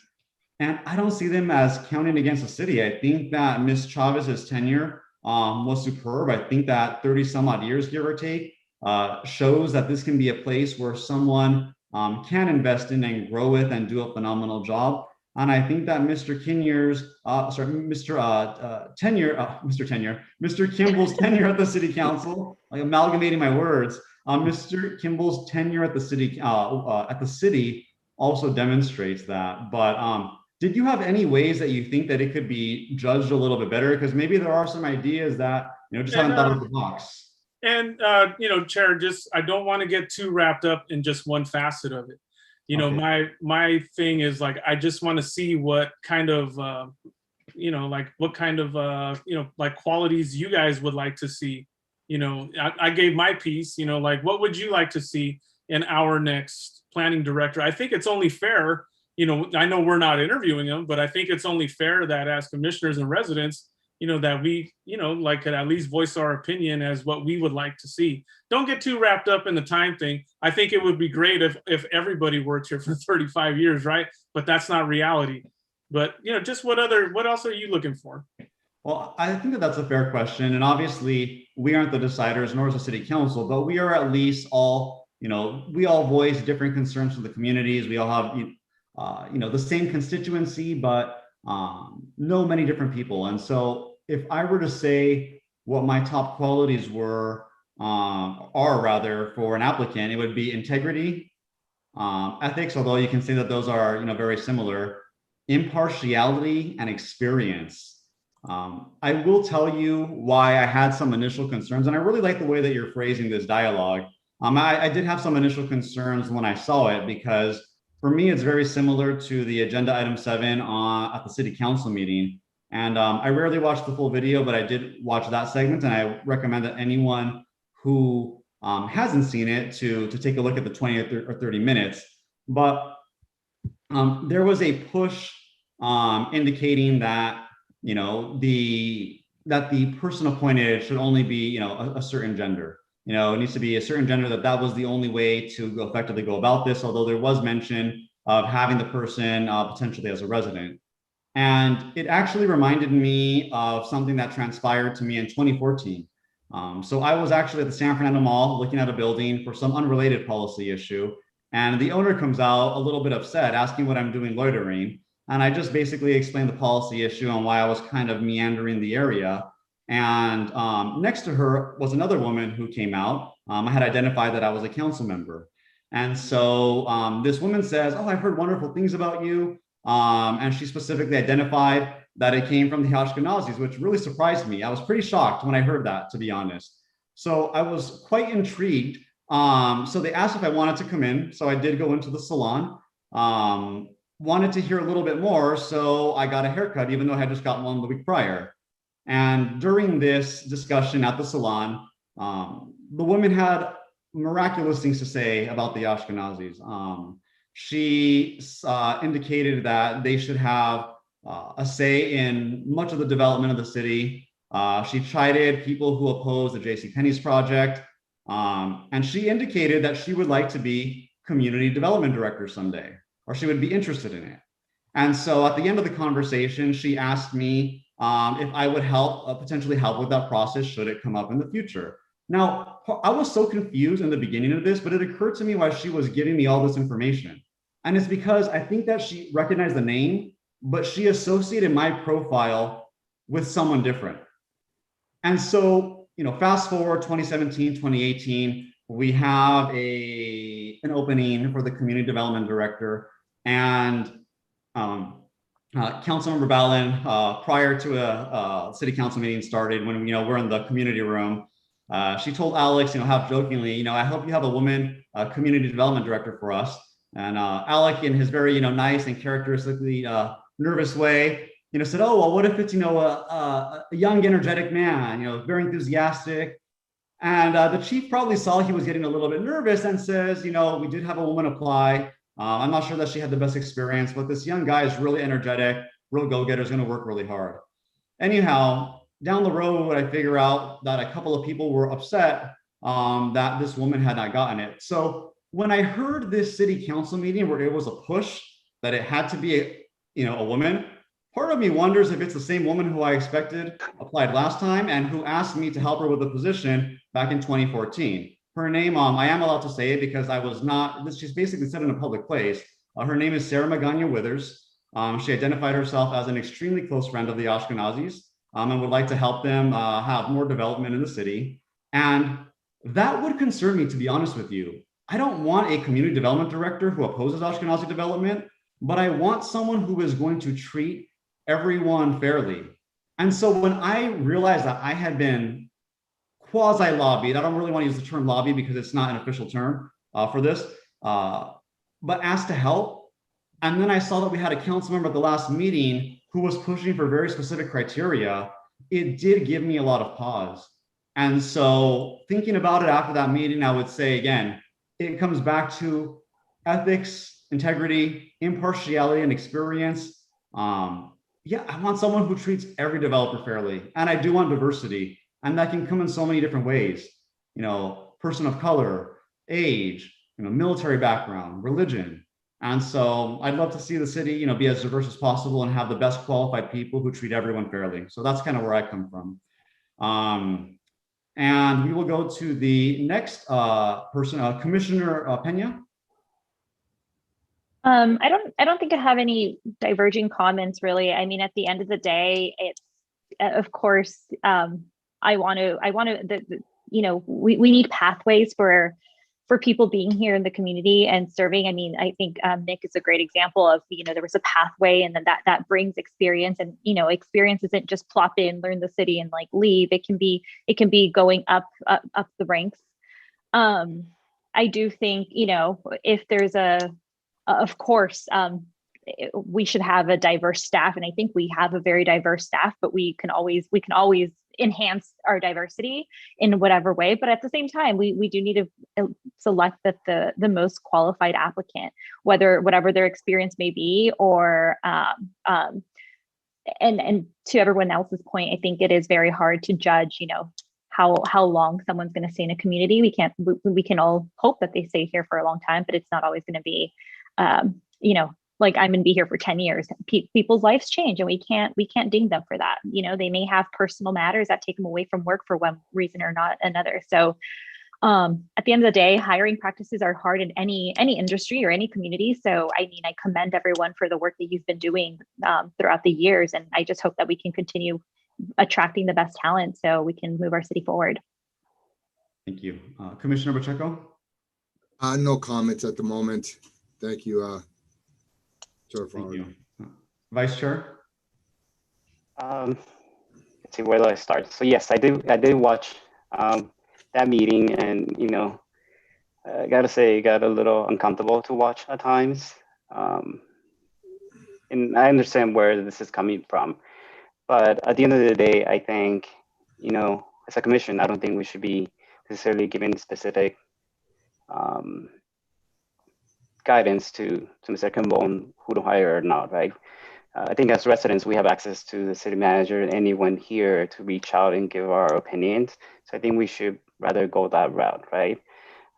Speaker 1: and I don't see them as counting against the city. I think that Ms. Chavez's tenure was superb. I think that 30 some odd years, give or take, shows that this can be a place where someone can invest in and grow with and do a phenomenal job. And I think that Mr. Kimball's tenure at the city council, like amalgamating my words, Mr. Kimball's tenure at the city also demonstrates that. But did you have any ways that you think that it could be judged a little bit better? Because maybe there are some ideas that just haven't thought out of the box.
Speaker 4: And Chair, I don't want to get too wrapped up in just one facet of it. Okay. My thing is like, I just want to see what kind of, qualities you guys would like to see. I gave my piece, what would you like to see in our next planning director? I think it's only fair, I know we're not interviewing them, but I think it's only fair that as commissioners and residents, that we, could at least voice our opinion as what we would like to see. Don't get too wrapped up in the time thing. I think it would be great if everybody worked here for 35 years, right? But that's not reality. But, just what else are you looking for?
Speaker 1: Well, I think that that's a fair question. And obviously we aren't the deciders, nor is the city council, but we are at least all, we all voice different concerns from the communities. We all have, the same constituency, but know many different people. And so if I were to say what my top qualities are rather for an applicant, it would be integrity, ethics, although you can say that those are, very similar, impartiality, and experience. I will tell you why I had some initial concerns, and I really like the way that you're phrasing this dialogue. I did have some initial concerns when I saw it, because for me, it's very similar to the agenda item 7 at the city council meeting. And I rarely watch the full video, but I did watch that segment, and I recommend that anyone who hasn't seen it to take a look at the 20 or 30 minutes. But there was a push indicating that the person appointed should only be a certain gender. It needs to be a certain gender, that was the only way to effectively go about this, although there was mention of having the person potentially as a resident. And it actually reminded me of something that transpired to me in 2014. So I was actually at the San Fernando Mall looking at a building for some unrelated policy issue. And the owner comes out a little bit upset, asking what I'm doing loitering. And I just basically explained the policy issue and why I was kind of meandering the area. And next to her was another woman who came out. I had identified that I was a council member. And so this woman says, "Oh, I've heard wonderful things about you." And she specifically identified that it came from the Ashkenazis, which really surprised me. I was pretty shocked when I heard that, to be honest. So I was quite intrigued. So they asked if I wanted to come in. So I did go into the salon. Wanted to hear a little bit more. So I got a haircut, even though I had just gotten one the week prior. And during this discussion at the salon, the woman had miraculous things to say about the Ashkenazis. She indicated that they should have a say in much of the development of the city. She chided people who oppose the JCPenney's project. And she indicated that she would like to be community development director someday, or she would be interested in it. And so at the end of the conversation, she asked me if I would help, potentially help with that process should it come up in the future. Now, I was so confused in the beginning of this, but it occurred to me why she was giving me all this information. And it's because I think that she recognized the name, but she associated my profile with someone different. And so, fast forward 2017, 2018, we have an opening for the community development director, and Councilmember Ballin, prior to a city council meeting started, when we're in the community room, she told Alex, half jokingly, I hope you have a woman community development director for us. And Alec, in his very nice and characteristically nervous way, said, "Oh, well, what if it's a young, energetic man, very enthusiastic." And the chief probably saw he was getting a little bit nervous and says, "We did have a woman apply. I'm not sure that she had the best experience, but this young guy is really energetic, real go-getter, is going to work really hard." Anyhow, down the road, I figure out that a couple of people were upset that this woman had not gotten it. So when I heard this city council meeting where it was a push that it had to be a woman, part of me wonders if it's the same woman who I expected applied last time and who asked me to help her with the position back in 2014. Her name, I am allowed to say it because I was not, she's basically said in a public place. Her name is Sarah Magana Withers. She identified herself as an extremely close friend of the Ashkenazis and would like to help them have more development in the city. And that would concern me, to be honest with you. I don't want a community development director who opposes Ashkenazi development, but I want someone who is going to treat everyone fairly. And so when I realized that I had been quasi-lobbied, I don't really want to use the term lobby because it's not an official term for this, but asked to help. And then I saw that we had a council member at the last meeting who was pushing for very specific criteria. It did give me a lot of pause. And so thinking about it after that meeting, I would say, again, it comes back to ethics, integrity, impartiality, and experience. Yeah, I want someone who treats every developer fairly. And I do want diversity. And that can come in so many different ways. Person of color, age, military background, religion. And so I'd love to see the city, be as diverse as possible and have the best qualified people who treat everyone fairly. So that's kind of where I come from. And we will go to the next person, Commissioner Pena.
Speaker 10: I don't think I have any diverging comments really. I mean, at the end of the day, it's of course I want to we need pathways for people being here in the community and serving. I mean, I think Nick is a great example of, there was a pathway, and then that brings experience, and, experience isn't just plop in, learn the city and like leave. It can be going up the ranks. I do think, if there's of course, we should have a diverse staff. And I think we have a very diverse staff, but we can always enhance our diversity in whatever way. But at the same time, we do need to select the most qualified applicant, whatever their experience may be, or and to everyone else's point, I think it is very hard to judge, how long someone's going to stay in a community. We can all hope that they stay here for a long time, but it's not always going to be, like I'm going to be here for 10 years. People's lives change, and we can't ding them for that. They may have personal matters that take them away from work for one reason or not another. So At the end of the day, hiring practices are hard in any industry or any community. So I mean, I commend everyone for the work that you've been doing throughout the years. And I just hope that we can continue attracting the best talent so we can move our city forward.
Speaker 1: Thank you. Commissioner Pacheco?
Speaker 8: No comments at the moment. Thank you, Chair.
Speaker 1: Thank you. Vice Chair?
Speaker 12: Let's see, where do I start? So yes, I did watch that meeting, and you know, I gotta say, it got a little uncomfortable to watch at times. And I understand where this is coming from, but at the end of the day, I think, you know, as a commission, I don't think we should be necessarily giving specific guidance to Mr. Kimball on who to hire or not, right? I think as residents, we have access to the city manager and anyone here to reach out and give our opinions. So I think we should rather go that route, right?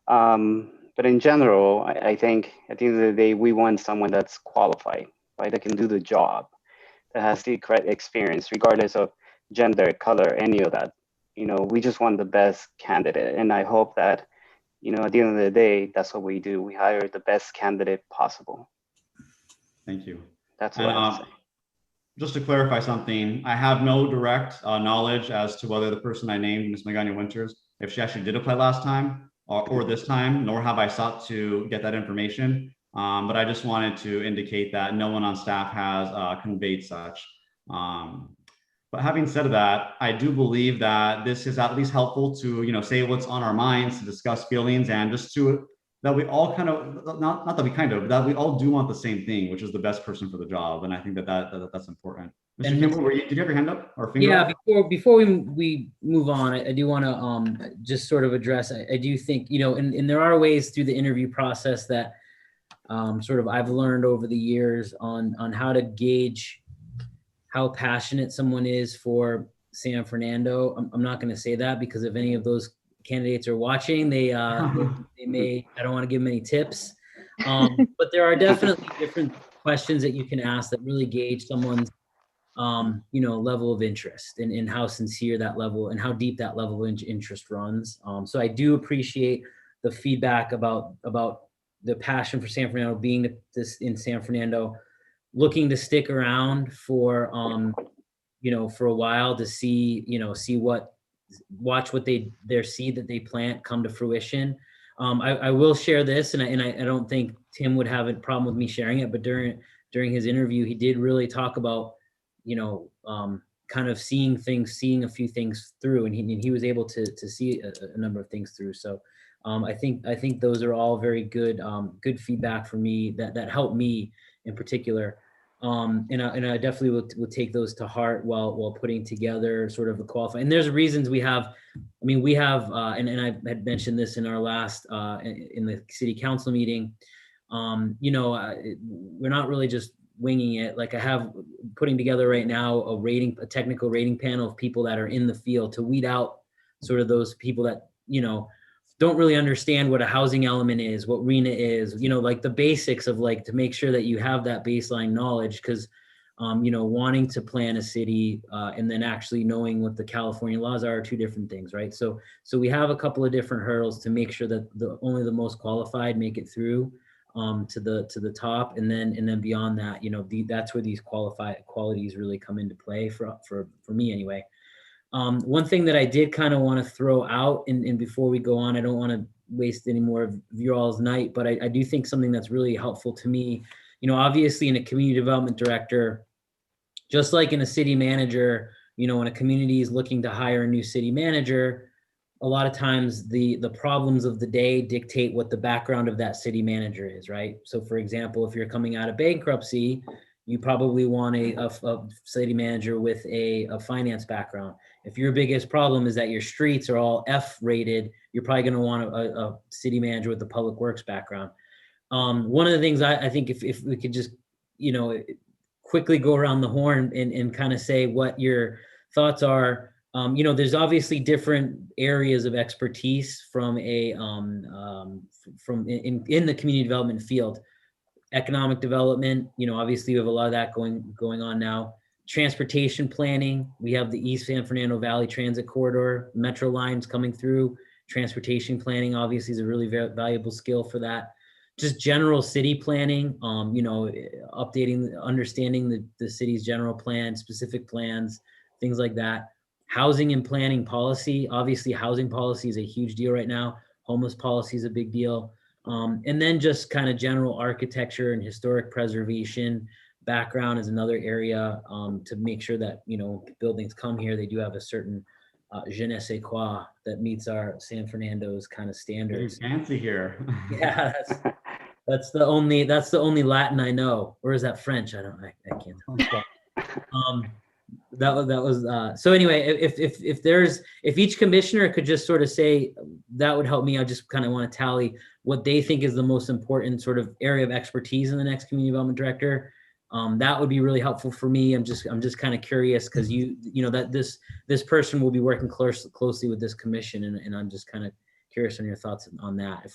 Speaker 12: But in general, I think at the end of the day, we want someone that's qualified, right? That can do the job, that has the correct experience, regardless of gender, color, any of that. You know, we just want the best candidate. And I hope that, you know, at the end of the day, that's what we do. We hire the best candidate possible.
Speaker 1: Thank you.
Speaker 12: That's what I say.
Speaker 1: Just to clarify something, I have no direct knowledge as to whether the person I named, Ms. Magana Winters, if she actually did apply last time or this time, nor have I sought to get that information. But I just wanted to indicate that no one on staff has conveyed such. But having said that, I do believe that this is at least helpful to, you know, say what's on our minds, to discuss feelings, and just to that we all kind of, not that we kind of, that we all do want the same thing, which is the best person for the job. And I think that's important. Mr. Kimball, did you have your hand up or finger
Speaker 3: Yeah,
Speaker 1: up?
Speaker 3: before we move on, I do want to just sort of address, I do think, you know, and there are ways through the interview process that sort of I've learned over the years on how to gauge how passionate someone is for San Fernando. I'm not going to say that because if any of those candidates are watching, they may, I don't want to give them any tips. But there are definitely different questions that you can ask that really gauge someone's you know, level of interest and how sincere that level and how deep that level of interest runs. So I do appreciate the feedback about the passion for San Fernando, being this in San Fernando, looking to stick around for you know, for a while to see, you know, watch what their seed that they plant come to fruition. I will share this, and I don't think Tim would have a problem with me sharing it, but during his interview, he did really talk about, you know, kind of seeing a few things through, and he was able to see a number of things through. So I think those are all very good feedback for me that helped me in particular. And I definitely will take those to heart while putting together sort of a qualifying. And there's reasons we have, I mean, we have, and I had mentioned this in our last, in the city council meeting, you know, we're not really just winging it. Like I have putting together right now a technical rating panel of people that are in the field to weed out sort of those people that, you know, don't really understand what a housing element is, what RENA is, you know, like the basics of like, to make sure that you have that baseline knowledge, because, you know, wanting to plan a city and then actually knowing what the California laws are two different things, right? So we have a couple of different hurdles to make sure that only the most qualified make it through to the top, and then beyond that, you know, that's where these qualities really come into play for me anyway. One thing that I did kind of want to throw out, and before we go on, I don't want to waste any more of your all's night, but I do think something that's really helpful to me, you know, obviously in a community development director, just like in a city manager, you know, when a community is looking to hire a new city manager, a lot of times the problems of the day dictate what the background of that city manager is, right? So for example, if you're coming out of bankruptcy, you probably want a city manager with a finance background. If your biggest problem is that your streets are all F rated, you're probably going to want a city manager with a public works background. One of the things I think if we could just, you know, quickly go around the horn and kind of say what your thoughts are. You know, there's obviously different areas of expertise from in the community development field. Economic development, you know, obviously we have a lot of that going on now. Transportation planning, we have the East San Fernando Valley Transit Corridor, metro lines coming through. Transportation planning obviously is a really valuable skill for that. Just general city planning, understanding the city's general plan, specific plans, things like that. Housing and planning policy. Obviously, housing policy is a huge deal right now. Homeless policy is a big deal. And then just kind of general architecture and historic preservation background is another area to make sure that, buildings come here, they do have a certain je ne sais quoi that meets our San Fernando's kind of standards.
Speaker 1: Very fancy here.
Speaker 3: Yeah, that's the only Latin I know. Or is that French? I can't tell. That was so anyway, if each commissioner could just sort of say, that would help me. I just kind of want to tally what they think is the most important sort of area of expertise in the next community development director. That would be really helpful for me. I'm just kind of curious because that this person will be working closely with this commission, and I'm just kind of curious on your thoughts on that.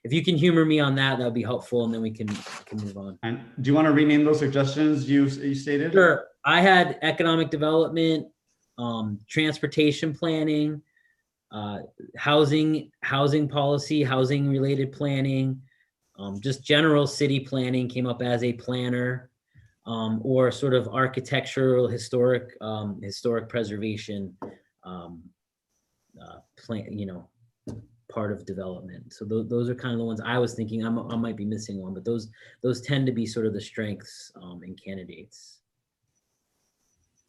Speaker 3: If you can humor me on that, that would be helpful, and then we can move on.
Speaker 1: And do you want to rename those suggestions you stated?
Speaker 3: Sure. I had economic development, transportation planning, housing policy, housing related planning, just general city planning came up as a planner, or sort of architectural, historic preservation plan, part of development. So those are kind of the ones I was thinking. I might be missing one, but those tend to be sort of the strengths in candidates.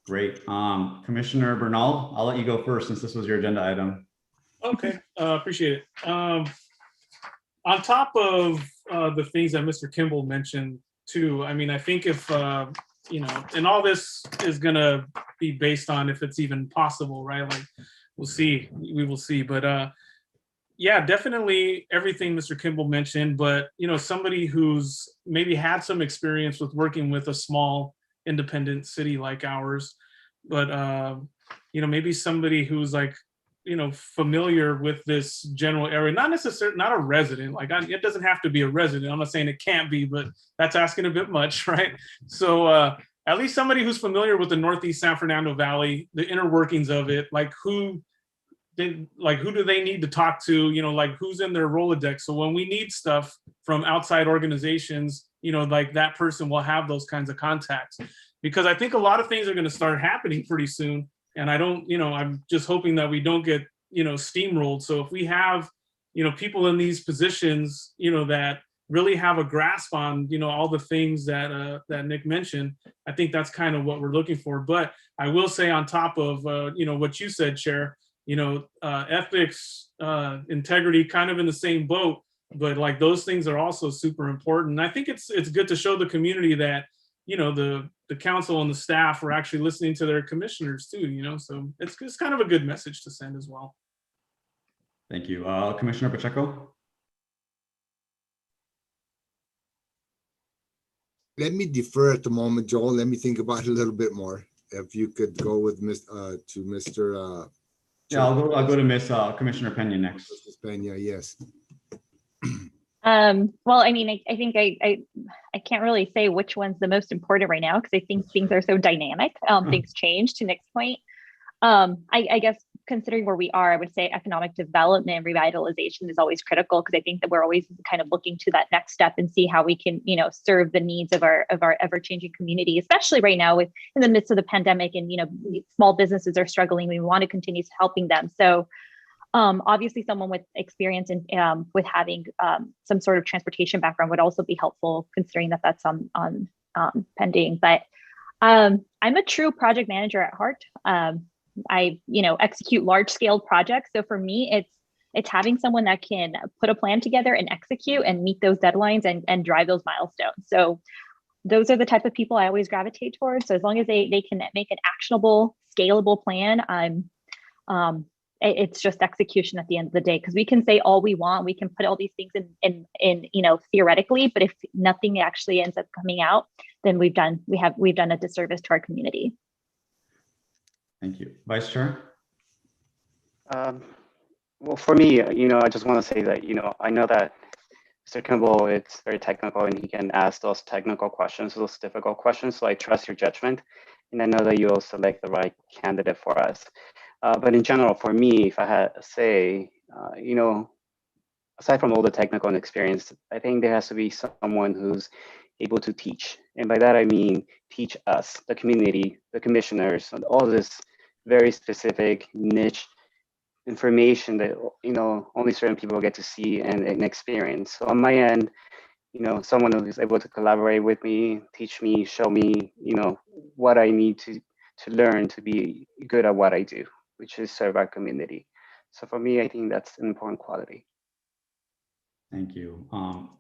Speaker 1: Great. Commissioner Bernal, I'll let you go first since this was your agenda item.
Speaker 4: Okay, appreciate it. On top of the things that Mr. Kimball mentioned too, I mean, I think if, and all this is gonna be based on if it's even possible, right? Like, we will see. But yeah, definitely everything Mr. Kimball mentioned, but somebody who's maybe had some experience with working with a small independent city like ours, but maybe somebody who's like familiar with this general area, not necessarily not a resident, like it doesn't have to be a resident, I'm not saying it can't be, but that's asking a bit much, right? So at least somebody who's familiar with the Northeast San Fernando Valley, the inner workings of it, like who do they need to talk to, like who's in their Rolodex, so when we need stuff from outside organizations, like that person will have those kinds of contacts. Because I think a lot of things are going to start happening pretty soon. And I'm just hoping that we don't get, steamrolled. So if we have, people in these positions, that really have a grasp on, all the things that Nick mentioned, I think that's kind of what we're looking for. But I will say on top of, what you said, Chair, ethics, integrity, kind of in the same boat, but like those things are also super important. And I think it's good to show the community that, the council and the staff are actually listening to their commissioners too, so it's kind of a good message to send as well.
Speaker 1: Thank you. Commissioner Pacheco?
Speaker 8: Let me defer at the moment, Joel. Let me think about it a little bit more. If you could go with Mr.
Speaker 1: Yeah, I'll go to Miss Commissioner Pena next.
Speaker 8: Mrs. Pena, yes.
Speaker 10: Well, I mean, I think I can't really say which one's the most important right now because I think things are so dynamic. Things change, to Nick's point. I guess considering where we are, I would say economic development and revitalization is always critical because I think that we're always kind of looking to that next step and see how we can, serve the needs of our ever-changing community, especially right now in the midst of the pandemic and, small businesses are struggling. We want to continue helping them. So obviously someone with experience in with having some sort of transportation background would also be helpful considering that that's on pending. But I'm a true project manager at heart. I execute large scale projects. So for me, it's having someone that can put a plan together and execute and meet those deadlines and drive those milestones. So those are the type of people I always gravitate towards. So as long as they can make an actionable, scalable plan, it's just execution at the end of the day, because we can say all we want, we can put all these things in theoretically, but if nothing actually ends up coming out, then we've done a disservice to our community.
Speaker 1: Thank you. Vice Chair?
Speaker 12: Well, for me, I just want to say that, I know that Mr. Kimball, it's very technical and he can ask those technical questions, those difficult questions. So I trust your judgment. And I know that you'll select the right candidate for us. But in general, for me, if I had to say, you know, aside from all the technical experience, I think there has to be someone who's able to teach. And by that, I mean, teach us, the community, the commissioners, and all this very specific niche information that, you know, only certain people get to see and experience. So on my end, you know, someone who is able to collaborate with me, teach me, show me, you know, what I need to learn to be good at what I do, which is serve our community. So for me, I think that's an important quality.
Speaker 1: Thank you.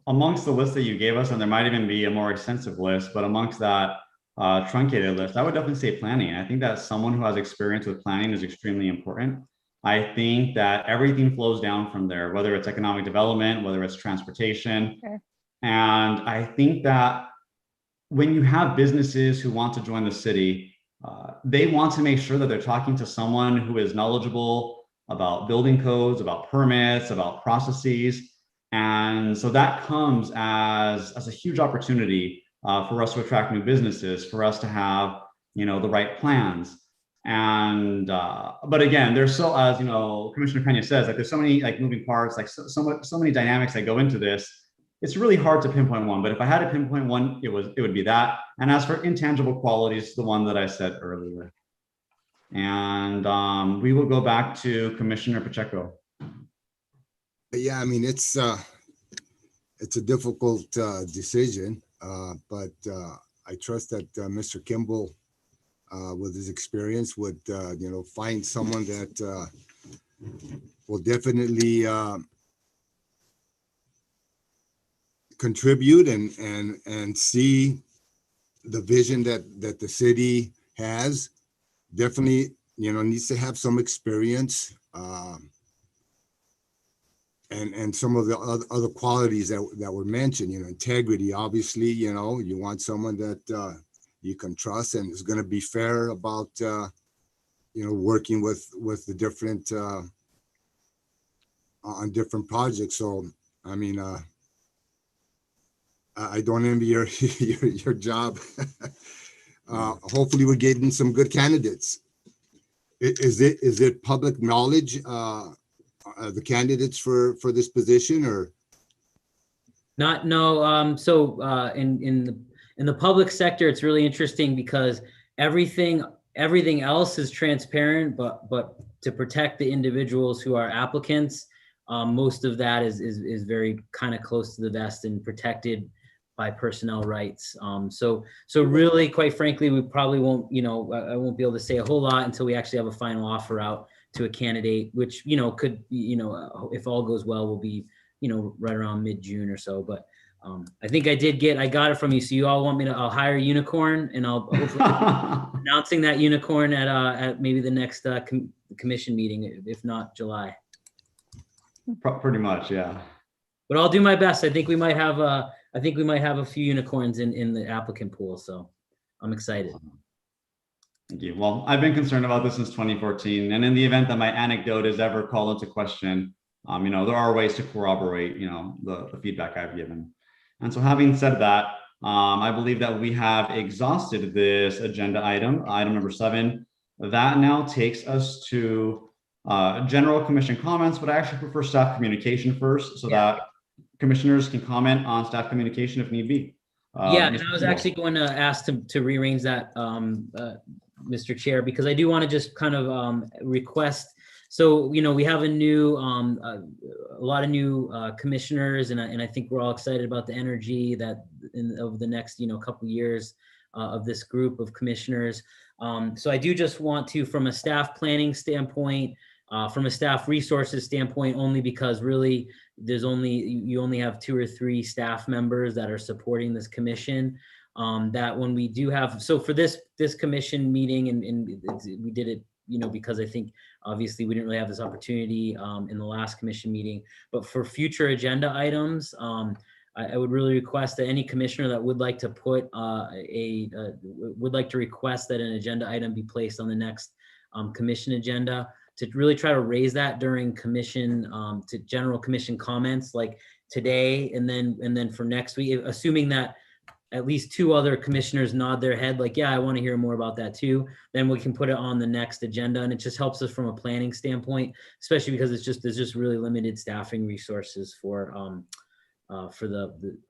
Speaker 1: Amongst the list that you gave us, and there might even be a more extensive list, but amongst that truncated list, I would definitely say planning. I think that someone who has experience with planning is extremely important. I think that everything flows down from there, whether it's economic development, whether it's transportation.
Speaker 10: Sure.
Speaker 1: And I think that when you have businesses who want to join the city, they want to make sure that they're talking to someone who is knowledgeable about building codes, about permits, about processes. And so that comes as a huge opportunity for us to attract new businesses, for us to have, you know, the right plans. And but again, there's so, as you know, Commissioner Pena says, like there's so many like moving parts, like so many dynamics that go into this. It's really hard to pinpoint one. But if I had to pinpoint one, it would be that. And as for intangible qualities, the one that I said earlier. And we will go back to Commissioner Pacheco.
Speaker 8: Yeah, I mean, it's a difficult decision, but I trust that Mr. Kimball, with his experience, would you know, find someone that will definitely contribute and see the vision that the city has. Definitely, you know, needs to have some experience. And some of the other qualities that were mentioned, you know, integrity, obviously, you know, you want someone that you can trust and is going to be fair about, you know, working with the different, on different projects. So, I mean, I don't envy your job. Hopefully we're getting some good candidates. Is it public knowledge, the candidates for this position, or
Speaker 3: Not, no. So in the public sector, it's really interesting because everything else is transparent, but to protect the individuals who are applicants, most of that is very kind of close to the vest and protected by personnel rights. So really, quite frankly, we probably won't, you know, I won't be able to say a whole lot until we actually have a final offer out to a candidate, which, you know, could, you know, if all goes well, will be, you know, right around mid-June or so. But I think I got it from you. So you all want me to, I'll hire a unicorn, and I'll hopefully be announcing that unicorn at maybe the next commission meeting, if not July.
Speaker 1: Pretty much, yeah.
Speaker 3: But I'll do my best. I think we might have a few unicorns in the applicant pool. So I'm excited.
Speaker 1: Thank you. Well, I've been concerned about this since 2014. And in the event that my anecdote is ever called into question, you know, there are ways to corroborate, you know, the feedback I've given. And so having said that, I believe that we have exhausted this agenda item number 7. That now takes us to general commission comments, but I actually prefer staff communication first, so that commissioners can comment on staff communication if need be.
Speaker 3: And I was actually going to ask to rearrange that, Mr. Chair, because I do want to just kind of request. So, you know, we have a lot of new commissioners, and I think we're all excited about the energy that over the next, you know, couple of years of this group of commissioners. So I do just want to, from a staff planning standpoint, from a staff resources standpoint, only because really you only have 2 or 3 staff members that are supporting this commission. That when we do have, so for this commission meeting, and we did it, you know, because I think obviously we didn't really have this opportunity in the last commission meeting, but for future agenda items, I would really request that any commissioner that would like to put would like to request that an agenda item be placed on the next commission agenda, to really try to raise that during commission, to general commission comments like today, and then for next week, assuming that at least 2 other commissioners nod their head like, yeah, I want to hear more about that too, then we can put it on the next agenda. And it just helps us from a planning standpoint, especially because there's just really limited staffing resources for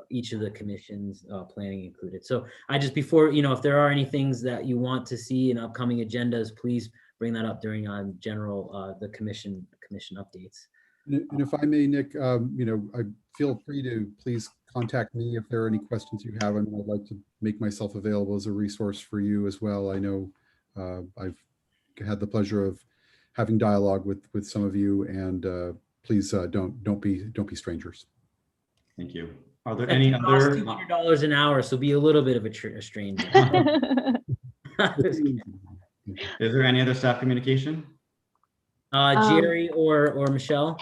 Speaker 3: each of the commissions, planning included. So I just, before, if there are any things that you want to see in upcoming agendas, please bring that up during the commission updates.
Speaker 7: And if I may, Nick, I feel free to please contact me if there are any questions you have. I mean, I'd like to make myself available as a resource for you as well. I know I've had the pleasure of having dialogue with some of you, and please don't be strangers.
Speaker 1: Thank you. Are there any other?
Speaker 3: $200 an hour, so be a little bit of a stranger.
Speaker 1: Is there any other staff communication?
Speaker 3: Jerry or Michelle?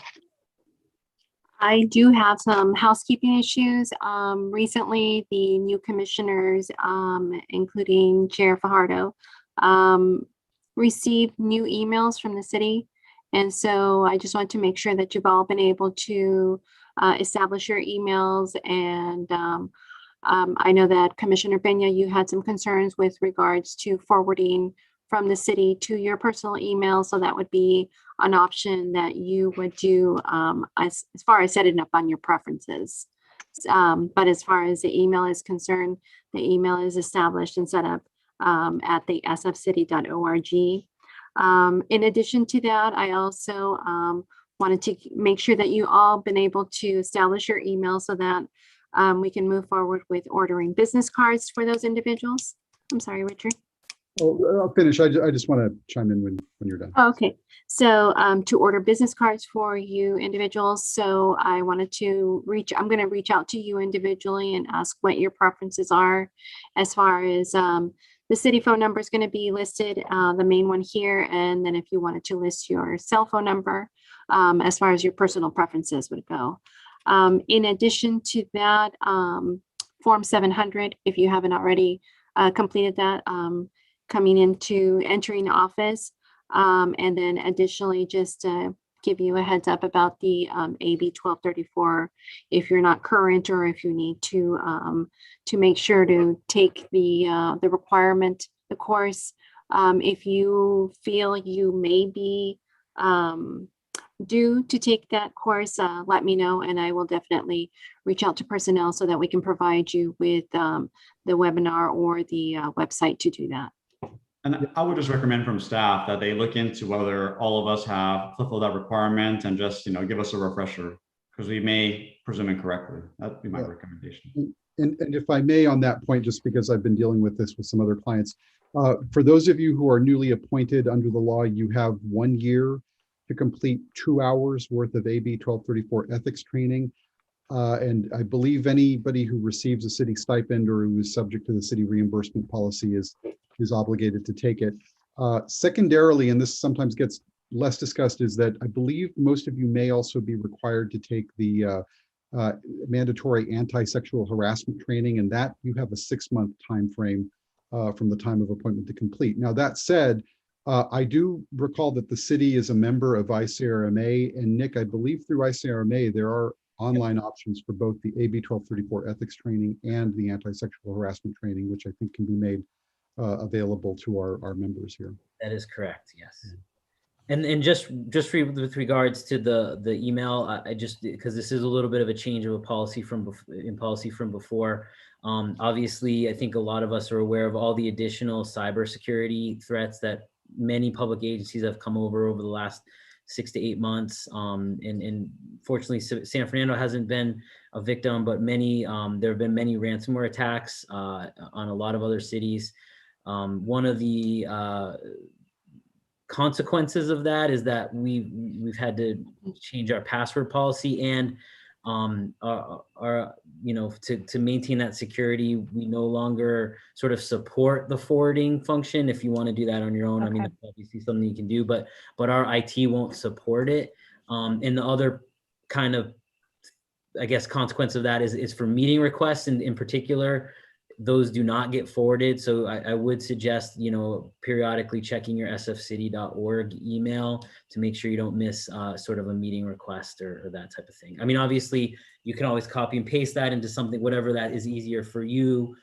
Speaker 2: I do have some housekeeping issues. Recently, the new commissioners, including Chair Fajardo, received new emails from the city. And so I just want to make sure that you've all been able to establish your emails. And I know that Commissioner Peña, you had some concerns with regards to forwarding from the city to your personal email. So that would be an option that you would do as far as setting up on your preferences. But as far as the email is concerned, the email is established and set up at the sfcity.org. In addition to that, I also wanted to make sure that you all been able to establish your email so that we can move forward with ordering business cards for those individuals. I'm sorry, Richard.
Speaker 7: Oh, I'll finish. I just want to chime in when you're done.
Speaker 2: Okay, so to order business cards for you individuals. So I wanted to I'm going to reach out to you individually and ask what your preferences are as far as the city phone number is going to be listed, the main one here. And then if you wanted to list your cell phone number, as far as your personal preferences would go. In addition to that, Form 700, if you haven't already completed that, coming into entering office. And then additionally, just give you a heads up about the AB 1234, if you're not current or if you need to make sure to take the requirement, the course. If you feel you may be due to take that course, let me know, and I will definitely reach out to personnel so that we can provide you with the webinar or the website to do that.
Speaker 1: And I would just recommend from staff that they look into whether all of us have fulfilled that requirement and just, give us a refresher, because we may presume incorrectly. That'd be my recommendation.
Speaker 7: And if I may, on that point, just because I've been dealing with this with some other clients, for those of you who are newly appointed under the law, you have 1 year to complete 2 hours worth of AB 1234 ethics training. And I believe anybody who receives a city stipend or who is subject to the city reimbursement policy is obligated to take it. Secondarily, and this sometimes gets less discussed, is that I believe most of you may also be required to take the mandatory anti-sexual harassment training, and that you have a 6-month time frame from the time of appointment to complete. Now, that said, I do recall that the city is a member of ICRMA, and Nick, I believe through ICRMA, there are online options for both the AB 1234 ethics training and the anti-sexual harassment training, which I think can be made available to our members here.
Speaker 3: That is correct, yes. And just with regards to the email, I just, because this is a little bit of a change of a policy from before. Obviously, I think a lot of us are aware of all the additional cybersecurity threats that many public agencies have come over the last 6 to 8 months. And fortunately, San Fernando hasn't been a victim, but there have been many ransomware attacks on a lot of other cities. One of the consequences of that is that we've had to change our password policy, and to maintain that security, we no longer sort of support the forwarding function. If you want to do that on your own, okay. I mean, that's obviously something you can do, but our IT won't support it. And the other kind of, I guess, consequence of that is for meeting requests, and in particular, those do not get forwarded. So I would suggest, periodically checking your sfcity.org email to make sure you don't miss sort of a meeting request or that type of thing. I mean, obviously, you can always copy and paste that into something, whatever that is easier for you.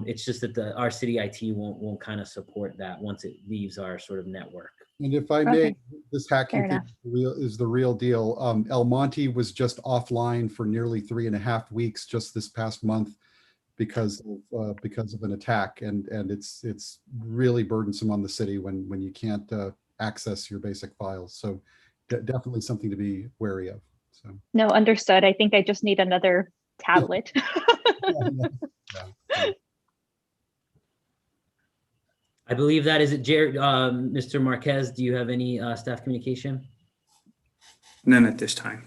Speaker 3: It's just that our city IT won't kind of support that once it leaves our sort of network.
Speaker 7: And if I may,
Speaker 10: Okay.
Speaker 7: this hacking
Speaker 10: Fair
Speaker 7: thing
Speaker 10: enough.
Speaker 7: is the real deal. El Monte was just offline for nearly 3.5 weeks just this past month because of an attack, and it's really burdensome on the city when you can't access your basic files. So definitely something to be wary of. So
Speaker 10: No, understood. I think I just need another tablet.
Speaker 7: yeah.
Speaker 3: I believe that is it, Jared. Mr. Marquez, do you have any staff communication?
Speaker 11: None at this time.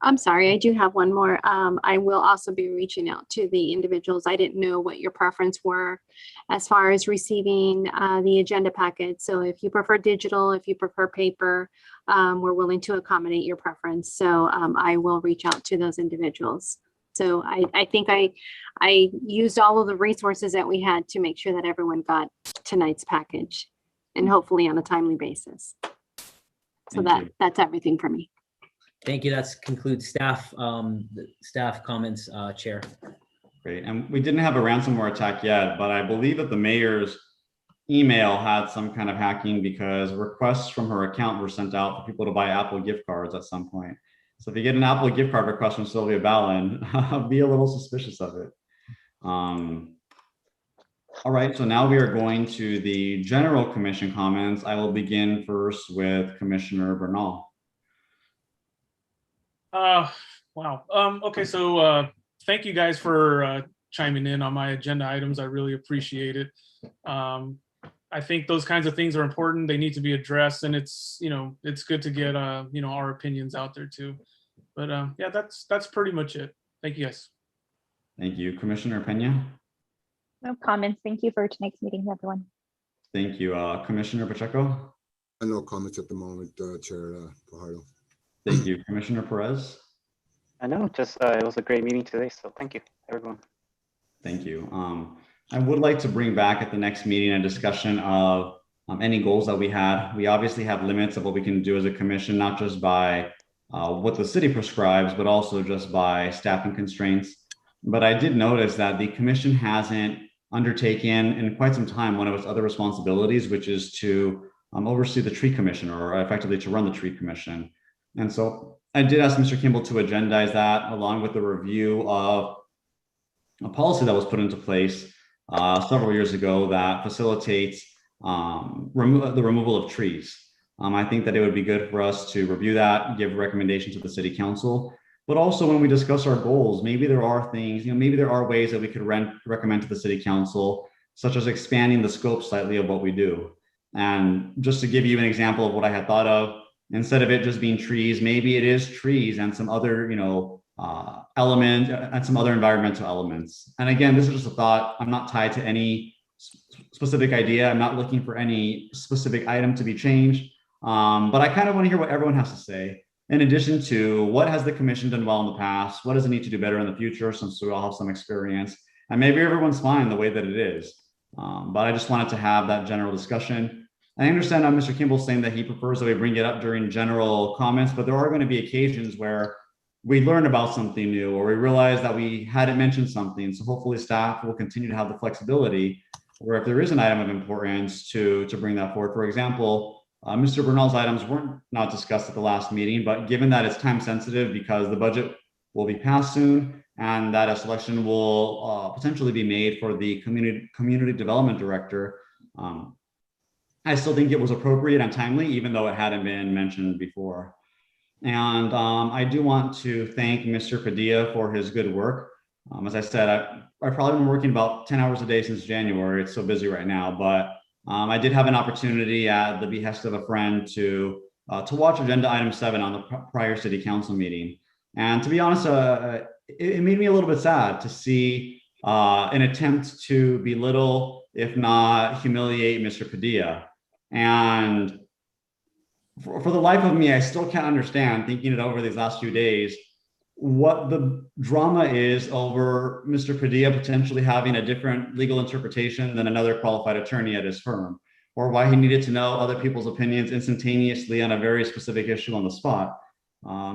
Speaker 2: I'm sorry, I do have one more. I will also be reaching out to the individuals. I didn't know what your preference were as far as receiving the agenda packet. So if you prefer digital, if you prefer paper, we're willing to accommodate your preference. So I will reach out to those individuals. So I think I used all of the resources that we had to make sure that everyone got tonight's package, and hopefully on a timely basis. So that's everything for me.
Speaker 3: Thank you. That concludes staff comments, Chair.
Speaker 1: Great. And we didn't have a ransomware attack yet, but I believe that the mayor's email had some kind of hacking because requests from her account were sent out for people to buy Apple gift cards at some point. So if you get an Apple gift card request from Sylvia Ballin, be a little suspicious of it. All right, so now we are going to the general commission comments. I will begin first with Commissioner Bernal.
Speaker 4: Wow. Okay, so thank you guys for chiming in on my agenda items. I really appreciate it. I think those kinds of things are important. They need to be addressed, and it's good to get our opinions out there too. But yeah, that's pretty much it. Thank you guys.
Speaker 1: Thank you, Commissioner Pena.
Speaker 10: No comments. Thank you for tonight's meeting, everyone.
Speaker 1: Thank you, Commissioner Pacheco.
Speaker 8: No comments at the moment, Chair Fajardo.
Speaker 1: Thank you, Commissioner Perez.
Speaker 12: I know, just it was a great meeting today, so thank you, everyone.
Speaker 1: Thank you. I would like to bring back at the next meeting a discussion of any goals that we had. We obviously have limits of what we can do as a commission, not just by what the city prescribes, but also just by staffing constraints. But I did notice that the commission hasn't undertaken in quite some time one of its other responsibilities, which is to oversee the tree commission, or effectively to run the tree commission. And so I did ask Mr. Kimball to agendize that along with the review of a policy that was put into place several years ago that facilitates the removal of trees. I think that it would be good for us to review that, give a recommendation to the city council, but also when we discuss our goals, maybe there are things, maybe there are ways that we could recommend to the city council, such as expanding the scope slightly of what we do. And just to give you an example of what I had thought of, instead of it just being trees, maybe it is trees and some other, element and some other environmental elements. And again, this is just a thought. I'm not tied to any specific idea. I'm not looking for any specific item to be changed. But I kind of want to hear what everyone has to say. In addition to what has the commission done well in the past? What does it need to do better in the future, since we all have some experience? And maybe everyone's fine the way that it is. But I just wanted to have that general discussion. I understand Mr. Kimball saying that he prefers that we bring it up during general comments, but there are going to be occasions where we learn about something new or we realize that we hadn't mentioned something. So hopefully staff will continue to have the flexibility where if there is an item of importance to bring that forward. For example, Mr. Bernal's items weren't not discussed at the last meeting, but given that it's time sensitive because the budget will be passed soon and that a selection will potentially be made for the community development director, I still think it was appropriate and timely, even though it hadn't been mentioned before. And I do want to thank Mr. Padilla for his good work. As I said, I've probably been working about 10 hours a day since January. It's so busy right now, but I did have an opportunity at the behest of a friend to watch agenda item 7 on the prior city council meeting. And to be honest, it made me a little bit sad to see an attempt to belittle, if not humiliate, Mr. Padilla. And for the life of me, I still can't understand, thinking it over these last few days, what the drama is over Mr. Padilla potentially having a different legal interpretation than another qualified attorney at his firm, or why he needed to know other people's opinions instantaneously on a very specific issue on the spot.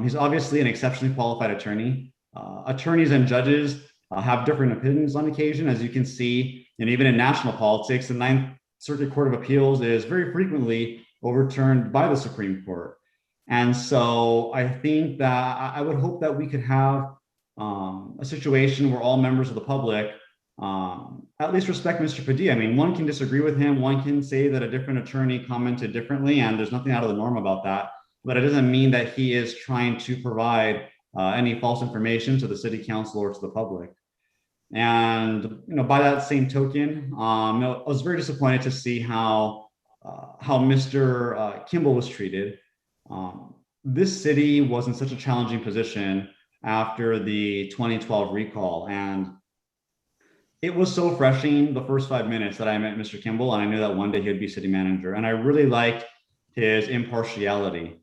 Speaker 1: He's obviously an exceptionally qualified attorney. Attorneys and judges have different opinions on occasion. As you can see, and even in national politics, the Ninth Circuit Court of Appeals is very frequently overturned by the Supreme Court. And so I think that I would hope that we could have a situation where all members of the public at least respect Mr. Padilla. I mean, one can disagree with him, one can say that a different attorney commented differently, and there's nothing out of the norm about that. But it doesn't mean that he is trying to provide any false information to the city council or to the public. And by that same token, I was very disappointed to see how Mr. Kimball was treated. This city was in such a challenging position after the 2012 recall, and it was so refreshing the first 5 minutes that I met Mr. Kimball, and I knew that one day he'd be city manager, and I really liked his impartiality.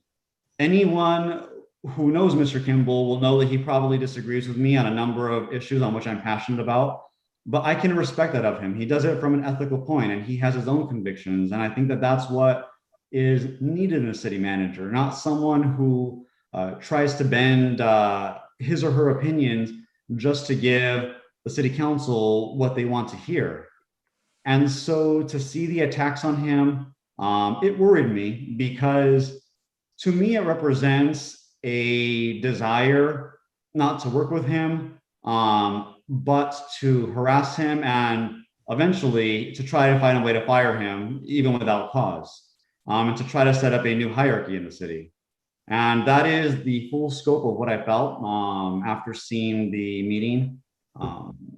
Speaker 1: Anyone who knows Mr. Kimball will know that he probably disagrees with me on a number of issues on which I'm passionate about, but I can respect that of him. He does it from an ethical point, and he has his own convictions, and I think that that's what is needed in a city manager, not someone who tries to bend his or her opinions just to give the city council what they want to hear. And so to see the attacks on him, it worried me, because to me, it represents a desire not to work with him, but to harass him and eventually to try to find a way to fire him, even without cause, and to try to set up a new hierarchy in the city. And that is the full scope of what I felt after seeing the meeting.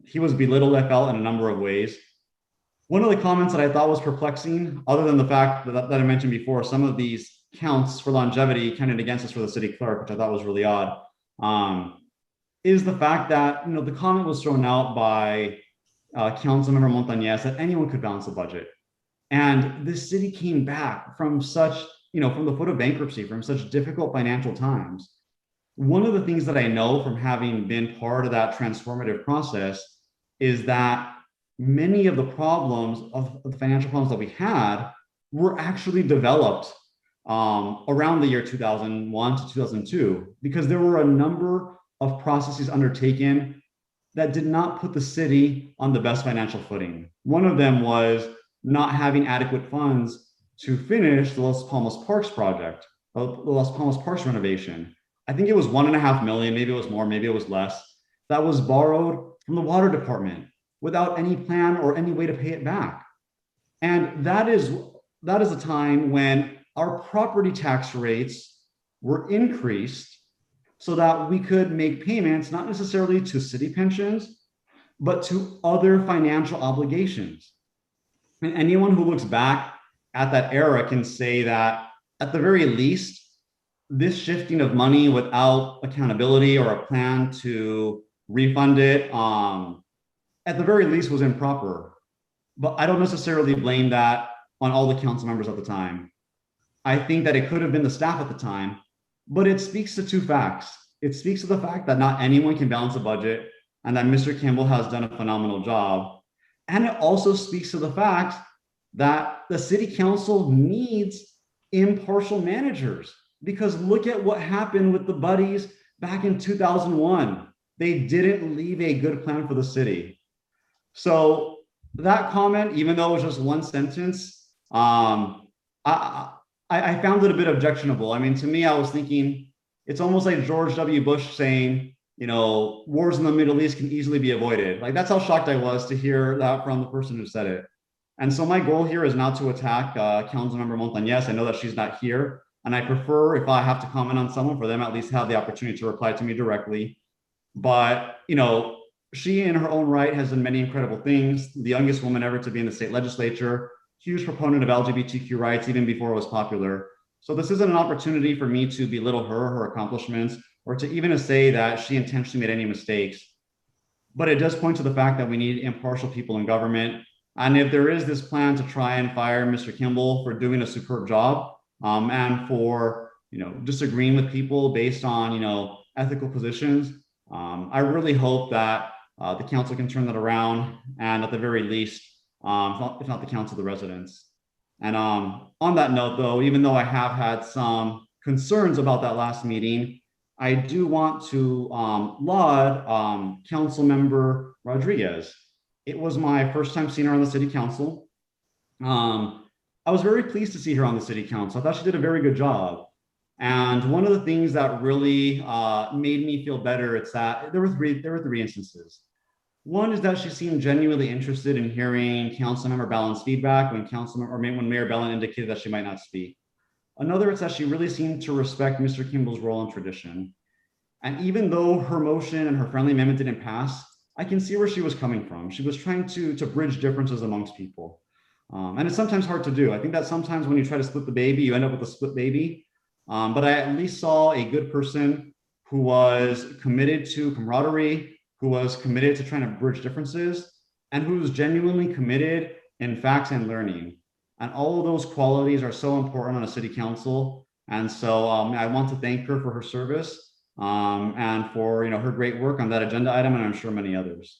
Speaker 1: He was belittled, I felt, in a number of ways. One of the comments that I thought was perplexing, other than the fact that I mentioned before, some of these counts for longevity counted against us for the city clerk, which I thought was really odd, is the fact that the comment was thrown out by Councilmember Montañez that anyone could balance a budget. And this city came back from such, from the foot of bankruptcy, from such difficult financial times. One of the things that I know from having been part of that transformative process is that many of the problems of the financial problems that we had were actually developed around the year 2001 to 2002, because there were a number of processes undertaken that did not put the city on the best financial footing. One of them was not having adequate funds to finish the Los Palmas Parks project, the Los Palmas Parks renovation. I think it was $1.5 million, maybe it was more, maybe it was less, that was borrowed from the water department without any plan or any way to pay it back. And that is a time when our property tax rates were increased so that we could make payments, not necessarily to city pensions, but to other financial obligations. And anyone who looks back at that era can say that at the very least, this shifting of money without accountability or a plan to refund it, at the very least was improper. But I don't necessarily blame that on all the council members at the time. I think that it could have been the staff at the time, but it speaks to two facts. It speaks to the fact that not anyone can balance a budget and that Mr. Kimball has done a phenomenal job. And it also speaks to the fact that the city council needs impartial managers, because look at what happened with the buddies back in 2001. They didn't leave a good plan for the city. So that comment, even though it was just one sentence, I found it a bit objectionable. I mean, to me, I was thinking, it's almost like George W. Bush saying, wars in the Middle East can easily be avoided. Like, that's how shocked I was to hear that from the person who said it. And so my goal here is not to attack Councilmember Montañez. I know that she's not here, and I prefer, if I have to comment on someone, for them at least have the opportunity to reply to me directly. But, she in her own right has done many incredible things. The youngest woman ever to be in the state legislature, huge proponent of LGBTQ rights even before it was popular. So this isn't an opportunity for me to belittle her accomplishments, or to even to say that she intentionally made any mistakes. But it does point to the fact that we need impartial people in government. And if there is this plan to try and fire Mr. Kimball for doing a superb job, and for disagreeing with people based on ethical positions, I really hope that the council can turn that around, and at the very least, if not the council, the residents. And on that note, though, even though I have had some concerns about that last meeting, I do want to laud Councilmember Rodriguez. It was my first time seeing her on the city council. I was very pleased to see her on the city council. I thought she did a very good job. And one of the things that really made me feel better, it's that there were three instances. One is that she seemed genuinely interested in hearing Councilmember Ballin's feedback when Mayor Ballin indicated that she might not speak. Another is that she really seemed to respect Mr. Kimball's role and tradition. And even though her motion and her friendly amendment didn't pass, I can see where she was coming from. She was trying to bridge differences amongst people. And it's sometimes hard to do. I think that sometimes when you try to split the baby, you end up with a split baby. But I at least saw a good person who was committed to camaraderie, who was committed to trying to bridge differences, and who was genuinely committed in facts and learning. And all of those qualities are so important on a city council. And so I want to thank her for her service and for her great work on that agenda item, and I'm sure many others.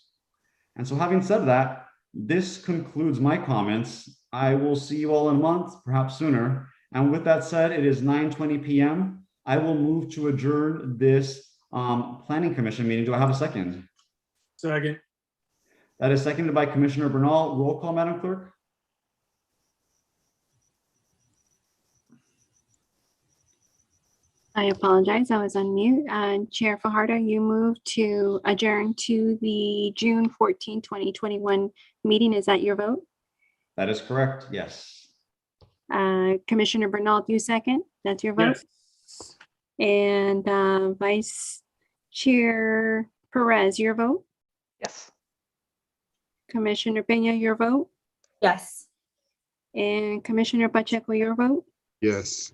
Speaker 1: And so having said that, this concludes my comments. I will see you all in a month, perhaps sooner. And with that said, it is 9:20 p.m. I will move to adjourn this Planning Commission meeting. Do I have a second?
Speaker 4: Second.
Speaker 1: That is seconded by Commissioner Bernal. Roll call, Madam Clerk.
Speaker 2: I apologize, I was on mute. Chair Fajardo, you moved to adjourn to the June 14, 2021 meeting. Is that your vote?
Speaker 1: That is correct, yes.
Speaker 2: Commissioner Bernal, do you second? That's your vote?
Speaker 4: Yes.
Speaker 2: And Vice Chair Perez, your vote?
Speaker 12: Yes.
Speaker 2: Commissioner Peña, your vote?
Speaker 5: Yes.
Speaker 2: And Commissioner Pacheco, your vote?
Speaker 8: Yes.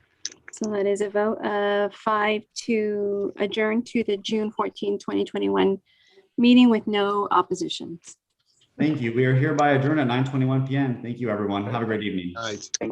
Speaker 2: So that is a vote of 5 to adjourn to the June 14, 2021 meeting with no oppositions.
Speaker 1: Thank you. We are hereby adjourned at 9:21 p.m. Thank you, everyone. Have a great evening.
Speaker 8: All right.
Speaker 12: Thank you.